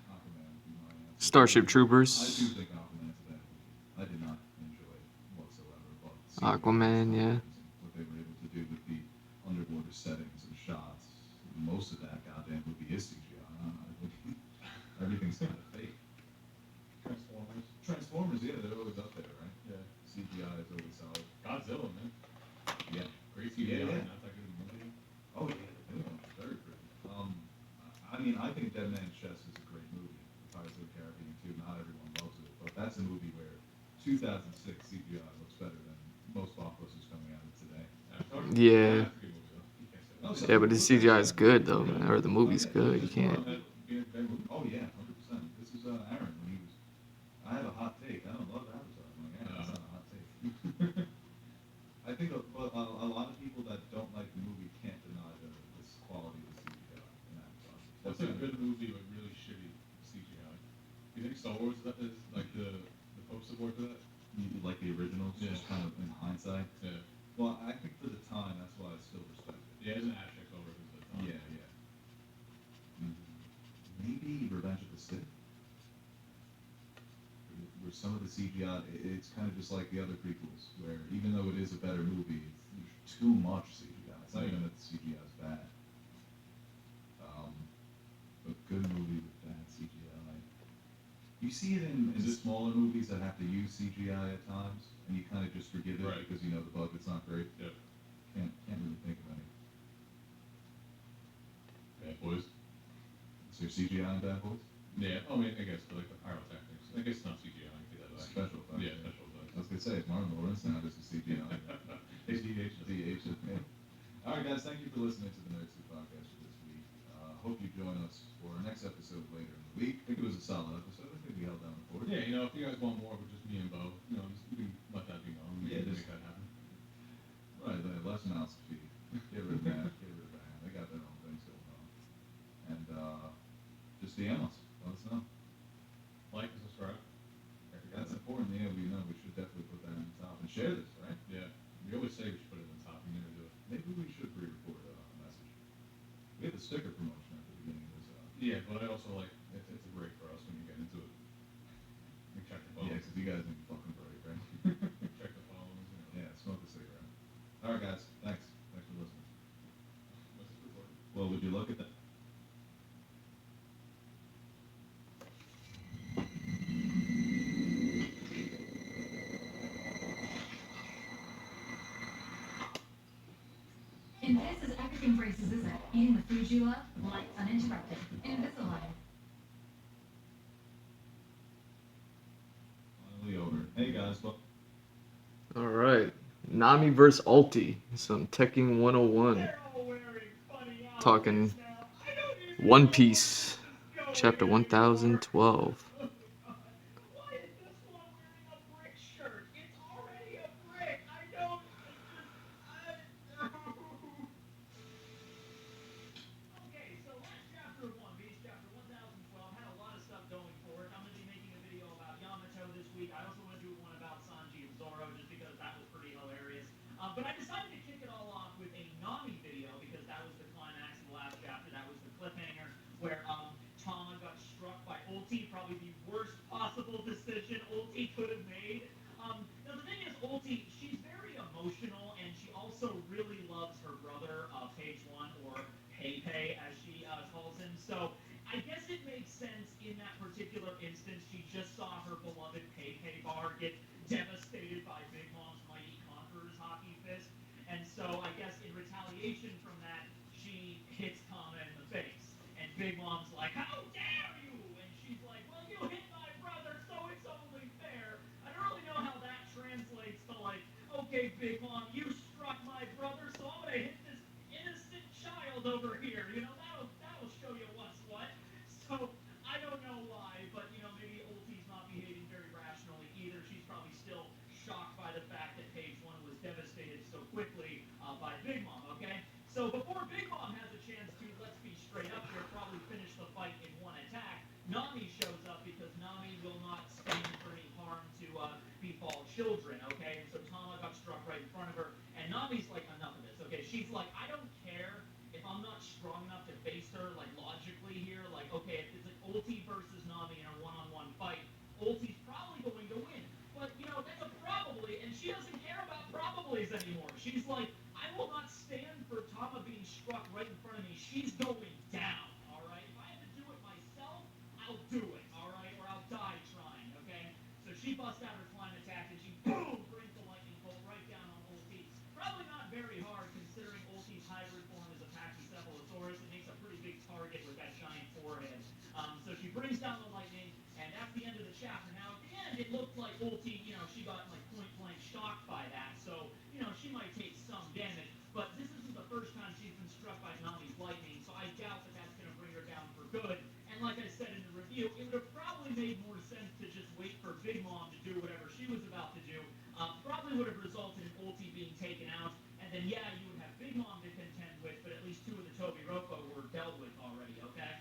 Aquaman would be my answer. Starship I do Troopers. think Aquaman's a bad movie. I did not enjoy it whatsoever. But Aquaman, yeah. what they were able to do with the underwater settings and shots. Most of that goddamn movie is CGI. Everything's kind of fake. Transformers. Transformers, yeah, they're always up there, right? Yeah. CGI is always solid. Godzilla, man. Yeah. Great Yeah, CGI. yeah. Not that good of a movie. Oh yeah, the new one was very pretty. I mean, I think Dead Man's Chest is a great movie. Pirates of the Caribbean 2. Not everyone loves it, but that's a movie where 2006 CGI looks better than most blockbusters coming out of today. Yeah. That's a good movie, though. You can't say that. No, Yeah, but the CGI is good though, man. Or the movie's good. You can't. Oh yeah, 100%. This is Aaron when he was. I have a hot take. I don't love Avatar. I'm like, yeah, that's not a hot take. I think, but a lot of people that don't like the movie can't deny the quality of the CGI in Avatar. What's a good movie with really shitty CGI? You think Star Wars is like the poster board for that? You like the originals, Yeah. just kind of in hindsight. Yeah. Well, I think for the time, that's why I still respect it. Yeah, it's an asterisk over it. Yeah. Maybe Revenge of the Sith. Where some of the CGI, it's kind of just like the other prequels, where even though it is a better movie, there's too much CGI. It's not even that the CGI is bad. But good movie with bad CGI. You see it in smaller movies that have to use CGI at times, and you kind of just forgive it Right. because you know the budget's not great. Yeah. Can't really think of any. Bad Boys. Is there CGI in Bad Boys? Yeah. Oh, I mean, I guess but like the pyrotechnics. I guess it's not CGI. I get that. Like, Special effects. Yeah, special effects. I was gonna say, it's Martin Lawrence, now this is CGI. HDH. DH. All right, guys, thank you for listening to the Nerd Soup podcast for this week. Hope you join us for our next episode later in the week. I think it was a solid episode. I think we held down the fort. Yeah, you know, if you guys want more with just me and Bo, you know, just, you can let that be known. We Yeah, can just- make that happen. Right, less than philosophy. Get rid of that. Get rid of that. They got their own things going on. And just DM us. Let us know. Like and subscribe. That's important. Yeah, we should definitely put that on the top and share this, right? Yeah. We always say we should put it on top. We never do it. Maybe we should pre-record a message. We had the sticker promotion at the beginning of this. Yeah, but I also like it's a break for us when you get into it. We check the phones. Yeah, because you guys need a fucking break, right? Check the phones. Yeah, smoke a cigarette. All right, guys. Thanks. Thanks for listening. Was this recording? Well, would you look at that? This is everything braces, isn't it? Eating the food you love, lights uninterrupted. Invisalign. Finally over. Hey, guys. Look. All right. Nami versus Ulti. Some Tekken 101. Talking One Piece, chapter 1012. Why is this one wearing a brick shirt? It's already a brick. I don't. Okay, so last chapter of One Piece, chapter 1012, had a lot of stuff going for it. I'm going to be making a video about Yamato this week. I also want to do one about Sanji and Zoro just because that was pretty hilarious. But I decided to kick it all off with a Nami video because that was the climax of the last chapter. That was the cliffhanger where Tama got struck by Ulti, probably the worst possible decision Ulti could have made. Now the thing is, Ulti, she's very emotional, and she also really loves her brother, Page One, or Pei, as she calls him. So I guess it makes sense in that particular instance. She just saw her beloved Pei bar get devastated by Big Mom's mighty Conqueror's hockey fist, and so I guess in retaliation from that, she hits Tama in the face. And Big Mom's like, "How dare you?" And she's like, "Well, you hit my brother, so it's only fair." I don't really know how that translates to like, "Okay, Big Mom, you struck my brother, so I'm gonna hit this innocent child over here." You know, that'll show you what's what. So I don't know why, but you know, maybe Ulti's not behaving very rationally either. She's probably still shocked by the fact that Page One was devastated so quickly by Big Mom. Okay, so before Big Mom has a chance to, let's be straight up here, probably finish the fight in one attack, Nami shows up because Nami will not stand for any harm to befall children. Okay, and so Tama got struck right in front of her, and Nami's like, enough of this. Okay, she's like, I don't care if I'm not strong enough to face her, like logically here. Like, okay, if it's like Ulti versus Nami in a one-on-one fight, Ulti's probably going to win. But you know, that's a probably, and she doesn't care about probablys anymore. She's like, I will not stand for Tama being struck right in front of me. She's going down. All right, if I have to do it myself, I'll do it. All right, or I'll die trying. Okay, so she busts out her flying attack and she boom brings the lightning bolt right down on Ulti. Probably not very hard considering Ulti's hybrid form is a Pachycephalosaurus. It makes a pretty big target with that giant forehead. So she brings down the lightning, and that's the end of the chapter. Now at the end, it looked like Ulti, you know, she got like point blank shocked by that. So you know, she might take some damage, but this isn't the first time she's been struck by Nami's lightning. So I doubt that that's going to bring her down for good. And like I said in the review, it would have probably made more sense to just wait for Big Mom to do whatever she was about to do. Probably would have resulted in Ulti being taken out, and then yeah, you would have Big Mom to contend with, but at least two of the Tobi Roppo were dealt with already. Okay.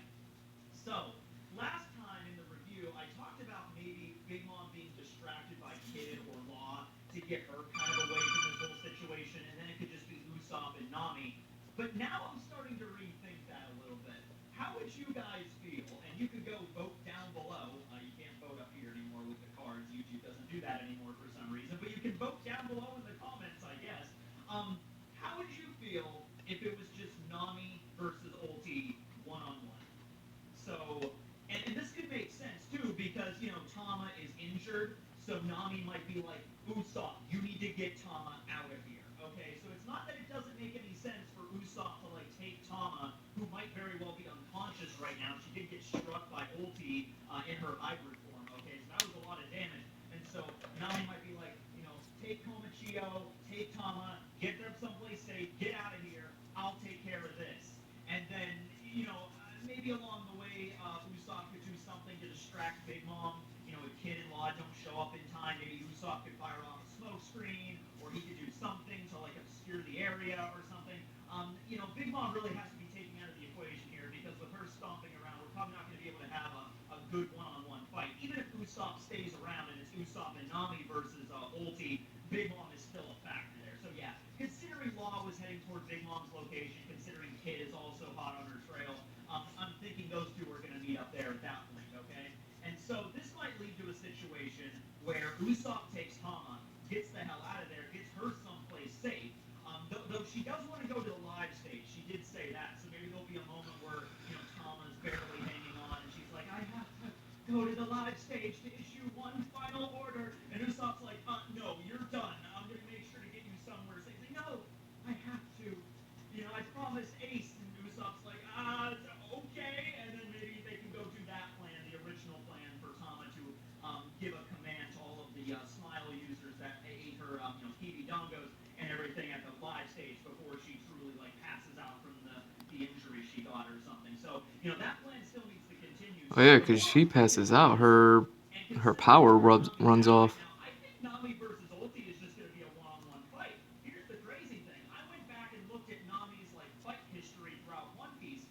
So last time in the review, I talked about maybe Big Mom being distracted by Kid or Law to get her kind of away from this whole situation, and then it could just be Usopp and Nami. But now I'm starting to rethink that a little bit. How would you guys feel? And you can go vote down below. You can't vote up here anymore with the cards. YouTube doesn't do that anymore for some reason. But you can vote down below in the comments, I guess. How would you feel if it was just Nami versus Ulti one-on-one? So, and this could make sense too, because you know Tama is injured, so Nami might be like, Usopp, you need to get Tama out of here. Okay, so it's not that it doesn't make any sense for Usopp to like take Tama, who might very well be unconscious right now. She did get struck by Ulti in her hybrid form. Okay, so that was a lot of damage, and so Nami might be like, you know, take Komichio, take Tama, get them someplace safe, get out of here. I'll take care of this, and then you know. Maybe along the way, Usopp could do something to distract Big Mom. You know, if Kid and Law don't show up in time, maybe Usopp could fire off a smoke screen, or he could do something to like obscure the area or something. Big Mom really has to be taken out of the equation here because with her stomping around, we're probably not going to be able to have a good one-on-one fight. Even if Usopp stays around and it's Usopp and Nami versus Ulti, Big Mom is still a factor there. So yeah, considering Law was heading toward Big Mom's location, considering Kid is also hot on her trail, I'm thinking those two are going to meet up there at that point, okay? And so this might lead to a situation where Usopp takes Tama, gets the hell out of there, gets her someplace safe. Though she does want to go to the live stage, she did say that. So maybe there'll be a moment where Tama's barely hanging on, and she's like, "I have to go to the live stage to issue one final order." And Usopp's like, "No, you're done. I'm gonna make sure to get you somewhere safe." He's like, "No, I have to. I promised Ace." And Usopp's like, "Okay." And then maybe they can go do that plan, the original plan for Tama to give a command to all of the Smile users that ate her, Kiwi Dongos and everything at the live stage before she truly passes out from the injury she got or something. So that plan still needs to continue. Oh yeah, because she passes out, her power runs off. Now, I think Nami versus Ulti is just going to be a one-on-one fight. Here's the crazy thing: I went back and looked at Nami's fight history throughout One Piece.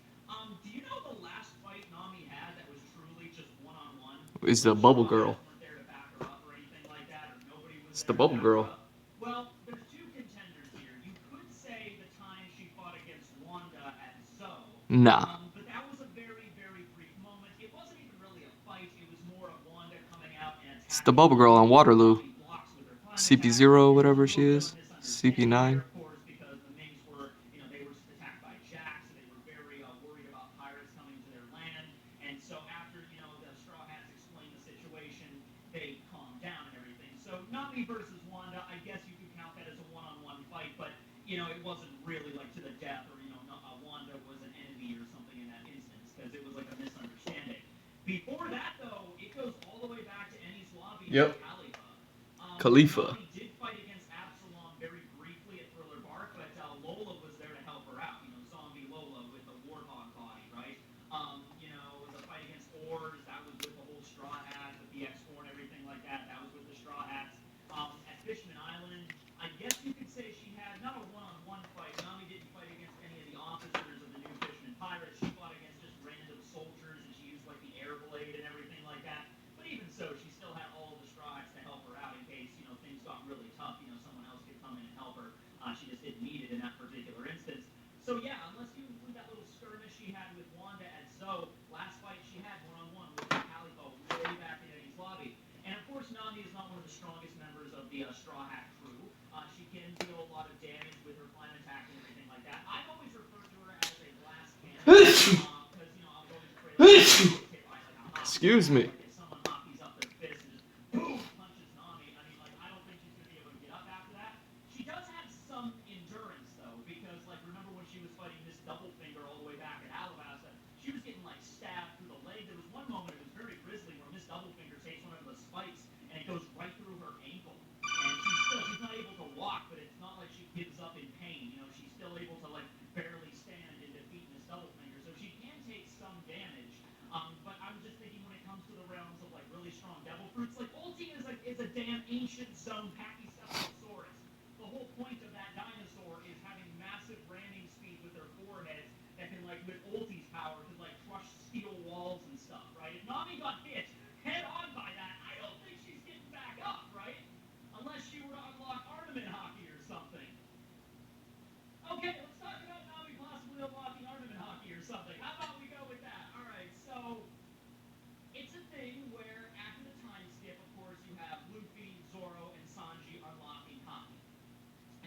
Do you know the last fight Nami had that was truly just one-on-one? Is the Bubble Girl? Weren't there to back her up or anything like that, or nobody was It's there the to Bubble back her Girl. up? Well, there's two contenders here. You could say the time she fought against Wanda at Zoe. Nah. But that was a very, very brief moment. It wasn't even really a fight. It was more of Wanda coming out and attacking. It's the Bubble Girl on Waterloo. Blocks with her climate CP0, attack. whatever It's a she little is. bit of a misunderstanding CP9. there, of course, because the Minks were, they were just attacked by Jack, so they were very worried about pirates coming to their land. And so after, the Straw Hats explained the situation, they calmed down and everything. So Nami versus Wanda, I guess you could count that as a one-on-one fight, but, it wasn't really to the death or, Wanda was an enemy or something in that instance, because it was a misunderstanding. Before that, though, it goes all the way back to Enies Lobby Yep. and Khalifa. Nami did fight against Absalom very briefly at Thriller Bark, but Lola was there to help her out. Zombie Lola with the warthog body, right? The fight against Oars, that was with the whole Straw Hats, with the X4 and everything like that. That was with the Straw Hats. At Fishman Island, I guess you could say she had not a one-on-one fight. Nami didn't fight against any of the officers of the new Fishman Pirates. She fought against just random soldiers, and she used the air blade and everything like that. But even so, she still had all of the Straw Hats to help her out in case things got really tough. Someone else could come in and help her. She just didn't need it in that particular instance. So yeah, unless you include that little skirmish she had with Wanda at Zoe, last fight she had one-on-one with Calico way back in Eddie's Lobby. And of course, Nami is not one of the strongest members of the Straw Hat crew. She can deal a lot of damage with her climb attack and everything like that. I've always referred to her as a glass cannon because I was always afraid hit by a hockey. Excuse me. If someone hockeys up their fist and just boom punches Nami, I don't think she's gonna be able to get up after that. She does have some endurance though, because remember when she was fighting Miss Doublefinger all the way back at Alabasta, she was getting stabbed through the leg. There was one moment, it was very grisly, where Miss Doublefinger takes one of the spikes and it goes right through her ankle. And she's not able to walk, but it's not like she gives up in pain. She's still able to barely stand and defeat Miss Doublefinger. So she can take some damage. But I'm just thinking when it comes to the realms of really strong devil fruits, Ulti is a damn ancient zone Pachycephalosaurus. The whole point of that dinosaur is having massive ramming speed with their foreheads that can with Ulti's power could crush steel walls and stuff, right? If Nami got hit head on by that, I don't think she's getting back up, right? Unless she were to unlock armament hockey or something. Okay, let's talk about Nami possibly unlocking armament hockey or something. How about we go with that? All right, so it's a thing where after the time skip, of course, you have Luffy, Zoro, and Sanji unlocking hockey.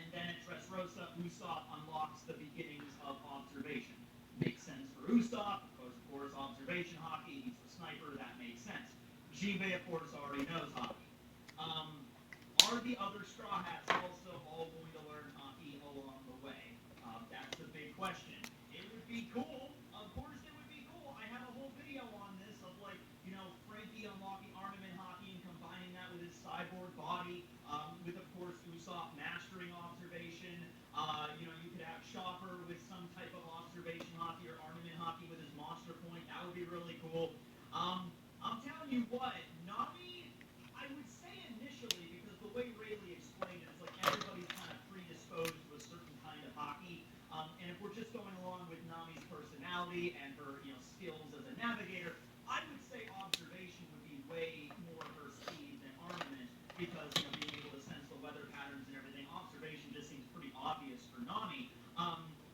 And then at Dressrosa, Usopp unlocks the beginnings of observation. Makes sense for Usopp, because of course observation hockey, he's the sniper, that makes sense. Jibe, of course, already knows hockey. Are the other Straw Hats also all going to learn hockey along the way? That's the big question. It would be cool. Of course it would be cool. I have a whole video on this of Frankie unlocking armament hockey and combining that with his cyborg body, with of course Usopp mastering observation. You could have Chopper with some type of observation hockey or armament hockey with his monster point. That would be really cool. I'm telling you what, Nami, I would say initially, because the way Rayleigh explained it, observation just seems pretty obvious for Nami.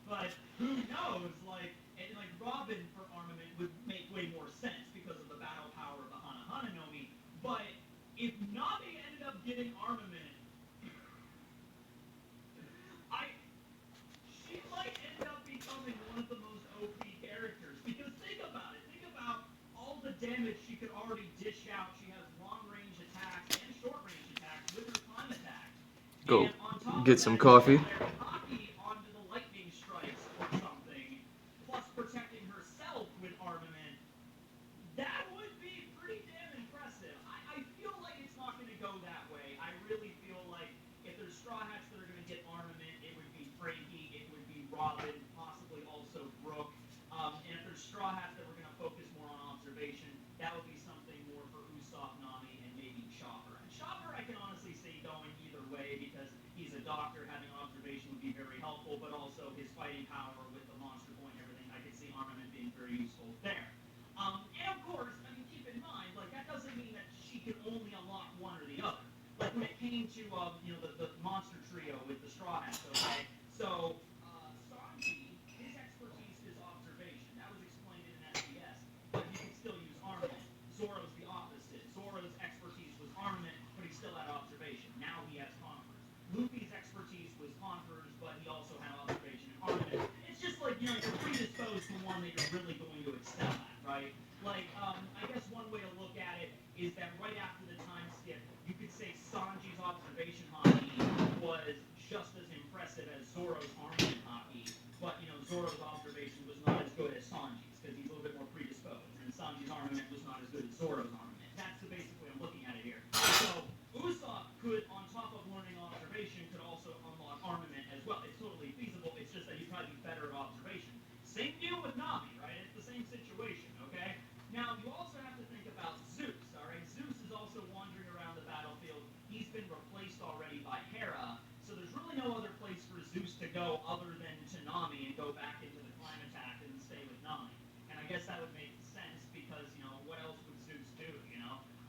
But who knows? Like Robin for armament would make way more sense because of the battle power of the Hana Hana Nomi. But if Nami ended up getting armament, I she might end up becoming one of the most OP characters. Because think about it. Think about all the damage she could already dish out. She has long range attacks and short range attacks with her climb attack. Go And on top get of some that, you coffee. can layer Hockey onto the lightning strikes or something, plus protecting herself with armament. That would be pretty damn impressive. I feel like it's not going to go that way. I really feel like if there's Straw Hats that are going to get armament, it would be Frankie, it would be Robin, possibly also Brooke. And if there's Straw Hats that we're going to focus more on observation, that would be something more for Usopp, Nami, and maybe Chopper. And Chopper I can honestly see going either way because he's a doctor. Having observation would be very helpful, but also his fighting power with the monster point and everything, I could see armament being very useful there. And of course, I mean, keep in mind, like that doesn't mean that she can only unlock one or the other. Like when it came to, the monster trio with the Straw Hats, okay? So, Sanji, his expertise is observation. That was explained in an SBS, but he can still use armament. Zoro's the opposite. Zoro's expertise was armament, but he still had observation. Now he has conquerors. Luffy's expertise was conquerors, but he also had observation and armament. It's just like, you're predisposed to one that you're really going to excel at, right? Like, I guess one way to look at it is that right after the time skip, you could say Sanji's observation hockey was just as impressive as Zoro's armament hockey, but, Zoro's observation was not as good as Sanji's, because he's a little bit more predisposed, and Sanji's armament was not as good as Zoro's armament. That's the basic way I'm looking at it here. So, Usopp could, on top of learning observation, could also unlock armament as well. It's totally feasible, it's just that he'd probably be better at observation. Same deal with Nami, right? It's the same situation, okay? Now, you also have to think about Zeus, all right? Zeus is also wandering around the battlefield. He's been replaced already by Hera, so there's really no other place for Zeus to go other than to Nami and go back into the climb attack and stay with Nami. And I guess that would make sense because, what else would Zeus do?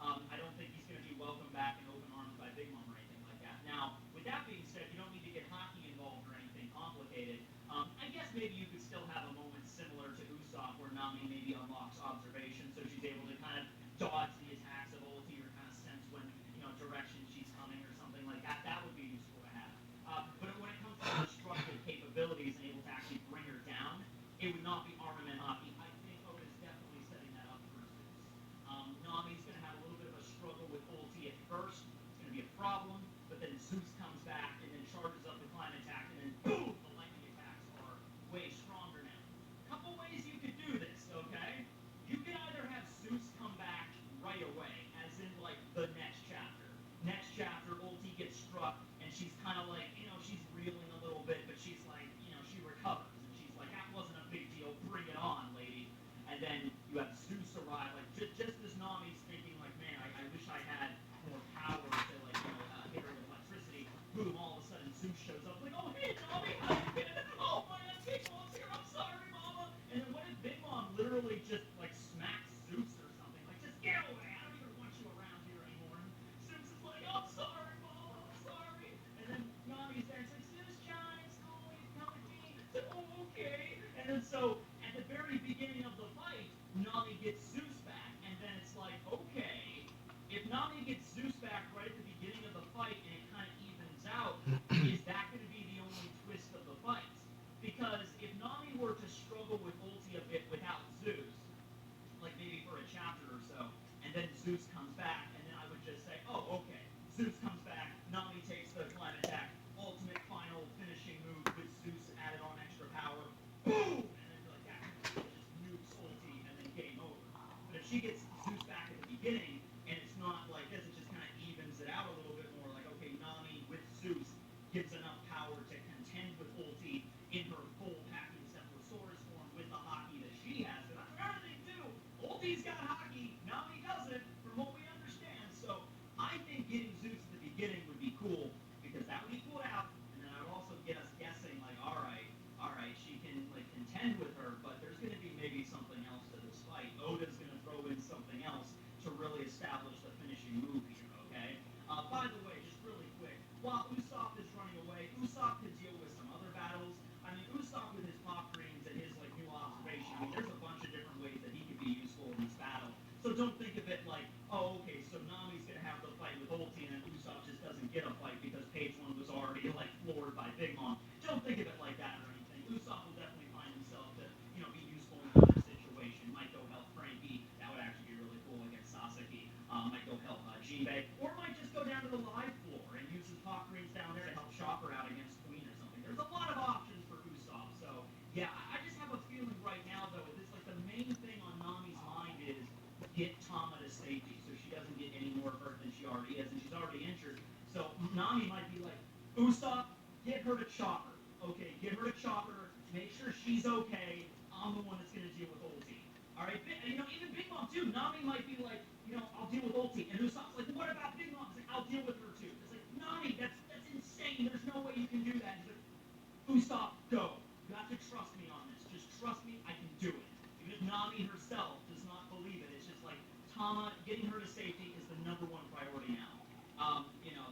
I don't think he's going to be welcomed back in open arms by Big Mom or anything like that. Now, with that being said, you don't need to get hockey involved or anything complicated. I guess maybe you could still have a moment similar to Usopp where Nami maybe unlocks observation, so she's able to kind of dodge the attacks of Ulti or kind of sense when, direction she's coming or something like that. That would be useful to have. But when it comes to destructive capabilities and able to actually bring her down, it would not be armament hockey. I think Oda's definitely setting that up for Zeus. Nami's going to have a little bit of a struggle with Ulti at first. It's going to be a problem, but then Zeus comes back and then charges up the climb attack, and then boom, the lightning attacks are way stronger now. Couple ways you could do this, okay? You can either have Zeus come back right away, as in like the next chapter. Next chapter, Ulti gets struck, and she's kind of like, she's reeling a little bit, but she's like, she recovers, and she's like, that wasn't a big deal, bring it on, lady. And then you have Zeus arrive, like just as Nami's thinking, like, man, I wish I had more power to like, hit her with electricity. Boom! All of a sudden, Zeus shows up, like, oh hey, Nami, how you been? Oh man, Big Mom's here. I'm sorry, Mama. And then what if Big Mom literally just like smacks Zeus or something? Like, just get away. I don't even want you around here anymore. And Zeus is like, I'm sorry, Mama. I'm sorry. And then Nami's there. It's like, Zeus-chan, it's cool. You come with me. It's like, oh, okay. And then so at the very beginning of the fight, Nami gets Zeus back, and then it's like, okay, if Nami gets Zeus back right at the beginning of the fight and it kind of evens out, is that going to be the only twist don't think of it like, oh, okay, so Nami's gonna have the fight with Ulti, and then Usopp just doesn't get a fight because Page One was already like floored by Big Mom. Don't think of it like that or anything. Usopp will definitely find himself to, be useful in another situation. Might go help Frankie. That would actually be really cool against Sasaki. Might go help Jinbei, or might just go down to the live floor and use his hot greens down there to help Chopper out against Queen or something. There's a lot of options for Usopp. So yeah, I just have a feeling right now though, this like the main thing on Nami's mind is get Tama to safety so she doesn't get any more hurt than she already is, and she's already injured. So Nami might be like, Usopp, get her to Chopper. Okay, get her to Chopper. Make sure she's okay. I'm the one that's gonna deal with Ulti. All right, even Big Mom too. Nami might be like, I'll deal with Ulti, and Usopp's like, what about Big Mom? It's like, I'll deal with her too. It's like, Nami, that's insane. There's no way you can do that. He's like, Usopp, go. You have to trust me on this. Just trust me. I can do it. Even if Nami herself does not believe it, it's just like Tama getting her to safety is the number one priority now.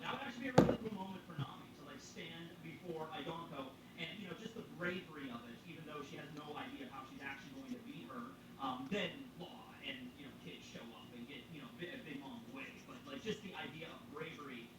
That would actually be a really cool moment for Nami to like stand before Idonko and just the bravery of it, even though she has no idea how she's actually going to beat her. Then Law and kids show up and get Big Mom away, but like just the idea of bravery,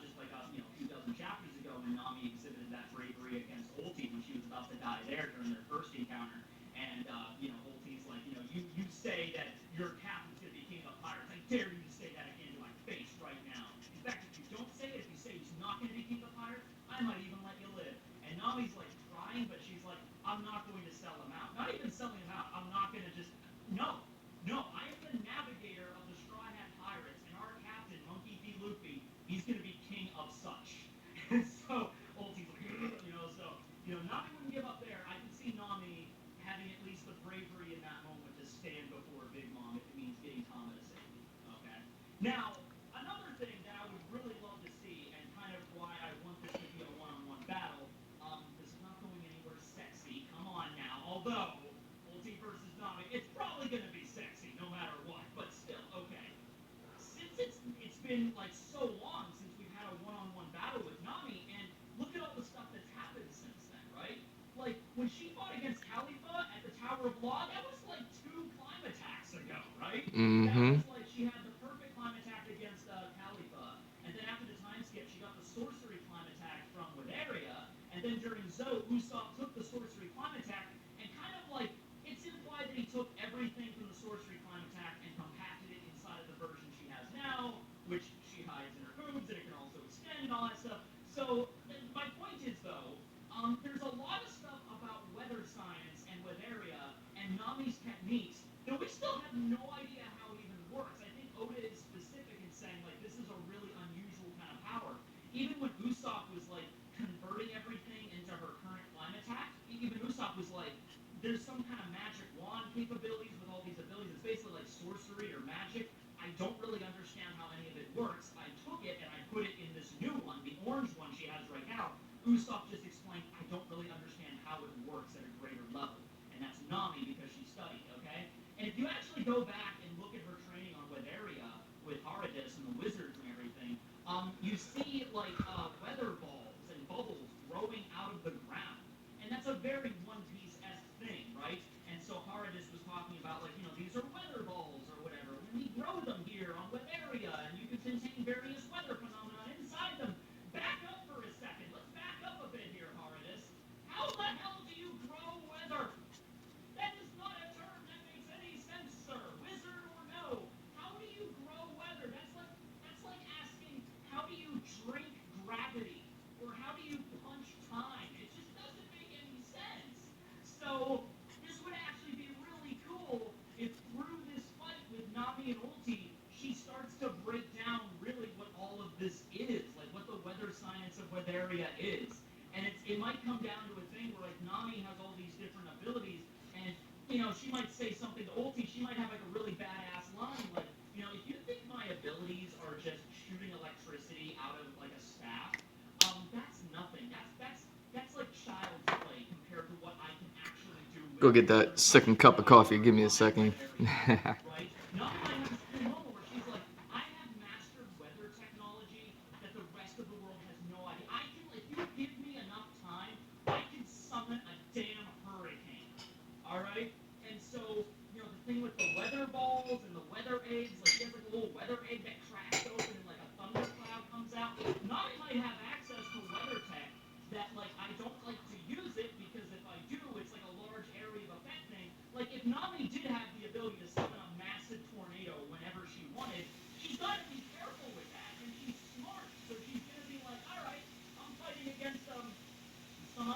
just like a few dozen chapters ago when Nami exhibited that bravery against Ulti when she was about to die there during their first encounter, and Ulti's like, you say that your captain's gonna be king of pirates. I dare you to say that again to my face right now. In fact, if you don't say it, if you say he's not gonna be king of pirates, I might even let you live. And Nami's like crying, but she's like, I'm not going to sell him out. Not even selling him out. I'm not gonna just no. I am the navigator of the Straw Hat Pirates, and our captain, Monkey D. Luffy, he's gonna be king of such. And so Ulti's like, Nami wouldn't give up there. I can see Nami having at least the bravery in that moment to stand before Big Mom if it means getting Tama to safety. Okay. Now, another thing that I would really love to see, and kind of why I want this to be a one-on-one battle, this is not going anywhere sexy. Come on now. Although Ulti versus Nami, it's probably gonna be sexy no matter what. But still, okay. Since it's been like so long since we've had a one-on-one battle with Nami, and look at all the stuff that's happened since then, right? Like when she fought against Khalifa at the Tower of Law, that was like 2 climb attacks ago, right? Mm-hmm. That was like she had the perfect climb attack against Khalifa, and then after the time skip, she got the sorcery climb attack from Wideria, and then during Zoe, Usopp took the sorcery climb attack and kind of like it's implied that he took everything from the sorcery climb attack and compacted it inside of the version she has now, which she hides in her boobs, and it can also extend and all that stuff. So my point is though, there's a lot of stuff about weather science and Weatheria and Nami's techniques that we still have no idea how it even works. I think Oda is specific in saying like this is a really unusual kind of power. Even when Usopp was like converting everything into her current climb attack, even Usopp was like, there's some kind of magic wand capabilities with all these abilities. It's basically like sorcery or magic. I don't really understand how any of it works. I took it and I put it in this new one, the orange one she has right now. Usopp just explained, I don't really understand how it works at a greater level. And that's Nami because she studied, okay? And if you actually go back and look at her training on Weatheria with Haradis and the wizards and everything, you see like weather balls and bubbles growing out of the ground. And that's a very One Piece-esque thing, right? And so Haradis was talking about like, these are weather balls or whatever. When we grow them here on Weatheria, and you can contain various weather phenomena inside them. Back up for a second. Let's back up a bit here, Haradis. How the hell do you grow weather? That is not a term that makes any sense, sir. Wizard or no. How do you grow weather? That's like asking how do you drink gravity? Or how do you punch time? It just doesn't make any sense. So this would actually be really cool if through this fight with Nami and Ulti, she starts to break down really what all of this is, like what the weather science of Weatheria is. And it might come down to a thing where like Nami has all these different abilities, and she might say something to Ulti. She might have like a really badass line, like if you think my abilities are just shooting electricity out of like a staff, that's nothing. That's like child's play compared to what I can actually do. Go get that second cup of coffee. Give me a second. Right? Nami might have this cool moment where she's like, I have mastered weather technology that the rest of the world has no idea. If you give me enough time, I can summon a damn hurricane. All right? And so, the thing with the weather balls and the weather eggs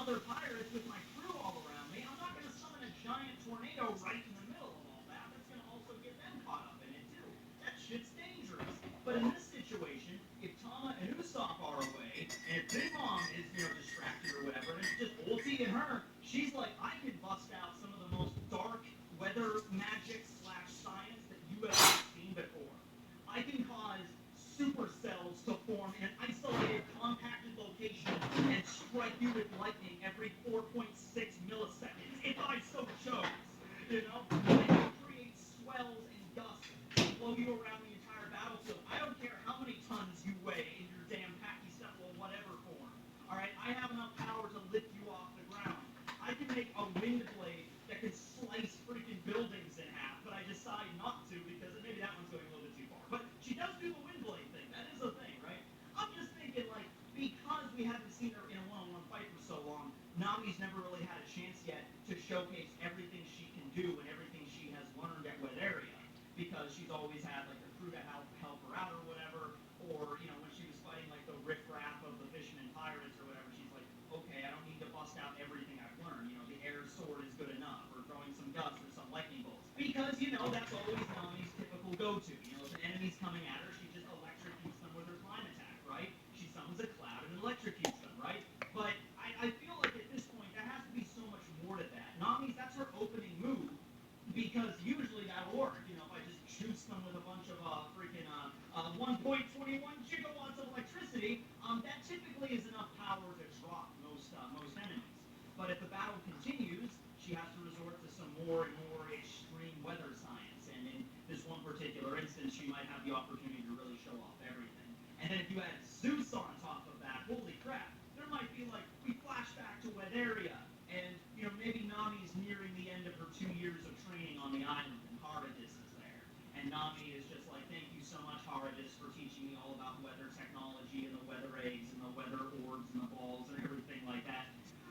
other pirates with my crew all around me, I'm not going to summon a giant tornado right in the middle of all that. That's going to also get them caught up in it too. That shit's dangerous. But in this situation, if Tama and Usopp are away, and if Big Mom is, distracted or whatever, and it's just Ulti and her, she's like, I can bust out some of the most dark weather magic / science that you have ever seen before. I can cause supercells to form in an isolated, compacted location and strike you with lightning every 4.6 milliseconds if I so chose. I can create swells and dust to blow you around the entire battlefield. I don't care how many tons you weigh in your damn pachycephal whatever form. Alright, I have enough power to lift you off the ground. I can make a wind blade that can slice freaking buildings in half, but I decide not to because maybe that one's going a little bit too far. But she does do the wind blade thing. That is a thing, right? I'm just thinking, because we haven't seen her in a one-on-one fight for so long, Nami's never really had a chance yet to showcase everything she can do and everything she has learned at Wet Area, because she's always had a crew to help her out or whatever, or when she was fighting the riffraff of the fishermen pirates or whatever, she's like, okay, I don't need to bust out everything I've learned. The air sword is good enough, or throwing some dust or some lightning bolts, because that's always Nami's typical go-to. If an enemy's coming at her, she just electrocutes them with her climb attack, right? She summons a cloud and electrocutes them, right? But I feel like at this point there has to be so much more to that. Nami's, that's her opening move, because usually that'll work. If I just juice them with a bunch of freaking 1.21 gigawatts of electricity, that typically is enough power to drop most enemies. But if the battle continues, she has to resort to some more and more extreme weather science. And in this one particular instance, she might have the opportunity to really show off everything. And then if you add Zeus on top of that, holy crap, there might be we flash back to Wet Area, and maybe Nami's nearing the end of her 2 years of training on the island, and Haradis is there. And Nami is just like, thank you so much, Haradis, for teaching me all about weather technology and the weather eggs and the weather orbs and the balls and everything like that.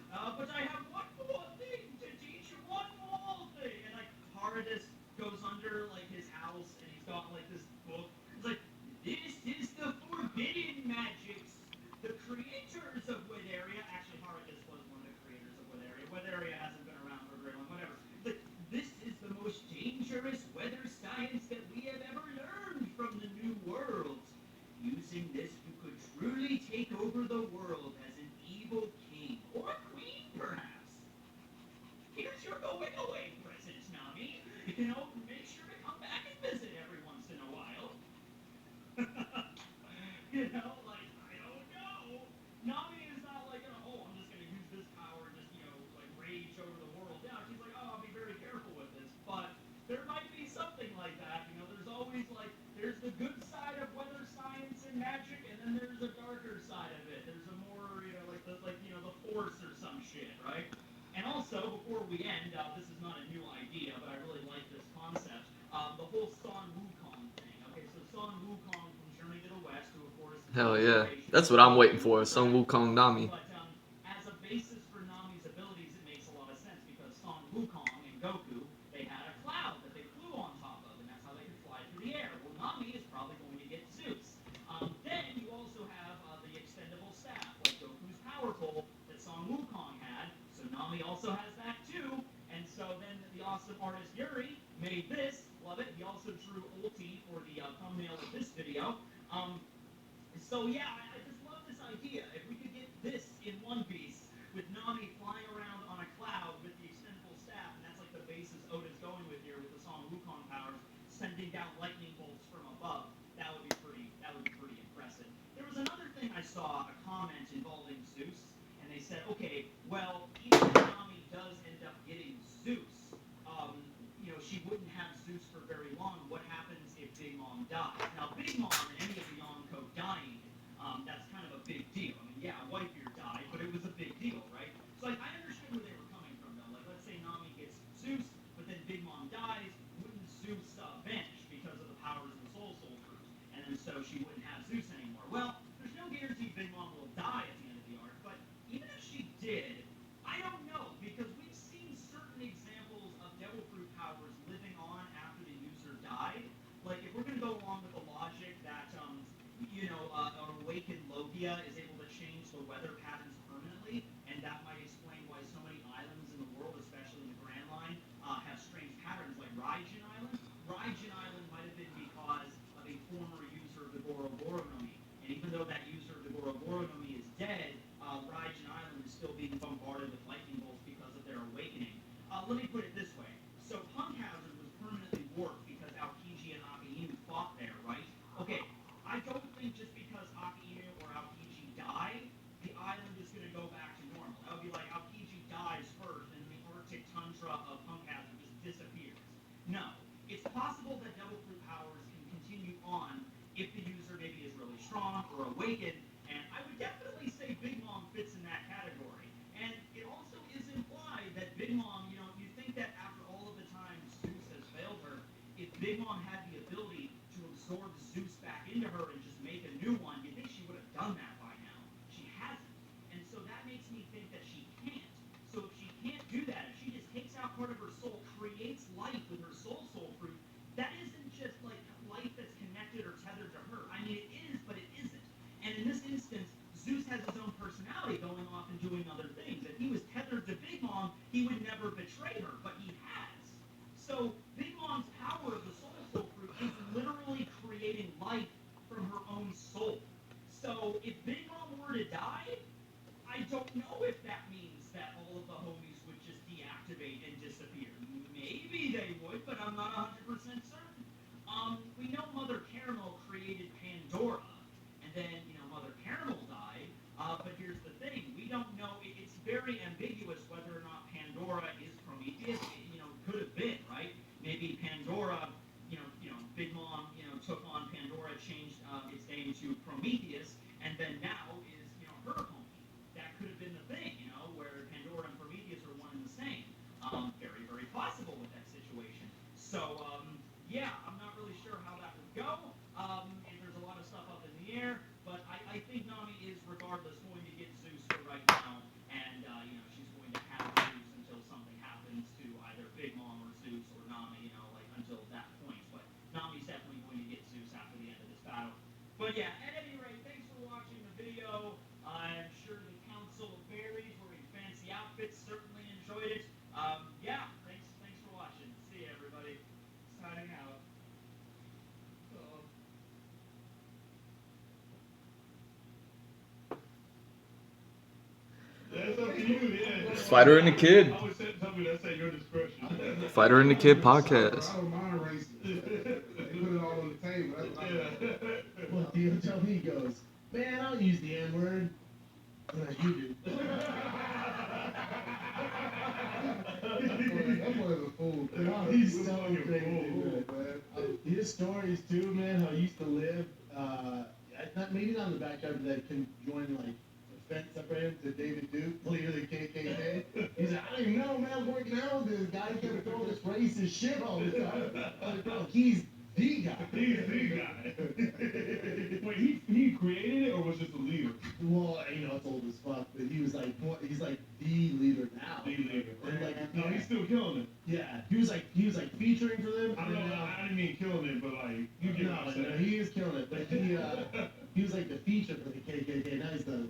But I have one more thing to teach you, one more thing. And Haradis goes under his house, and he's got this book. It's like, this is the forbidden magics. The creators of Wet Area, actually Haradis was one of the creators of Wet Area. Wet Area hasn't been around for very long, whatever. But this is the most dangerous weather science that we have ever learned from the New World. Using this, you could truly take over the world as an evil king or queen, perhaps. Here's your going away present, Nami. Make sure to come back and visit every once in a while. I don't know. Nami is not I'm just going to use this power and just, rage over the world. Yeah, she's like, I'll be very careful with this. But there might be something like that. There's always, there's the good side of weather science and magic, and then there's a darker side of it. There's a more, the force or some shit, right? And also, before we end, this is not a new idea, but I really like this concept. The whole Son Wukong thing. Okay, so Son Wukong from Journey to the West, who of course is Hell yeah. That's what I'm waiting for, Sun Wukong Nami. But as a basis for Nami's abilities, it makes a lot of sense, because Son Wukong and Goku, they had a cloud that they flew on top of, and that's how they could fly through the air. Well, Nami is probably going to get Zeus. Then you also have the extendable staff, like Goku's power pole that Son Wukong had. So Nami also has that too. And so then the awesome artist Yuri made this. Love it. He also drew Ulti for the thumbnail of this video. So yeah, I just love this idea. If we could get this in One Piece, with Nami flying around on a cloud with the extendable staff, and that's the basis Oda's going with here, with the Son Wukong powers, sending down lightning bolts from above, that would be pretty impressive. There was another thing I saw, a comment involving Zeus, and they said, okay, well, even if Nami does end up getting Zeus, she wouldn't have Zeus for very long. What happens if Big Mom dies? Now, Big Mom and any of the Yonko dying, that's kind of a big deal. I mean, yeah, Whitebeard died, but it was a big deal, right? So I understood where they were coming from, though. Let's say Nami gets Zeus, but then Big Mom dies, wouldn't Zeus vanish because of the powers of the Soul Soldiers? And then so she wouldn't have Zeus anymore. Well, there's no guarantee Big Mom will die at the end of the arc, but even if she did, I don't know, because we've seen certain examples of Devil Fruit powers living on after the user died. If we're going to go along with the logic that Awakened, and I would definitely say Big Mom fits in that category. And it also is implied that Big Mom, you think that after all of the times Zeus has failed her, if Big Mom had the ability to absorb Zeus back into her and just make a new one, you think she would have done that by now. She hasn't. And so that makes me think that she can't. So if she can't do that, if she just takes out part of her soul, creates life with her soul fruit, that isn't just like life that's connected or tethered to her. I mean, it is, but it isn't. And in this instance, Zeus has his own personality going off and doing other things. If he was tethered to Big Mom, he would never betray her, but he has. So Big Mom's power of the soul fruit is literally creating life from her own soul. So if Big Mom were to die, I don't know if that means that all of the homies would just deactivate and disappear. Maybe they would, but I'm not 100% certain. We know Mother Caramel created Pandora, and then, Mother Caramel died, but here's the thing. We don't know, it's very ambiguous whether or not Pandora is Prometheus. It could have been, right? Maybe Pandora, Big Mom, took on Pandora, changed its name to Prometheus, and then now is, her homie. That could have been the thing, where Pandora and Prometheus are one and the same. Very, very possible with that situation. So, yeah, I'm not really sure how that would go. And there's a lot of stuff up in the air, but I think Nami is, regardless, going to get Zeus for right now, and, she's going to have Zeus until something happens to either Big Mom or Zeus or Nami, until that point. But Nami's definitely going to get Zeus after the end of this battle. But yeah, at any rate, thanks for watching the video. I'm sure the Council of Fairies wearing fancy outfits certainly enjoyed it. Yeah, thanks for watching. See you, everybody. Signing out. That's up to you, yeah. Fighter and the Kid. I would say something that's at your discretion. Fighter and the Kid podcast. I don't mind racing. They put it all on the table. That's what I like. Well, Theo tell me, he goes, man, I don't use the N-word. You do. That boy is a fool. Oh, he's so crazy, man. His stories too, man, how he used to live, maybe not in the backyard, but that can join like the fence separated to David Duke, leader of the KKK. He's like, I don't even know, man, I was working out with this guy, he kept throwing this racist shit all the time. I'm like, bro, he's the guy. He's the guy. Wait, he created it or was just a leader? Well, it's old as fuck, but he's like the leader now. The leader. And like, No, he's still killing it. yeah, he was like featuring for them. I know, I didn't mean killing it, but like, you get what I'm saying. No, he is killing it, but he was like the feature for the KKK. Now he's the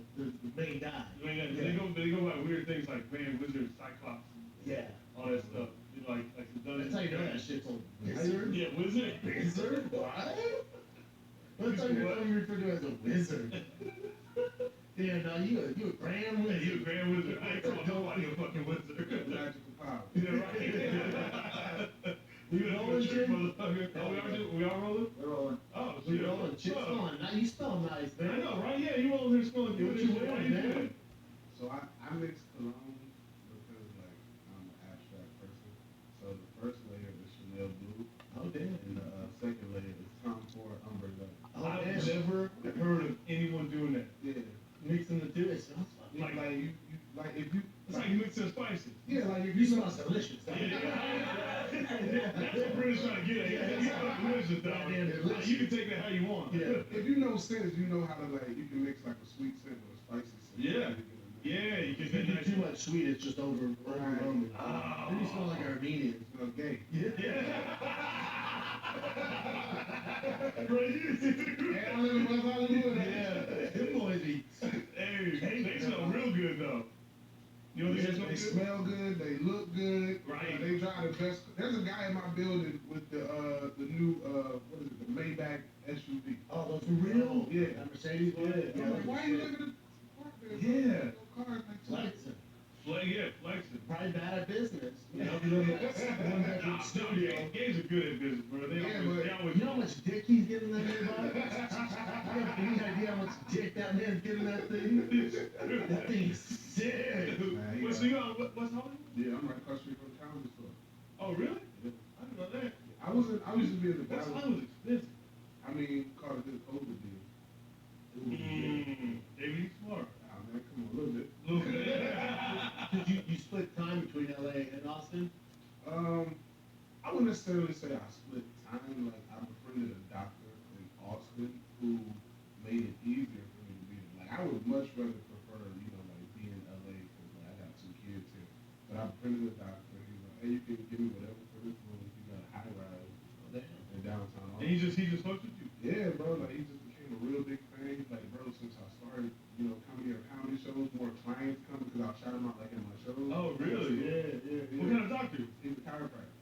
main guy. I mean, they go by weird things like man, wizard, cyclops, Yeah. all that stuff. Like That's how you know that shit's old. Wizard? Yeah, wizard. Wizard? What? What's on your phone you refer to as a wizard? Yeah, no, you a grand wizard. You a grand wizard. I ain't calling nobody a fucking wizard. Magical power. Yeah, right. We rolling, Jim? Motherfucker. Oh, we all rolling? We're rolling. Oh, We shit. rolling. Chips on. Now you smell nice, man. I know, right? Yeah, you rolling here smelling good. What you wearing, man? So I mix cologne because like I'm an abstract person. So the first layer is Chanel Blue, Oh, damn. and the second layer is Tom Ford Umber Leather. Oh, I've damn. never heard of anyone doing that. Yeah, Mixing the two, it smells fun. like you like if you It's like mixing spices. yeah like if You you smell delicious. That's what British trying to get at. He's fucking delicious, dog. Goddamn delicious. You can take that how you want. Yeah. if you know scents, you know how to like you can mix like a sweet scent with a spicy scent. Yeah. Yeah, you If can you get do too much sweet, it's just overwhelming. Oh. Then you smell like Armenian. It smells gay. Bro, you Yeah, I live in West Hollywood. Yeah. Them boys be. Hey, they smell real good though. You know what they They smell smell good. They look good. Right. They drive the best. There's a guy in my building with the new what is it? The Maybach SUV. Oh, those are real? Yeah. That Mercedes one? Yeah. I'm like, why are you looking at the park there? Yeah. No cars like Flexing. Yeah, flexing. Probably bad at business. You know, one bedroom studio. Gays are good at business, bro. They always. You know how much dick he's getting that nearby? You have any idea how much dick that man's getting that thing? That thing's sick. Well, so you on what's Hollywood? Yeah, I'm right across the street from the comedy store. Oh, really? I didn't know that. I used to be in the West Dallas. Hollywood's expensive. I mean, called it the COVID deal. Mm. necessarily say I split time. Like I befriended a doctor in Austin who made it easier for me to be there. Like I would much rather prefer, like being in LA because like, I got 2 kids here. But I befriended a doctor. He's like, hey, you can give me whatever for this room. You got a high rise in downtown And he Austin. just fucked with you. Yeah, bro. Like he just became a real big fan. He's like, bro, since I started, comedy shows, more clients come because I'll shout him out like in my shows. Oh, really? Yeah. What kind of doctor? He's a chiropractor.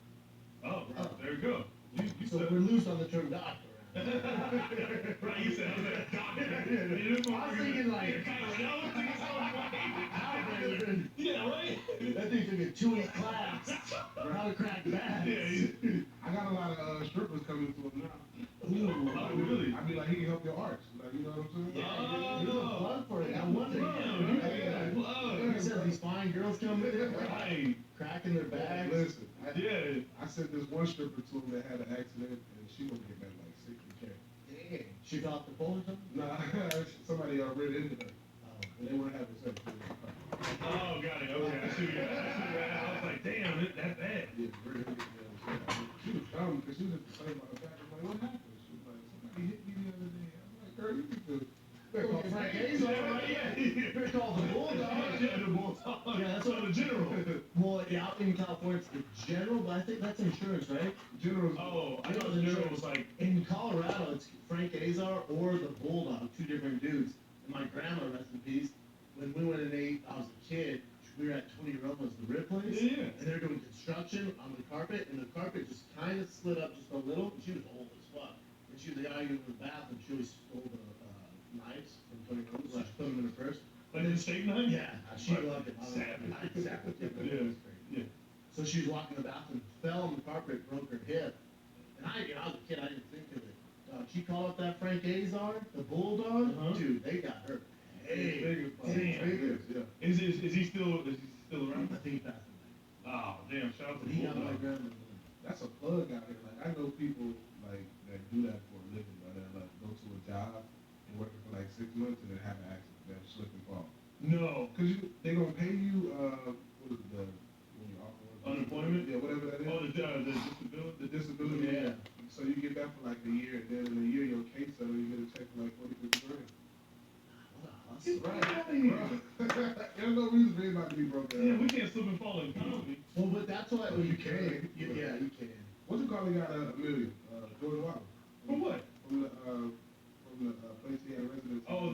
Oh, right. There you go. You So said, we're loose on the term doctor. right, you said doctor. I was thinking like, Yeah, right? that thing took a 2-week class for how to crack bags. I got a lot of strippers coming to him now. Ooh. Oh, really? I mean, like he can help your arch. Like you know what I'm saying? Yeah, there's a plug for it. I wonder. He said these fine girls come in there, Right. cracking their bags. Listen, Yeah. I sent this one stripper to him that had an accident, and she gonna get back like 60K. Dang. She fell off the pole or something? Nah, somebody ran into her. Oh. And they weren't having sex. They were Oh, got it. Okay. I see what I was like, damn, that's bad. Yeah, really, she was dumb because she was just excited about the fact. I'm like, what happened? She was like, somebody hit me the other day. I'm like, girl, you need to. Well, Frank Azar, right? Yeah. They're called the Bulldog. Yeah, the Bulldog. Yeah, that's what the general. Well, yeah, out in California, it's the general, but I think that's insurance, right? General's. Oh, I know the general was like, In Colorado, it's Frank Azar or the Bulldog, 2 different dudes. And my grandma, rest in peace, when we went and ate, I was a kid, we were at Tony Roma's, the rib place. Yeah. And they're doing construction on the carpet, and the carpet just kind of slid up just a little, and she was old as fuck. And she was the guy in the bathroom, she always stole the knives from Tony Roma's, so she put them in her purse. like the steak knife? Yeah, she loved it. Savage. Savage. Yeah. Yeah. So she was walking in the bathroom, fell on the carpet, broke her hip. And I was a kid, I didn't think of it. She called up that Frank Azar, the Bulldog. Uh-huh. Dude, they got her. Hey, Damn. Yeah. Is he still around? I think he passed away. Oh, damn, shout out to But the he got my Bulldog. grandma. That's a plug out here. Like I know people like that do that for a living, but that like go to a job and working for like 6 months and then have an accident, then slip and fall. No. Cause they gonna pay you what is it, when you're off work? Unemployment? Yeah, whatever that is. Oh, the disability? The disability. Yeah. So you get that for like a year, and then in a year your case settle, you get a check for like 40, 50 grand. What a hustle. There's no reason for anybody to be broke down. Yeah, we can't slip and fall in comedy. Well, but that's why Well, you can. Yeah, you can. What you call it got a million? Jordan Waddle. For what? From the place he had a residence. Oh,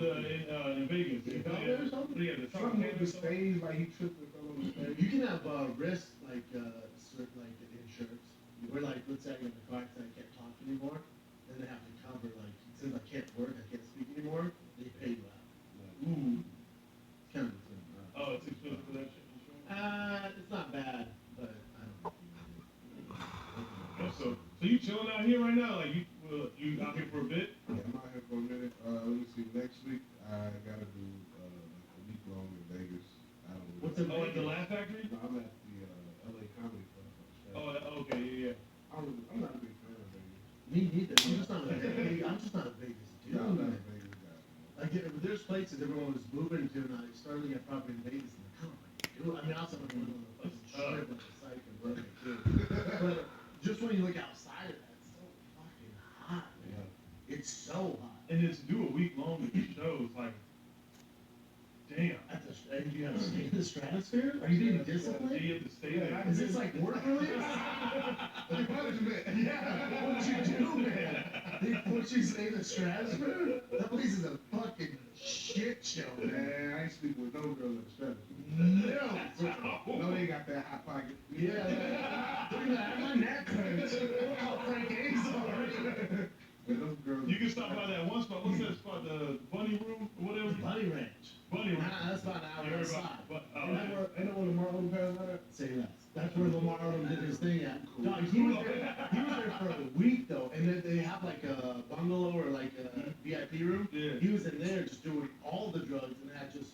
in Vegas. He fell there or something? Yeah, the truck Something came with the or something. stage, like he tripped and fell on the stage. You can have risk like insurance, where like let's say I get in a car accident, I can't talk anymore, then they have to cover like since I can't work, I can't speak anymore, they pay you out. Ooh. It's kind of the same. Oh, it's expensive for that shit. It's not bad, but I don't. Oh, so you chilling out here right now? Like you out here for a bit? Yeah, I'm out here for a minute. Let me see. Next week I gotta do like a week long in Vegas. I don't know. What's in Oh, at the Vegas? Laugh Factory? No, I'm at the LA Comedy Club. Oh, okay, yeah. I'm not a big fan of Vegas. Me neither. I'm just not a Vegas dude. Yeah, I'm not a Vegas guy. Like there's places everyone was moving to, and I started looking at property in Vegas, and I don't know what to do. I mean, also I'm going to the fucking strip and the psych and whatever too. But just when you look outside of that, it's so fucking hot, man. It's so hot. And it's do a week long with these shows, like, damn. And you have to stay in the stratosphere? Are you being disciplined? You have to stay there. Is this like work release? Like punishment. Yeah, what'd you do, man? They put you in the stratosphere? That place is a fucking shit show, man. Man, I ain't sleep with no girl in the stratosphere. No. No, they got that hot pocket. Yeah, look at that. My neck hurts. Oh, Frank Azar. But those girls. You can stop by that one spot. What's that spot? The Bunny Room or whatever? Bunny Ranch. Bunny Room. That's about an hour outside. Ain't that where Lamar Odom passed out at? Say less. That's where Lamar Odom did his thing at. Dog, he was there for a week though, and then they have like a bungalow or like a VIP room. Yeah. He was in there just doing all the drugs and had just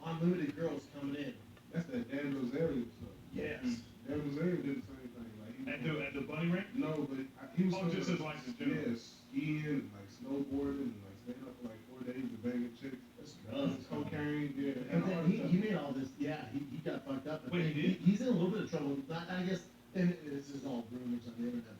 unlimited girls coming in. That's that Dan Bilzerian stuff. Yes. Dan Bilzerian did the same thing. Like At the Bunny Ranch? No, but he was. Oh, just as like the general. Yeah, skiing and like snowboarding and like staying up for like 4 days and banging chicks. That's drugs. Cocaine, yeah. And then he made all this. Yeah, he got fucked up. Wait, he did? He's in a little bit of trouble. I guess, and this is all rumors on the internet.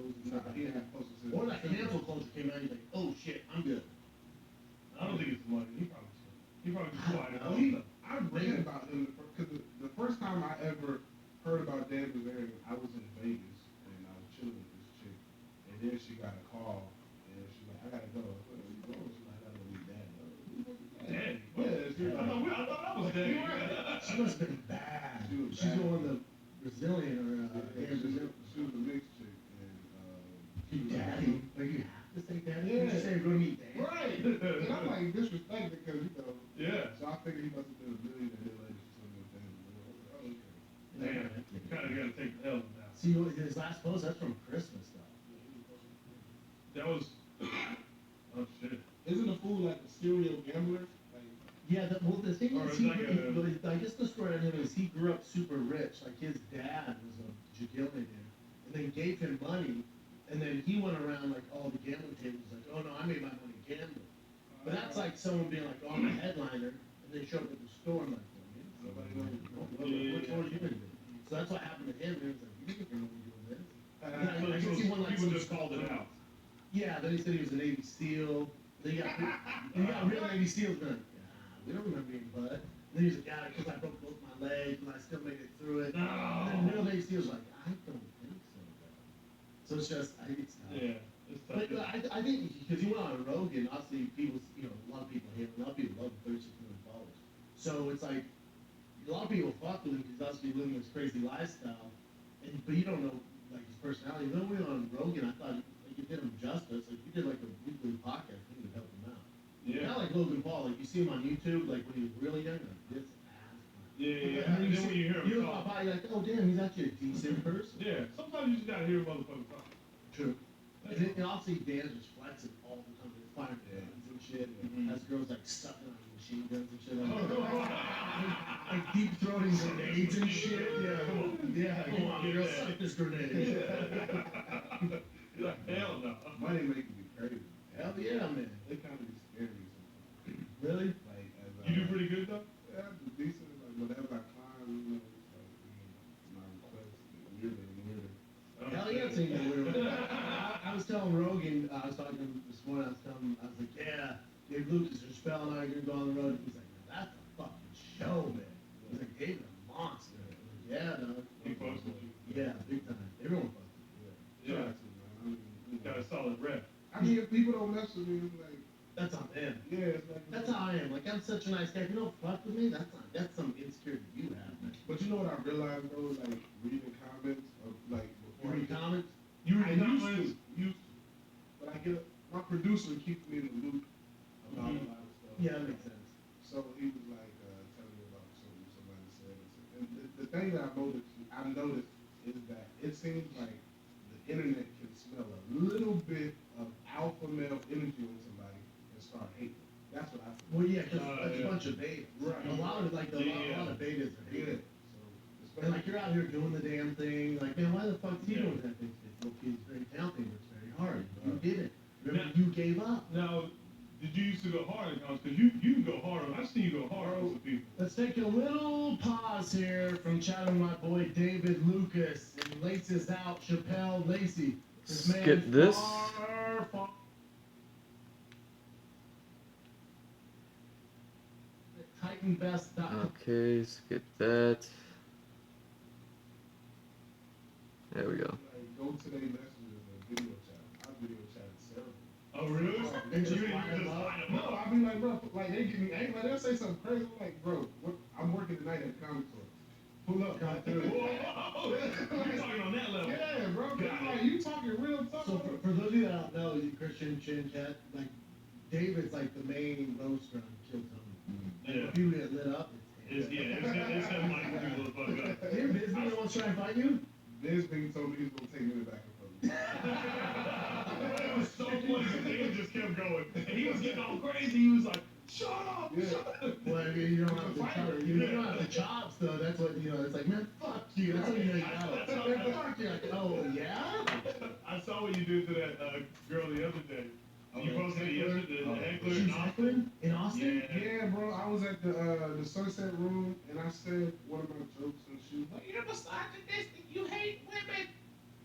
shows and Nah, stuff like he didn't that. have postal service. Or that cancel culture came out, he's like, oh shit, I'm good. I don't think it's money. He probably just quiet. Oh, I read about him because the first time I ever heard about Dan Bilzerian, I was in Vegas and I was chilling with this chick, and then she got a call and she's like, I gotta go. I was like, where you going? She's like, I gotta go meet Dad. Daddy? Yeah, she was I thought like, that was daddy. She must have been bad. She was She's bad. the one, the Brazilian or she was a mixed chick and daddy. Like you have to say daddy. Yeah. You just say go to meet dad. right. And I'm like disrespected because Yeah. So I figured he must have been a millionaire later or something like that. I was like, oh, okay. Damn. You kind of got to take the L now. See, his last post, that's from Christmas though. That was. Oh shit. Isn't a fool like a serial gambler? Like, Yeah, the thing Or is, it's like I guess the story on him is he grew up super rich. Like his dad was a jagillionaire, and then gave him money, and then he went around like all the gambling tables, like, oh no, I made my money gambling. But that's like someone being like, oh, I'm a headliner, and they show up at the store and like, nobody knows what store you in. So that's what happened to him. He was like, you think you're only doing this? I guess he won like People some just called it out. Yeah, then he said he was a Navy SEAL. Then you got real Navy SEALs going, yeah, we don't remember being Bud. And then he's like, yeah, because I broke both my legs and I still made it through it. No. And then real Navy SEALs like, I don't think so, bro. So it's just, I think it's tough. Yeah. It's tough. But I think, because he went on Rogan, obviously people, a lot of people hate him. A lot of people love him, 36 million followers. So it's like, a lot of people fuck with him because he's obviously living this crazy lifestyle. But you don't know, like, his personality. Then when we went on Rogan, I thought, like, you did him justice. Like, you did, like, a weekly podcast, I think it would help him out. Yeah. Not like Logan Paul, like, you see him on YouTube, like, when he was really young, like, this ass. Yeah. And then And then when you hear him you look talk. by, you're like, oh, damn, he's actually a decent person. Yeah. Sometimes you just gotta hear a motherfucker talk. True. And obviously, Dan's just flexing all the time. He's firing guns and shit. Mhm. Has girls, like, sucking on machine guns and shit. Like, deep throating grenades and shit. Yeah, come on, girl, suck this grenade. You're like, hell no. money making me crazy. Hell yeah, man. It kind of be scary sometimes. Really? Like, as You do pretty good though? Yeah, I do decent. Like, whenever I climb, it's like, my requests get weirder and weirder. Hell yeah, I'm saying that weird. I was telling Rogan, I was talking to him this morning, I was like, yeah, Dave Lucas and Spell and I are gonna go on the road. He's like, man, that's a fucking show, man. He's like, David, a monster. I was like, yeah, dog. He fucks with you. Yeah, big time. Everyone fucks with you. Yeah. Try to, man. I mean, Got a solid rep. I mean, if people don't mess with me, it's like, That's on them. yeah, it's like. That's how I am. Like, I'm such a nice guy. If you don't fuck with me, that's some insecurity you have, man. But you know what I realized though, like reading comments of like You before read comments? You I read comments? used to, but I get my producer keeps me in the loop about a lot of stuff. Yeah, that makes sense. So he was like telling me about something somebody said, and the thing that I noticed is that it seems like the internet can smell a little bit of alpha male energy on somebody and start hating. That's what I feel. Well, yeah, because it's yeah. a bunch of betas. Right. A lot of, like, a lot of betas are Yeah. haters. So And, like, you're out here doing the damn thing. Like, man, why the fuck is he doing that thing? It's okay, it's very talented, but it's very hard. You did it. Remember, you gave up. Now, did you used to go hard in comments? Because you can go hard. I've seen you go hard on some people. Let's take a little pause here from chatting with my boy David Lucas and laces out Chappelle Lacey. This man Skip this. far. TitanBest.com. Okay, skip that. There we go. like, go to their messages and video chat. I video chat several. Oh, really? And just You didn't line even them just up. line them No, up. I be like, bro, like they get me angry. Like they'll say something crazy. I'm like, bro, what? I'm working tonight at the comic store. Pull up, come through. Whoa, you're talking on that level. Yeah, bro. Got I'm it. like, you talking real talk. So for those of you that don't know, you Christian Chin Cat, like David's like the main roaster on Kill Tony. Yeah. If people get lit up, It's him like people the fuck up. Your business wants to try and fight you? This thing told me he was gonna take me back and forth. It was so funny. The nigga just kept going. And he was getting all crazy. He was like, shut up, Yeah. shut up. Well, I mean, you don't have the chops. You don't have the chops, though. That's what, it's like, man, fuck you. That's what you know you know. Man, fuck you. Like, oh, yeah? I saw what you did to that girl the other day. You posted it yesterday, the heckler. She's heckling in Austin? Yeah. Yeah, bro. I was at the Sunset Room and I said one of my jokes and she was like, "You're misogynistic. You hate women."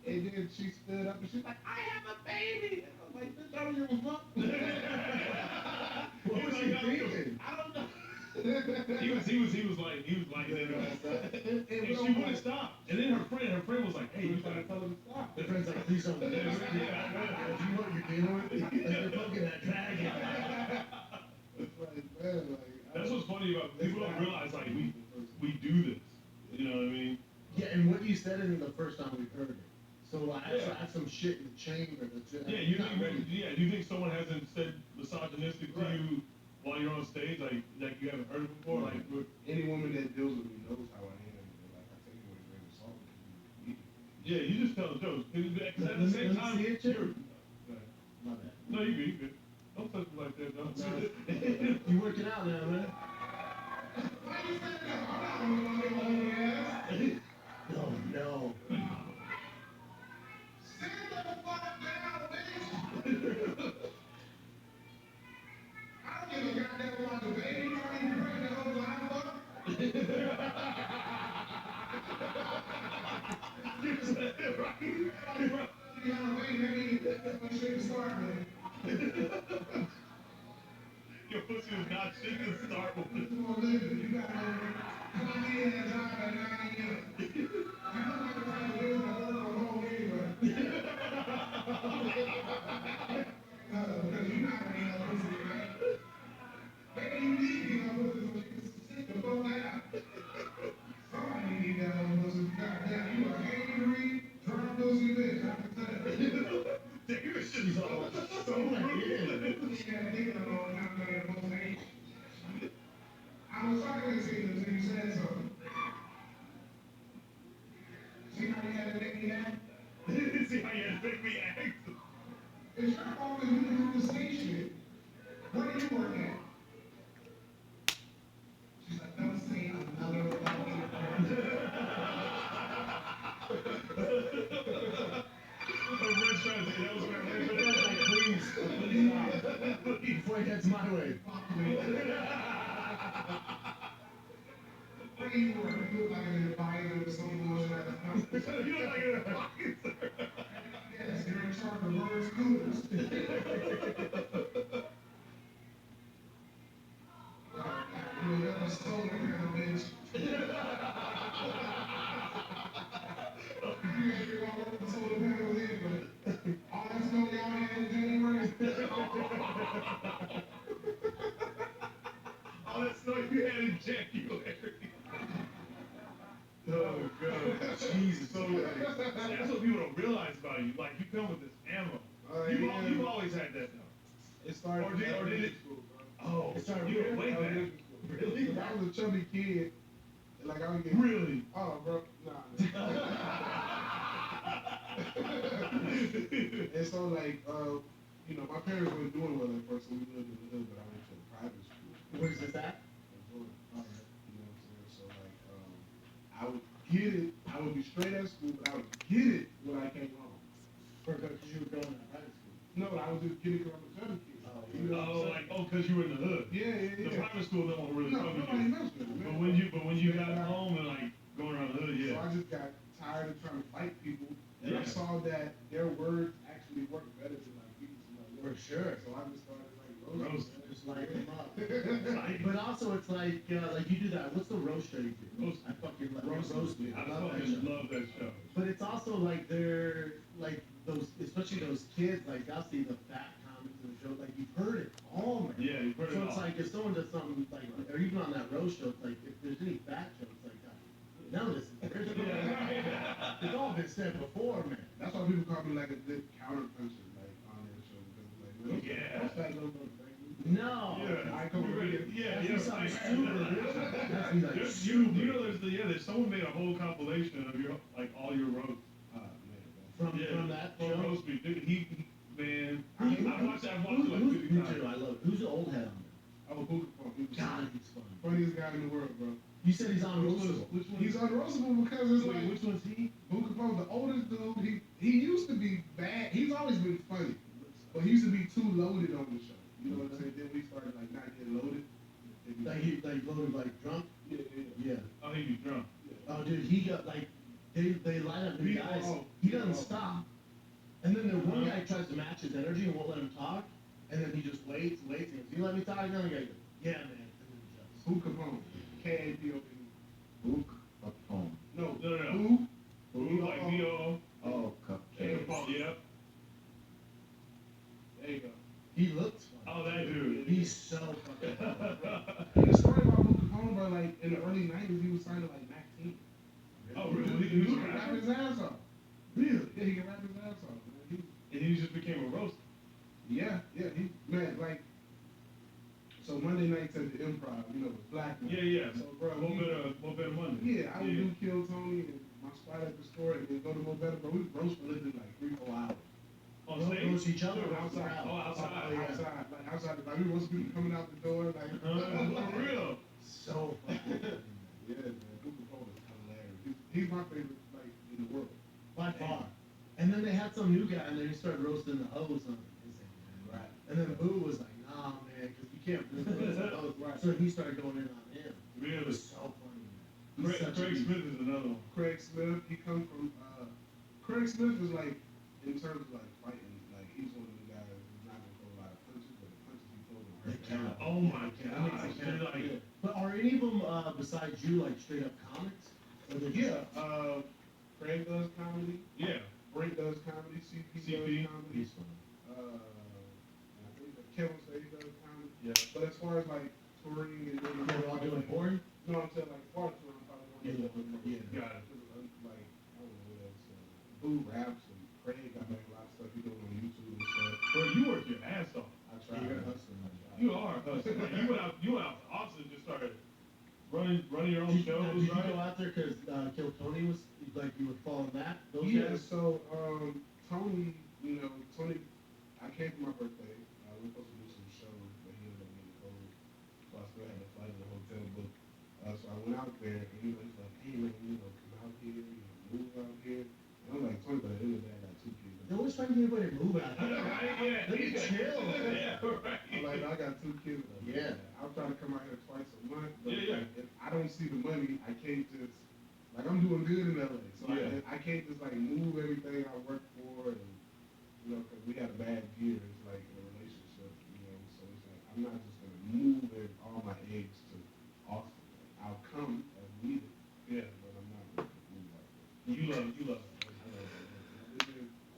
And And then she stood up and she's like, I have a baby. And I was like, bitch, I don't give a fuck. What was he thinking? I don't know. He was like, and she wouldn't stop. And then her friend was like, hey, you gotta tell him to stop. The friend's like, please don't do this. Do you know what you're dealing with? Like, you're fucking that dragon. It's like, man, like, That's what's funny about people don't realize like we do this. You know what I mean? Yeah, and what you said in the first time we heard it. So I actually had some shit in the chamber that's Yeah, you think someone hasn't said misogynistic to you while you're on stage, like you haven't heard it before? Like any woman that deals with me knows how I am. And like, I take it with a grain of salt. yeah, you just tell jokes. 'Cause at the same time, you're My bad. no, you good. Don't touch me like that, don't. You working out now, man? No, no. Your pussy is not shit to start with. She's all so weird. I was talking to you until you said something. See how you had to make me act? See how you had to make me act? It's your fault that you didn't have to say shit. Where do you work at? She's like, don't say another fucking word. Please stop. Before it gets my way. Where do you work? You look like an advisor or some bullshit like that. You look like an advisor. Yes, you're in charge of road scooters. You're a solar panel bitch. You ain't gonna work with solar panels anyway. All that snow y'all had in January. All that snow you had in January. Oh god, Jesus! So that's what people don't realize about you. Like you come with this ammo. You've always had that though. It started Or did it? school, bro. Oh, It started you were way back. Really? Really? I was a chubby kid. And like I would get Really? Oh, bro, nah. And so like, you know, my parents weren't doing well at first, so we lived in the hood, but I went to a private school. Where's this at? In Florida. You know what I'm saying? So like, I would get it. I would be straight at school, but I would get it when I came home. Because you were going to private school. No, I was just getting it because I'm a chubby kid. You know what I'm saying? Because you were in the hood. Yeah. The private school don't want to really No, come with nobody you. messed with me, man. But when you got home and like going around the hood, So yeah. I just got tired of trying to fight people, and I Yeah. saw that their words actually work better than like people's like For words. sure. So I just started like Roasting. roasting. Just light them up. But also it's like you do that. What's the roast show you do? Roast. I fucking Roast. roast me. I I love that fucking show. love that show. But it's also like they're like those, especially those kids. Like I'll see the fat comments in the show. Like you've heard it all, man. Yeah, you've heard So it it's all. like if someone does something like, or even on that roast show, it's like if there's any fat jokes, like none of this is original. It's all been said before, man. That's why people call me like a good counter puncher, like on their show, because like, man, Yeah. what's that little motherfucker? No. Yeah, I come over here. Yeah, That's yeah. something stupid. That's like There's there's someone made a whole compilation of your like all your roasts. from that from show. roast beef. Dude, man, Who- I've watched it like Me 50 too. times. I love it. Who's the old head on I'm a hookah pump. He it? was God, he's funny. funniest guy in the world, bro. You said he's on Which roastable. one? He's unroastable because it's like Which one's he? Hookah Pump, the oldest dude. He used to be bad. He's always been funny, but he used to be too loaded on the show. You know what I'm saying? Then we started like not getting loaded. Like he loaded like drunk. Yeah. Yeah. Oh, he be drunk. Oh, dude, he got like they line up new guys. He does doesn't stop. And then the one guy tries to match his energy and won't let him talk, and then he just waits, and goes, "You let me talk?" And then the guy goes, "Yeah, man." And then he jumps. Who Capone? K-A-P-O-N. Book a poem. No. No. Who? Who, like B-O, Oh, cup. Capone, yep. There you go. He looks funny. Oh, that dude. He's so fucking funny. The story about Who Capone, bro, like, in the early 90s, he was signed to, like, Mac 10. Oh, really? He He was can rap his ass off. Really? Yeah, he can rap his ass off, man. And he just became a roaster. Man, like, so Monday nights at the Improv, you know, with black men. Yeah. So, bro, More better money. yeah, I would do Kill Tony and my spot at the store and then go to Mo Better, but we roast for literally like 3-4 hours. On Roast stage? each other or outside. outside? Oh, outside. Outside. Like, we roast people coming out the door, like, For real. So fucking yeah, man, Who Capone is hilarious. He's my favorite, like, in the world. by far. And then they had some new guy, and then he started roasting the hoes on his end. Right. And then Boo was like, "Nah, man, because you can't roast the hoes." Right. So he started going in on him. It Really. was so funny, man. He's Craig such a beast. Smith is another one. Craig Smith, he come from, Craig Smith is like, in terms of like fighting, like he's one of the guys who's not gonna throw a lot of punches, but the punches he throws are They hurt. count. Oh my They gosh. count. Like, But are any of them, besides you, like straight up comics? Or they're just- Yeah, Craig does comedy, yeah. Brent does comedy, CP CP. does comedy, He's funny. I think that Kevin Stage does comedy. Yeah. But as far as like touring and doing, They're all doing porn? no, I'm saying like part of touring, I'm probably one of the Yeah. Got it. like I don't know what else. Boo raps and Craig got like a lot of stuff he doing on YouTube and stuff. Bro, you work your ass off. I try. You're hustling. You are hustling. Like, you went out to Austin and just started running your own Did shows, you right? go out there because Kill Tony was, like, you were following that? Those Yeah, guys? so Tony, Tony, I came for my birthday. We were supposed to do some shows, but he ended up getting cold, so I still had to fly to the hotel book. So I went out there, and he's like, "Hey man, come out here, move out here." And I'm like, "Tony, but at the end of the day, I got 2 kids." They always trying to get everybody to move out. Right, yeah. Let me chill. Yeah, right. I'm like, "I got 2 kids." Yeah. I'll try to come out here twice a month, but Yeah. like, if I don't see the money, I can't just. Like, I'm doing good in LA, so Yeah. I can't just like move everything I work for, and because we had a bad year, it's like in a relationship, so it's like I'm not just gonna move all my eggs to Austin. Like, I'll come as needed, Yeah. but I'm not gonna move like that. You love it. I know that.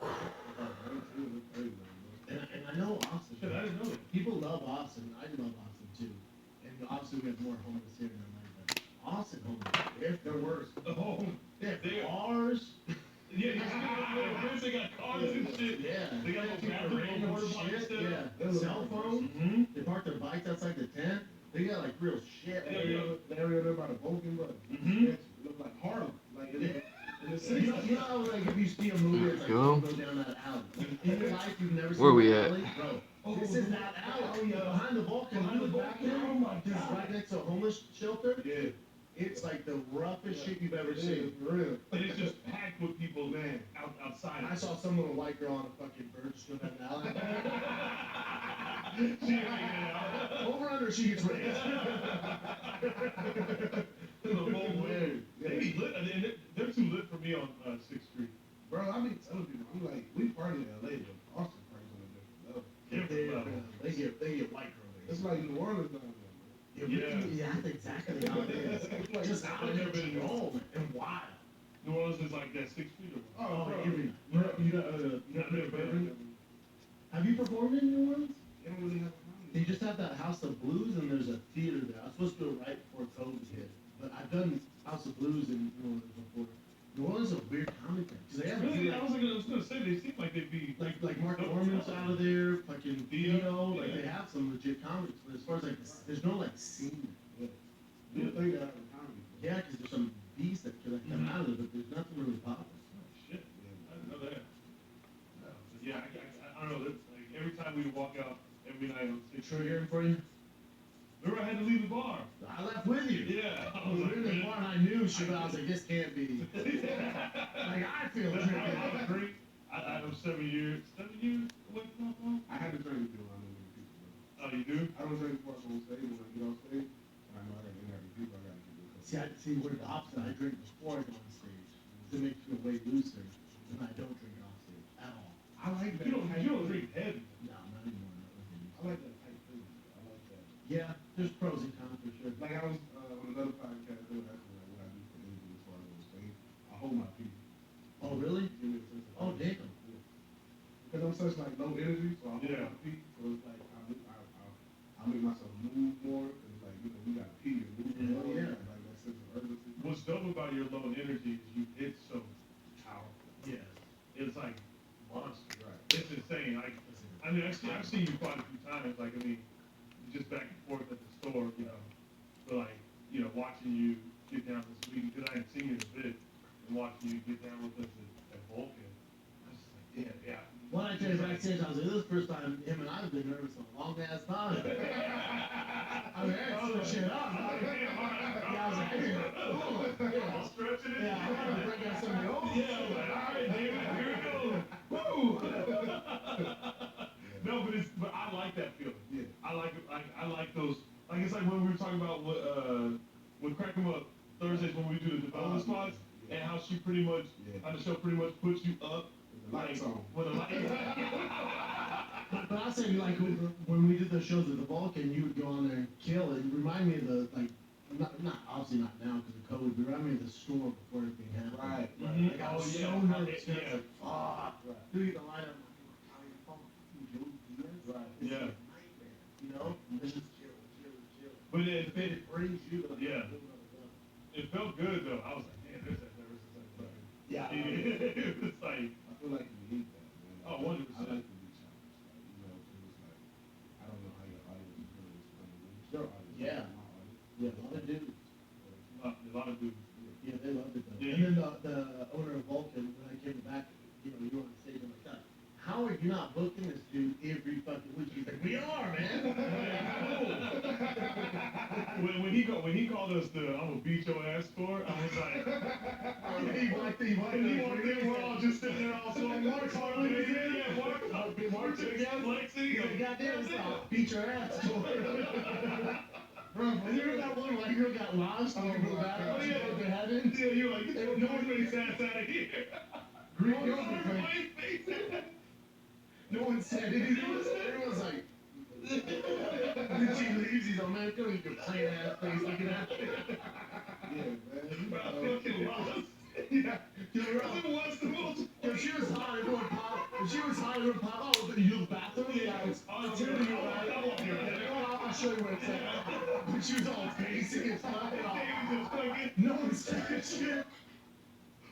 It's about 19 or 30 now, bro. And I know Austin. Shit, I didn't know that. People love Austin. I love Austin too. And obviously we have more homeless here than LA, but Austin homeless, they're worse. Oh, They have They- cars. yeah, they got cars and shit. Yeah. They got those battery water bikes Shit, there. yeah. Cell phones. Mm-hmm. They park their bikes outside the tent. They got like real shit. Yeah, The area there by the Vulcan Brothers. Mhm. It looked like Harlem, like in the You city. know how, like, if you see a movie, it's like, Go. go down that alley. In your life, you've never seen Where we that at? alley? Bro, this is that alley. Oh, yeah. Behind the Vulcan, Behind you the look back Vulcan, there, oh my just God. right next to a homeless shelter. Yeah. It's like the roughest shit you've ever It seen. is, for real. And it's just packed with people, Man. outside. I saw some little white girl on a fucking bird just go down the alley. She ain't making it out. Over under, she gets raised. The whole way. They be lit, and they're too lit for me on 6th Street. Bro, I be telling people, I'm like, we party in LA, but Austin parties on a different level. They get white girl It's raised. like New Orleans down there, man. Yeah, that's exactly how it is. It's like Just out I've never of been to control and wild. New Orleans is like that 6th Street or what? Oh, bro. every night. You not been bourbon? They Have you performed in New Orleans? don't really have a They comedy. just have that House of Blues, and there's a theater there. I was supposed to do it right before COVID hit, but I've done House of Blues in New Orleans before. New Orleans is a weird comedy thing because they have Really? I like, was gonna say, they seem like they'd be. like Mark Norman's out of there, fucking Theo. Like they have some legit comics, but as far as like, there's no like scene. You would think they have a comedy. Yeah, because there's some beasts that could like come out of it, but there's nothing really popping. Oh, shit. I didn't know that. No, but yeah, I don't know. That's like every time we walk out, every night on 6th Street. Triggering for you? Remember, I had to leave the bar. I left with you. Yeah. I We was were in like, the bar and I knew shit, but I was like, this can't be. Like, I feel I triggered. agree. I was 7 years away from alcohol. I had to drink to around other people, bro. Oh, you do? I don't drink before I go on stage. When I get on stage, I know I gotta interact with people. I gotta get this. See, we're the opposite. I drink before I go on stage. It makes me feel way looser. and I don't drink off stage at all. I like that. You don't drink heavy. No, not anymore. Not like I used I to. like that tight feeling. I like that. Yeah, there's pros and cons for sure. Like I was on another podcast, they were asking like what I do for energy as far as on stage. I hold my pee. Oh, really? Give me a sense of Oh, energy. damn. Yeah. Because I'm such like low energy, so I hold Yeah. my pee. So it's like I make myself move more. Cause it's like you got to pee and move Hell more. yeah. Like that sense of urgency. What's dope about your low energy is it's so powerful. Yes. It's like monster. Right. It's insane. Like, I mean, I've seen you quite a few times. Like, I mean, just back and forth at the store, you know. But like, you know, watching you get down this week because I hadn't seen you in a bit, and watching you get down with us at Vulcan, I was just like, yeah. When I tell you backstage, I was like, this is the first time him and I have been nervous in a long ass time. I mean, I had some shit up. Yeah, I was like, hey, I'm stretching it. yeah, I'm gonna break out some of the old Yeah, I was like, all right, David, here we go. Woo! No, but I like that feeling. Yeah. I like those. Like it's like when we were talking about what Crack 'em Up Thursdays when we do the development spots and how she pretty much on the show pretty much puts you up With the lights on. with a light. But I say, like, when we did the shows at the Vulcan, you would go on there and kill it. It reminded me of the, like, not obviously not now because of COVID, but it reminded me of the store before everything happened. Right. Mhm. Like, I was Oh, so yeah. nervous. Yeah. I was like, fuck. Right. Dude, the line up, I'm like, how you fucking Joe Diaz? Right. This Yeah. is a nightmare, you know? It's just chill. But it brings you to Yeah. It felt good though. I was like, man, there's that nervous. Yeah. It was like, I feel like you need that, man. Oh, 100%. I like to be challenged, like, you know, 'cause it's like, I don't know how your audience is gonna respond to this. Sure. Yeah. Yeah, a lot of dudes. a lot of dudes. Yeah, they loved it though. Yeah, And then the owner of Vulcan, when I came back, you know, you were on stage, I'm like, God, how are you not booking this dude every fucking week? He's like, we are, man. when he called us the I'm gonna beat your ass store, I was like, He walked in, we're all just sitting there all so Mark's hardly in. Yeah, Mark's again, flexing. He's like, goddamn, stop, beat your ass. Bro, and you remember that one white girl got launched and you go back Oh, yeah. to heaven? Yeah, you're like, no one's really ass out of here. Greek Oh, girl sorry was for like, my face. no one said anything. Everyone's like, then she leaves, he's like, man, don't eat your plain ass face looking at me. Yeah, man. Bro, I fucking lost. Yeah. It was the most. If she was hot, everyone pop. If she was hot, everyone pop. Oh, you use the bathroom? Yeah, it's to you, right? I'll show you where it's at. But she was all basic and stuff. No one's saying shit.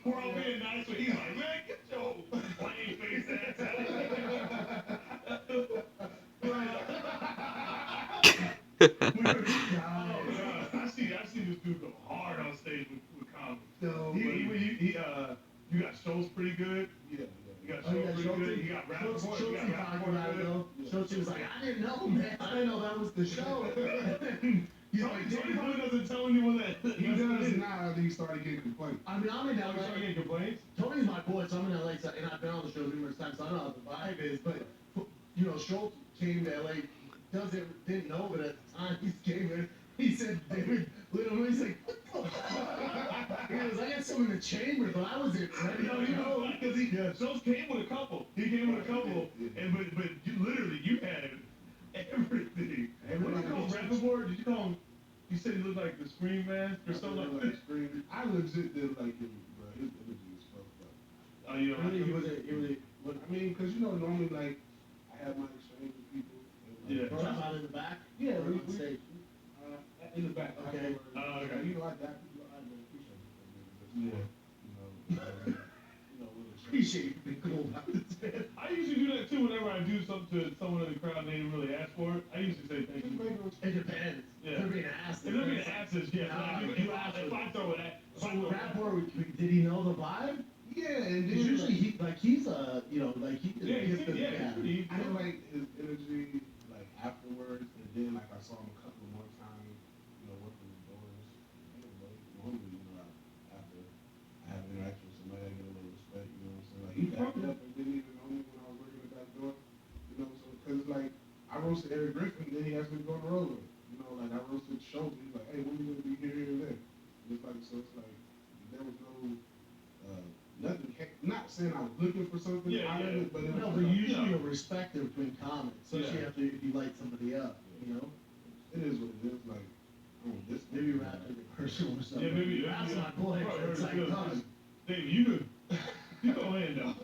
We're all being nice, but he's like, man, get your plain face ass out. We were Oh, dying. God. I see this dude go hard on stage with comedy. No, You got shows pretty good. Yeah, You got Oh, shows yeah, pretty good. You got rap Schultz report. You got talked rap about report it good. though. Schultz was like, I didn't know, man. I didn't know that was the show. He's like, Tony dude, probably doesn't tell anyone that. He does now after he started getting complaints. I mean, I'm in Are you LA. starting getting complaints? Tony's my boy, so I'm in LA, so, and I've been on the show numerous times, so I know how the vibe is. But you know, Schultz came to LA, didn't know, but at the time he came in, he said, David Little, he's like, what the fuck? He goes, I got some in the chamber, but I wasn't ready. You know, because Schultz came with a couple. He came with a couple, and but you had everything. Hey, What did you call him? Rappaport? Did you call him? You said he looked like the Scream Mask or something like that. I legit did like him, bro. His energy is fucked up. Oh, you know, really, he was, I mean, because you know, normally like I have my exchange with people. And, Yeah. bro, I'm out in the back. Yeah, Or we- on stage. In the back. Okay. Okay. You know, I appreciate it. Yeah. Appreciate you being cool about this. I usually do that too whenever I do something to someone in the crowd and they didn't really ask for it. I usually say thank you. It depends. Yeah. If they're being asked. If they're being asses, yeah. Nah, Like, you if I throw it at, So Rapport, did he know the vibe? Yeah, and Because then usually he's a, you know, like he yeah, gives the yeah, yeah. I didn't like his energy like afterwards, and then like I saw him a couple more times, you know, working the doors. Normally, you know, after I have an interaction with somebody, I get a little respect, you know what I'm saying? Like he backed up and didn't even know me when I was working the back door, you know, so because like I roasted Eric Griffin, then he asked me to go on the road with him. You know, like I roasted Schultz, he's like, hey, when you gonna be here, and there? And it's like, so it's like there was no nothing. Not saying I was something Yeah, out of yeah. it, but No, but usually a respect between comments, especially Yeah. after if you light somebody up, you know? it is what it is. Like, oh, this Maybe you have to get personal or something. Yeah, maybe. That's my point. It's like, done. Dave, you go ahead now.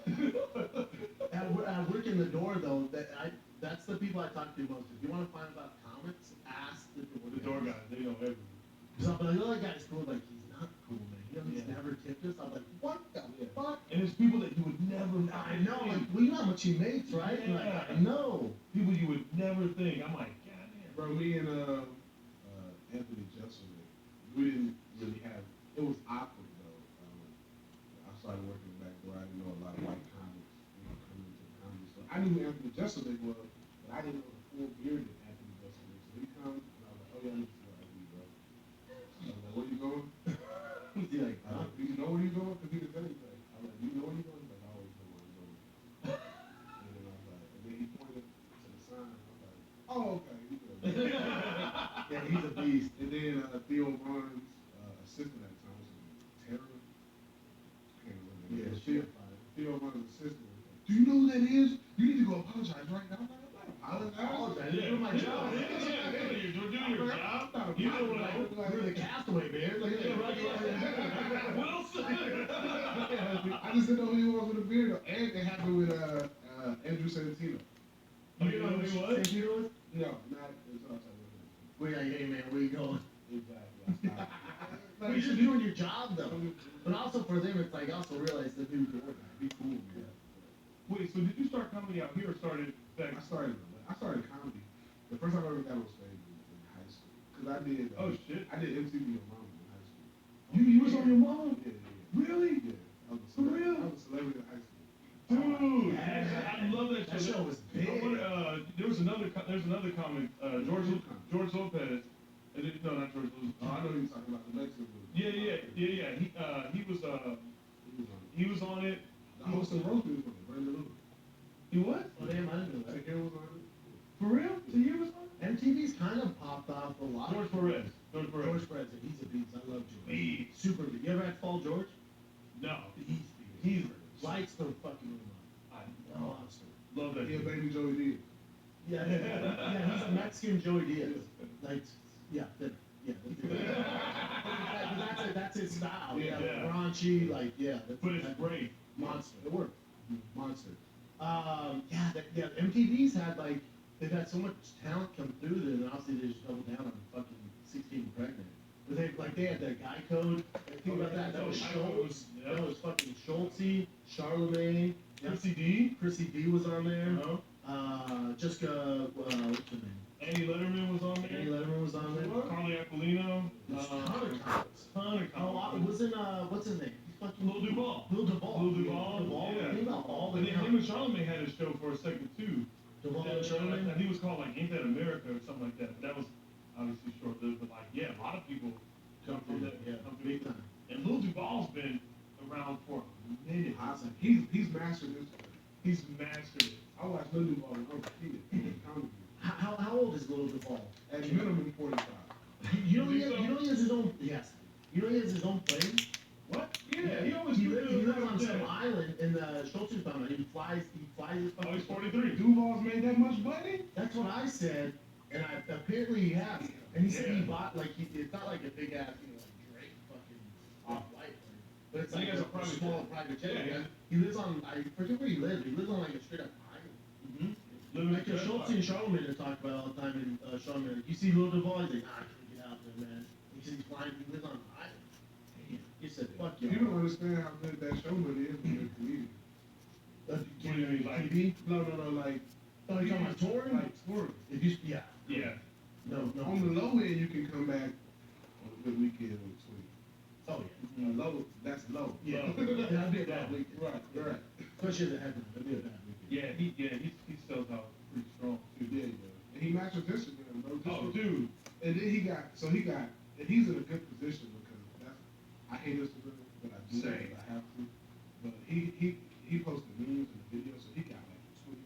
At work in the door though, that's the people I talk to most. If you want to find about comics, ask the door. The door guys, they know everything. Because I'm like, oh, that guy's cool. Like, he's not cool, man. He's Yeah. never tipped us. I'm like, what the fuck? And it's people that you would never. I know. Like, well, you know how much he makes, right? And like, Yeah. I know. People you would never think. I'm like, God damn. Bro, me and Anthony Jeselnik, we didn't really have. It was awkward though. I started working the back door. I didn't know a lot of white comics, coming into the comedy store. I knew who Anthony Jeselnik was, but I didn't know the full bearded Anthony Jeselnik. So he comes, and I was like, oh yeah, this is what I do, bro. I was like, where you going? He's like, I was like, do you know where you going? Because he could tell you like, I was like, do you know where you going? He's like, I always know where I'm going. And then I was like, and then he pointed to the sign. I was like, oh okay. You good. yeah, he's a beast. And then Theo Vaughn's assistant at the time was Tara. I can't remember. Yeah, But she Theo Vaughn's assistant was like, do you know who that is? You need to go apologize right now. I'm like, I'm not apologizing. Yeah, my job. You're doing your job. I'm not You know, apologizing. like, we're the castaway, man. Like, Wilson. I just didn't know who he was with a beard. Though. And it happened with Andrew Santino. Oh, you know who he was? St. Peter was? No, not it's outside of it. We're like, hey, man, where you going? Exactly. I stopped. Well, you're just doing your job, though. But also for them, it's like, also realize that people can be cool, man. Wait, so did you start comedy out here or started back? I started comedy. The first time I ever got on stage was in high school. Cause I did. Oh shit. I did MTV on Mama in high school. You was on your mom? Yeah. Really? Yeah. I was a For real? I was a celebrity in high school. Dude, Yeah. I love that show. That show was big. There's another comic, George Lopez. No, not George Lopez. Oh, I know you're talking about the Mexican movie. Yeah. He was on it. The host of Roast was on it, Brandon Lewis. He was? Oh, damn, I didn't know that. Tahir was on it. For real? So he was on it? MTV's kind of popped off a lot. George Perez. George Perez, he's a beast. I love George. Beast. Super beast. You ever had to follow George? No. He's lights the fucking room up. I Monster. love that. Yeah, dude. baby Joey Diaz. Yeah, he's a Mexican Joey Diaz. Like, yeah, that's his style. Yeah, Yeah. raunchy, like, yeah. But it's great. Monster. It worked. Monster. MTV's had like, they've had so much talent come through there, and obviously they just doubled down on fucking 16 pregnant. But they had that guy code. Think about that. That was Schultz. Yeah. That was fucking Schultzy, Charlemagne. Chrissy D was on there. Jessica, what's her name? Annie Letterman was on there. Annie Letterman was on there. Carly Aquilino. There's ton of comics. Ton of comics. Wasn't what's his name? He's fucking Lil Duval. Lil Duval. Yeah. Think about all the And then him and Charlamagne had a show for a second too. Duval and I Charlemagne. think it was called like Ain't That America or something like that. But that was obviously short lived. But like, yeah, a lot of people come from that. Come from big time. And Lil Duval's been around for a minute. He's mastered this. He's mastered it. I watched Lil Duval and I was a kid. Comedy. How old is Lil Duval? At minimum 45. You know he has his own. Yes. You know he has his own plane. What? Yeah, he always He lives on some island in the Schultz found. He flies his fucking. Oh, he's 43. Duval's made that much money? That's what I said, and apparently he has. And he said he bought it's not like a big ass, like Drake fucking off-white plane, but it's He like has a a private small jet. private jet. Yeah, yeah. He lives on. I forget where he lives. He lives on like a straight up island. Living Like Schultz and Charlemagne are talking about all the time, and Charlemagne, like, you see Lil Duval, he's like, I can't get out there, man. He said he's flying. He lives on an island. Damn. He said, fuck you. You don't understand how good that show money is when you're a comedian. Can you like TV? No, like. Oh, you talking about touring? Like touring. If you, yeah. Yeah. No. On the low end, you can come back on a good weekend with tweet. Oh yeah. Low, that's low. Yeah. That'd be a bad weekend. Right. Especially the headline. That'd be a bad weekend. Yeah, he sells out pretty strong too. Yeah. And he matches Instagram, bro. Oh, dude. And then he's in a good position because I hate Instagram, but I do Same. because I have to. But he posted memes and videos, so he got like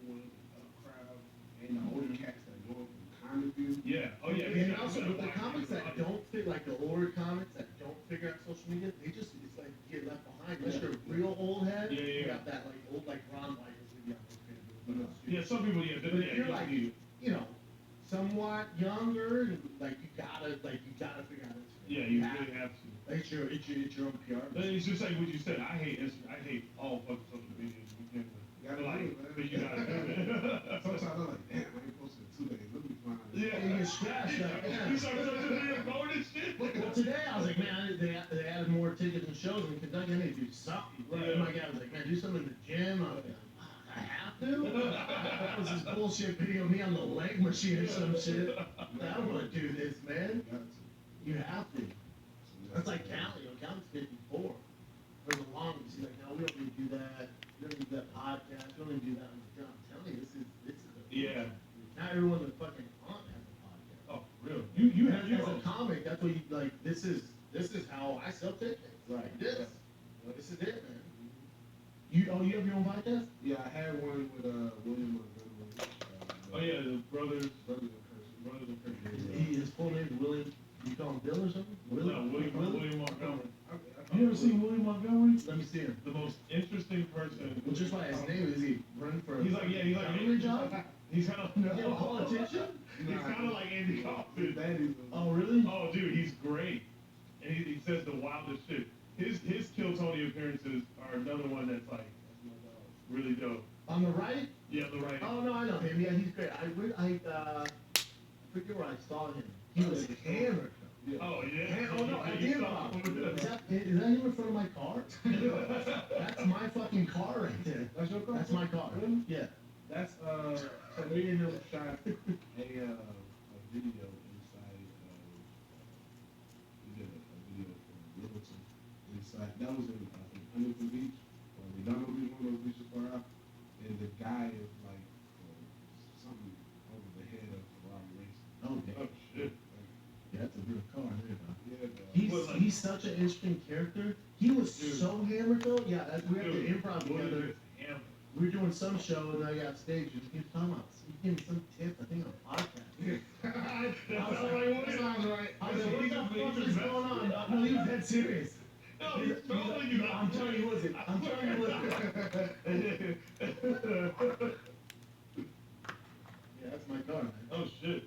21 and up crowd, and the older cats that go from comic view. Yeah. Oh yeah. And also with the comics that don't fit, like the older comics that don't figure out social media, it's like you get left behind. Unless you're a real old head, Yeah. you got that like old like Ron Yeah, some people, yeah, But if you're you like, need it. you know, somewhat younger, and like you gotta figure out Instagram. Yeah, you really have to. It's your own PR. But it's just like what you said. I hate Instagram. I hate all fucking social media to begin with. You gotta Like, do it, man. but you gotta do it. Sometimes I'm like, damn, I ain't posted in 2 days. Let me find it. Yeah. You get scratched up. Yeah. You start social media going and shit. Well, today I was like, man, they added more tickets and shows in Kentucky. I need to do something. Right. And my guy was like, man, do something in the gym. I was like, I have to. That was this bullshit video of me on the leg machine or some shit. I don't want to do this, man. You have to. That's like Callie. Callie's 54. For the longest, he's like, no, we don't need to do that. We don't need to do that podcast. We don't need to do that on the job. I'm telling you, this is a Yeah. Not everyone that fucking aunt has a podcast. Oh, really? You have As your a own. comic, that's what you like. This is how I sell tickets. Like this. This is it, man. You have your own podcast? Yeah, I had one with William Montgomery. Oh yeah, the brothers. Brothers and Curses. Brothers and Curses. His full name is William. You call him Bill or something? No, William Montgomery. I You ever seen William Montgomery? Let me see him. The most interesting person. Well, just by his name, is he running for? He's like government job? He's kind of Is he a politician? He's kind of like Andy Kaufman. Daddy's Oh, really? Oh, dude, he's great, and he says the wildest shit. His Kill Tony appearances are another one that's like really dope. On the right? Yeah, the right. Oh no, I know him. Yeah, he's great. I forget where I saw him. He was hammered. Oh yeah. Oh no, I You did. saw him. Is that him in front of my car? That's my fucking car right there. That's your car? That's my car. Really? Yeah. That's so me and him shot a video inside we did a video for Littleton inside that was in Huntington Beach or Redondo Beach, one of those beaches far out, and the guy is like something over the head of Ferrari racing. Oh, damn. Oh shit. Yeah, that's a real car there, man. Yeah, He's such an interesting character. He was so hammered though. Yeah, we have to improv together. We were doing some show and I got stage and he was talking about, he gave me some tip, I think on podcast. I was like, what sounds right? I was like, what the fuck is going on? No, he was dead serious. No, he's trolling you. I'm telling you, listen. I'm telling you, listen. Yeah, that's my car, man. Oh shit.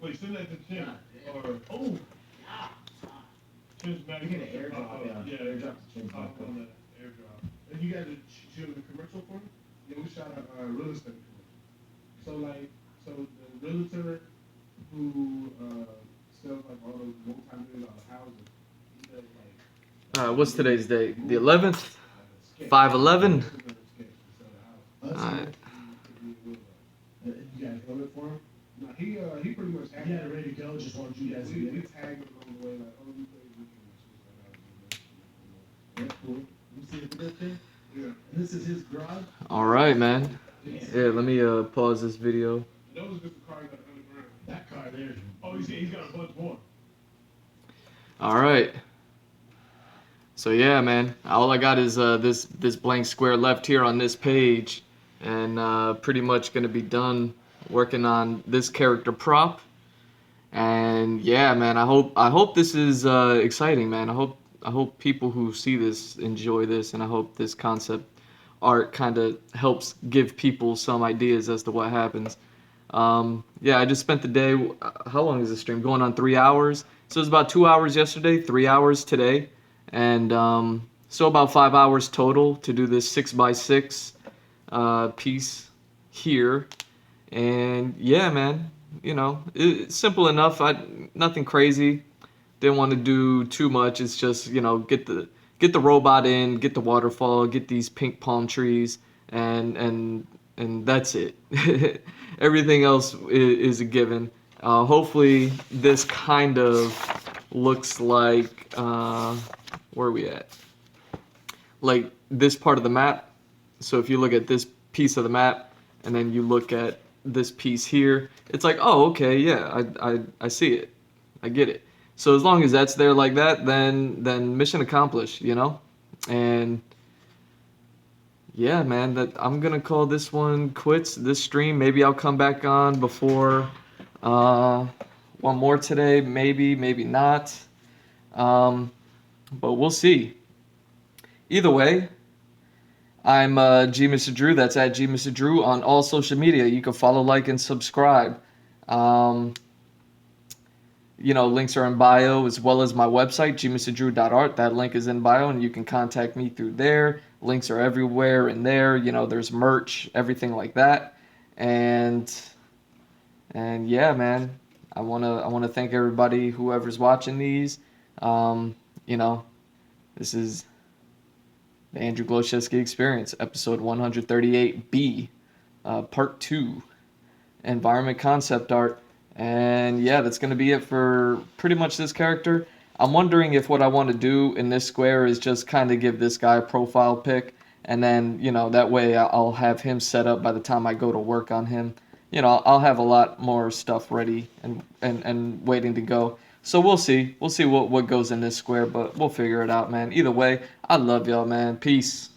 Wait, send that to Chin. God Or damn. Oh, Chin's back. we get an airdrop, Yeah, airdrop to Chin's I'll back. on that airdrop. And you guys are shooting a commercial for me? yeah, we shot a real estate commercial. So the realtor who sells like all those multi-million-dollar houses, he does like What's today's date? The 11th? sketch. 5/11? Sketch to sell the house. Alright. You guys wrote it for him? No, he pretty much He had it ready to go, just wanted you guys to we get it. tagged him along the way, like, oh, we played weekend, switch that out, Yeah, cool. Let me see if this thing. yeah. And this is his garage? Alright, man. Yeah, let me pause this video. That was just the car he got underground. That car there. Oh, he's got a bunch more. Alright. So yeah, man. All I got is this blank square left here on this page. And pretty much gonna be done working on this character prop. And yeah, man, I hope this is exciting, man. I hope people who see this enjoy this, and I hope this concept art kind of helps give people some ideas as to what happens. Yeah, I just spent the day. How long is the stream? Going on 3 hours. So it was about 2 hours yesterday, 3 hours today, and so about 5 hours total to do this 6x6 piece here. And yeah, man, you know, it's simple enough. Nothing crazy. Didn't want to do too much. It's just, you know, get the robot in, get the waterfall, get these pink palm trees, and that's it. Everything else is a given. Hopefully this kind of looks like where are we at? Like this part of the map. So if you look at this piece of the map and then you look at this piece here, it's like, oh, okay, yeah, I see it. I get it. So as long as that's there like that, then mission accomplished, you know? And yeah, man, that I'm gonna call this one quits, this stream. Maybe I'll come back on before one more today, maybe not. But we'll see. Either way, I'm G Mr. Drew. That's at G Mr. Drew on all social media. You can follow, like, and subscribe. Links are in bio, as well as my website, gmrdrew.art. That link is in bio, and you can contact me through there. Links are everywhere in there. There's merch, everything like that. And yeah, man, I wanna thank everybody, whoever's watching these. Um, you know, this is the Andrew Glowczewski Experience, episode 138B, part 2, environment concept art. And yeah, that's going to be it for pretty much this character. I'm wondering if what I want to do in this square is just kind of give this guy a profile pic, and then, that way I'll have him set up by the time I go to work on him. I'll have a lot more stuff ready and waiting to go. So we'll see. We'll see what goes in this square, but we'll figure it out, man. Either way, I love y'all, man. Peace.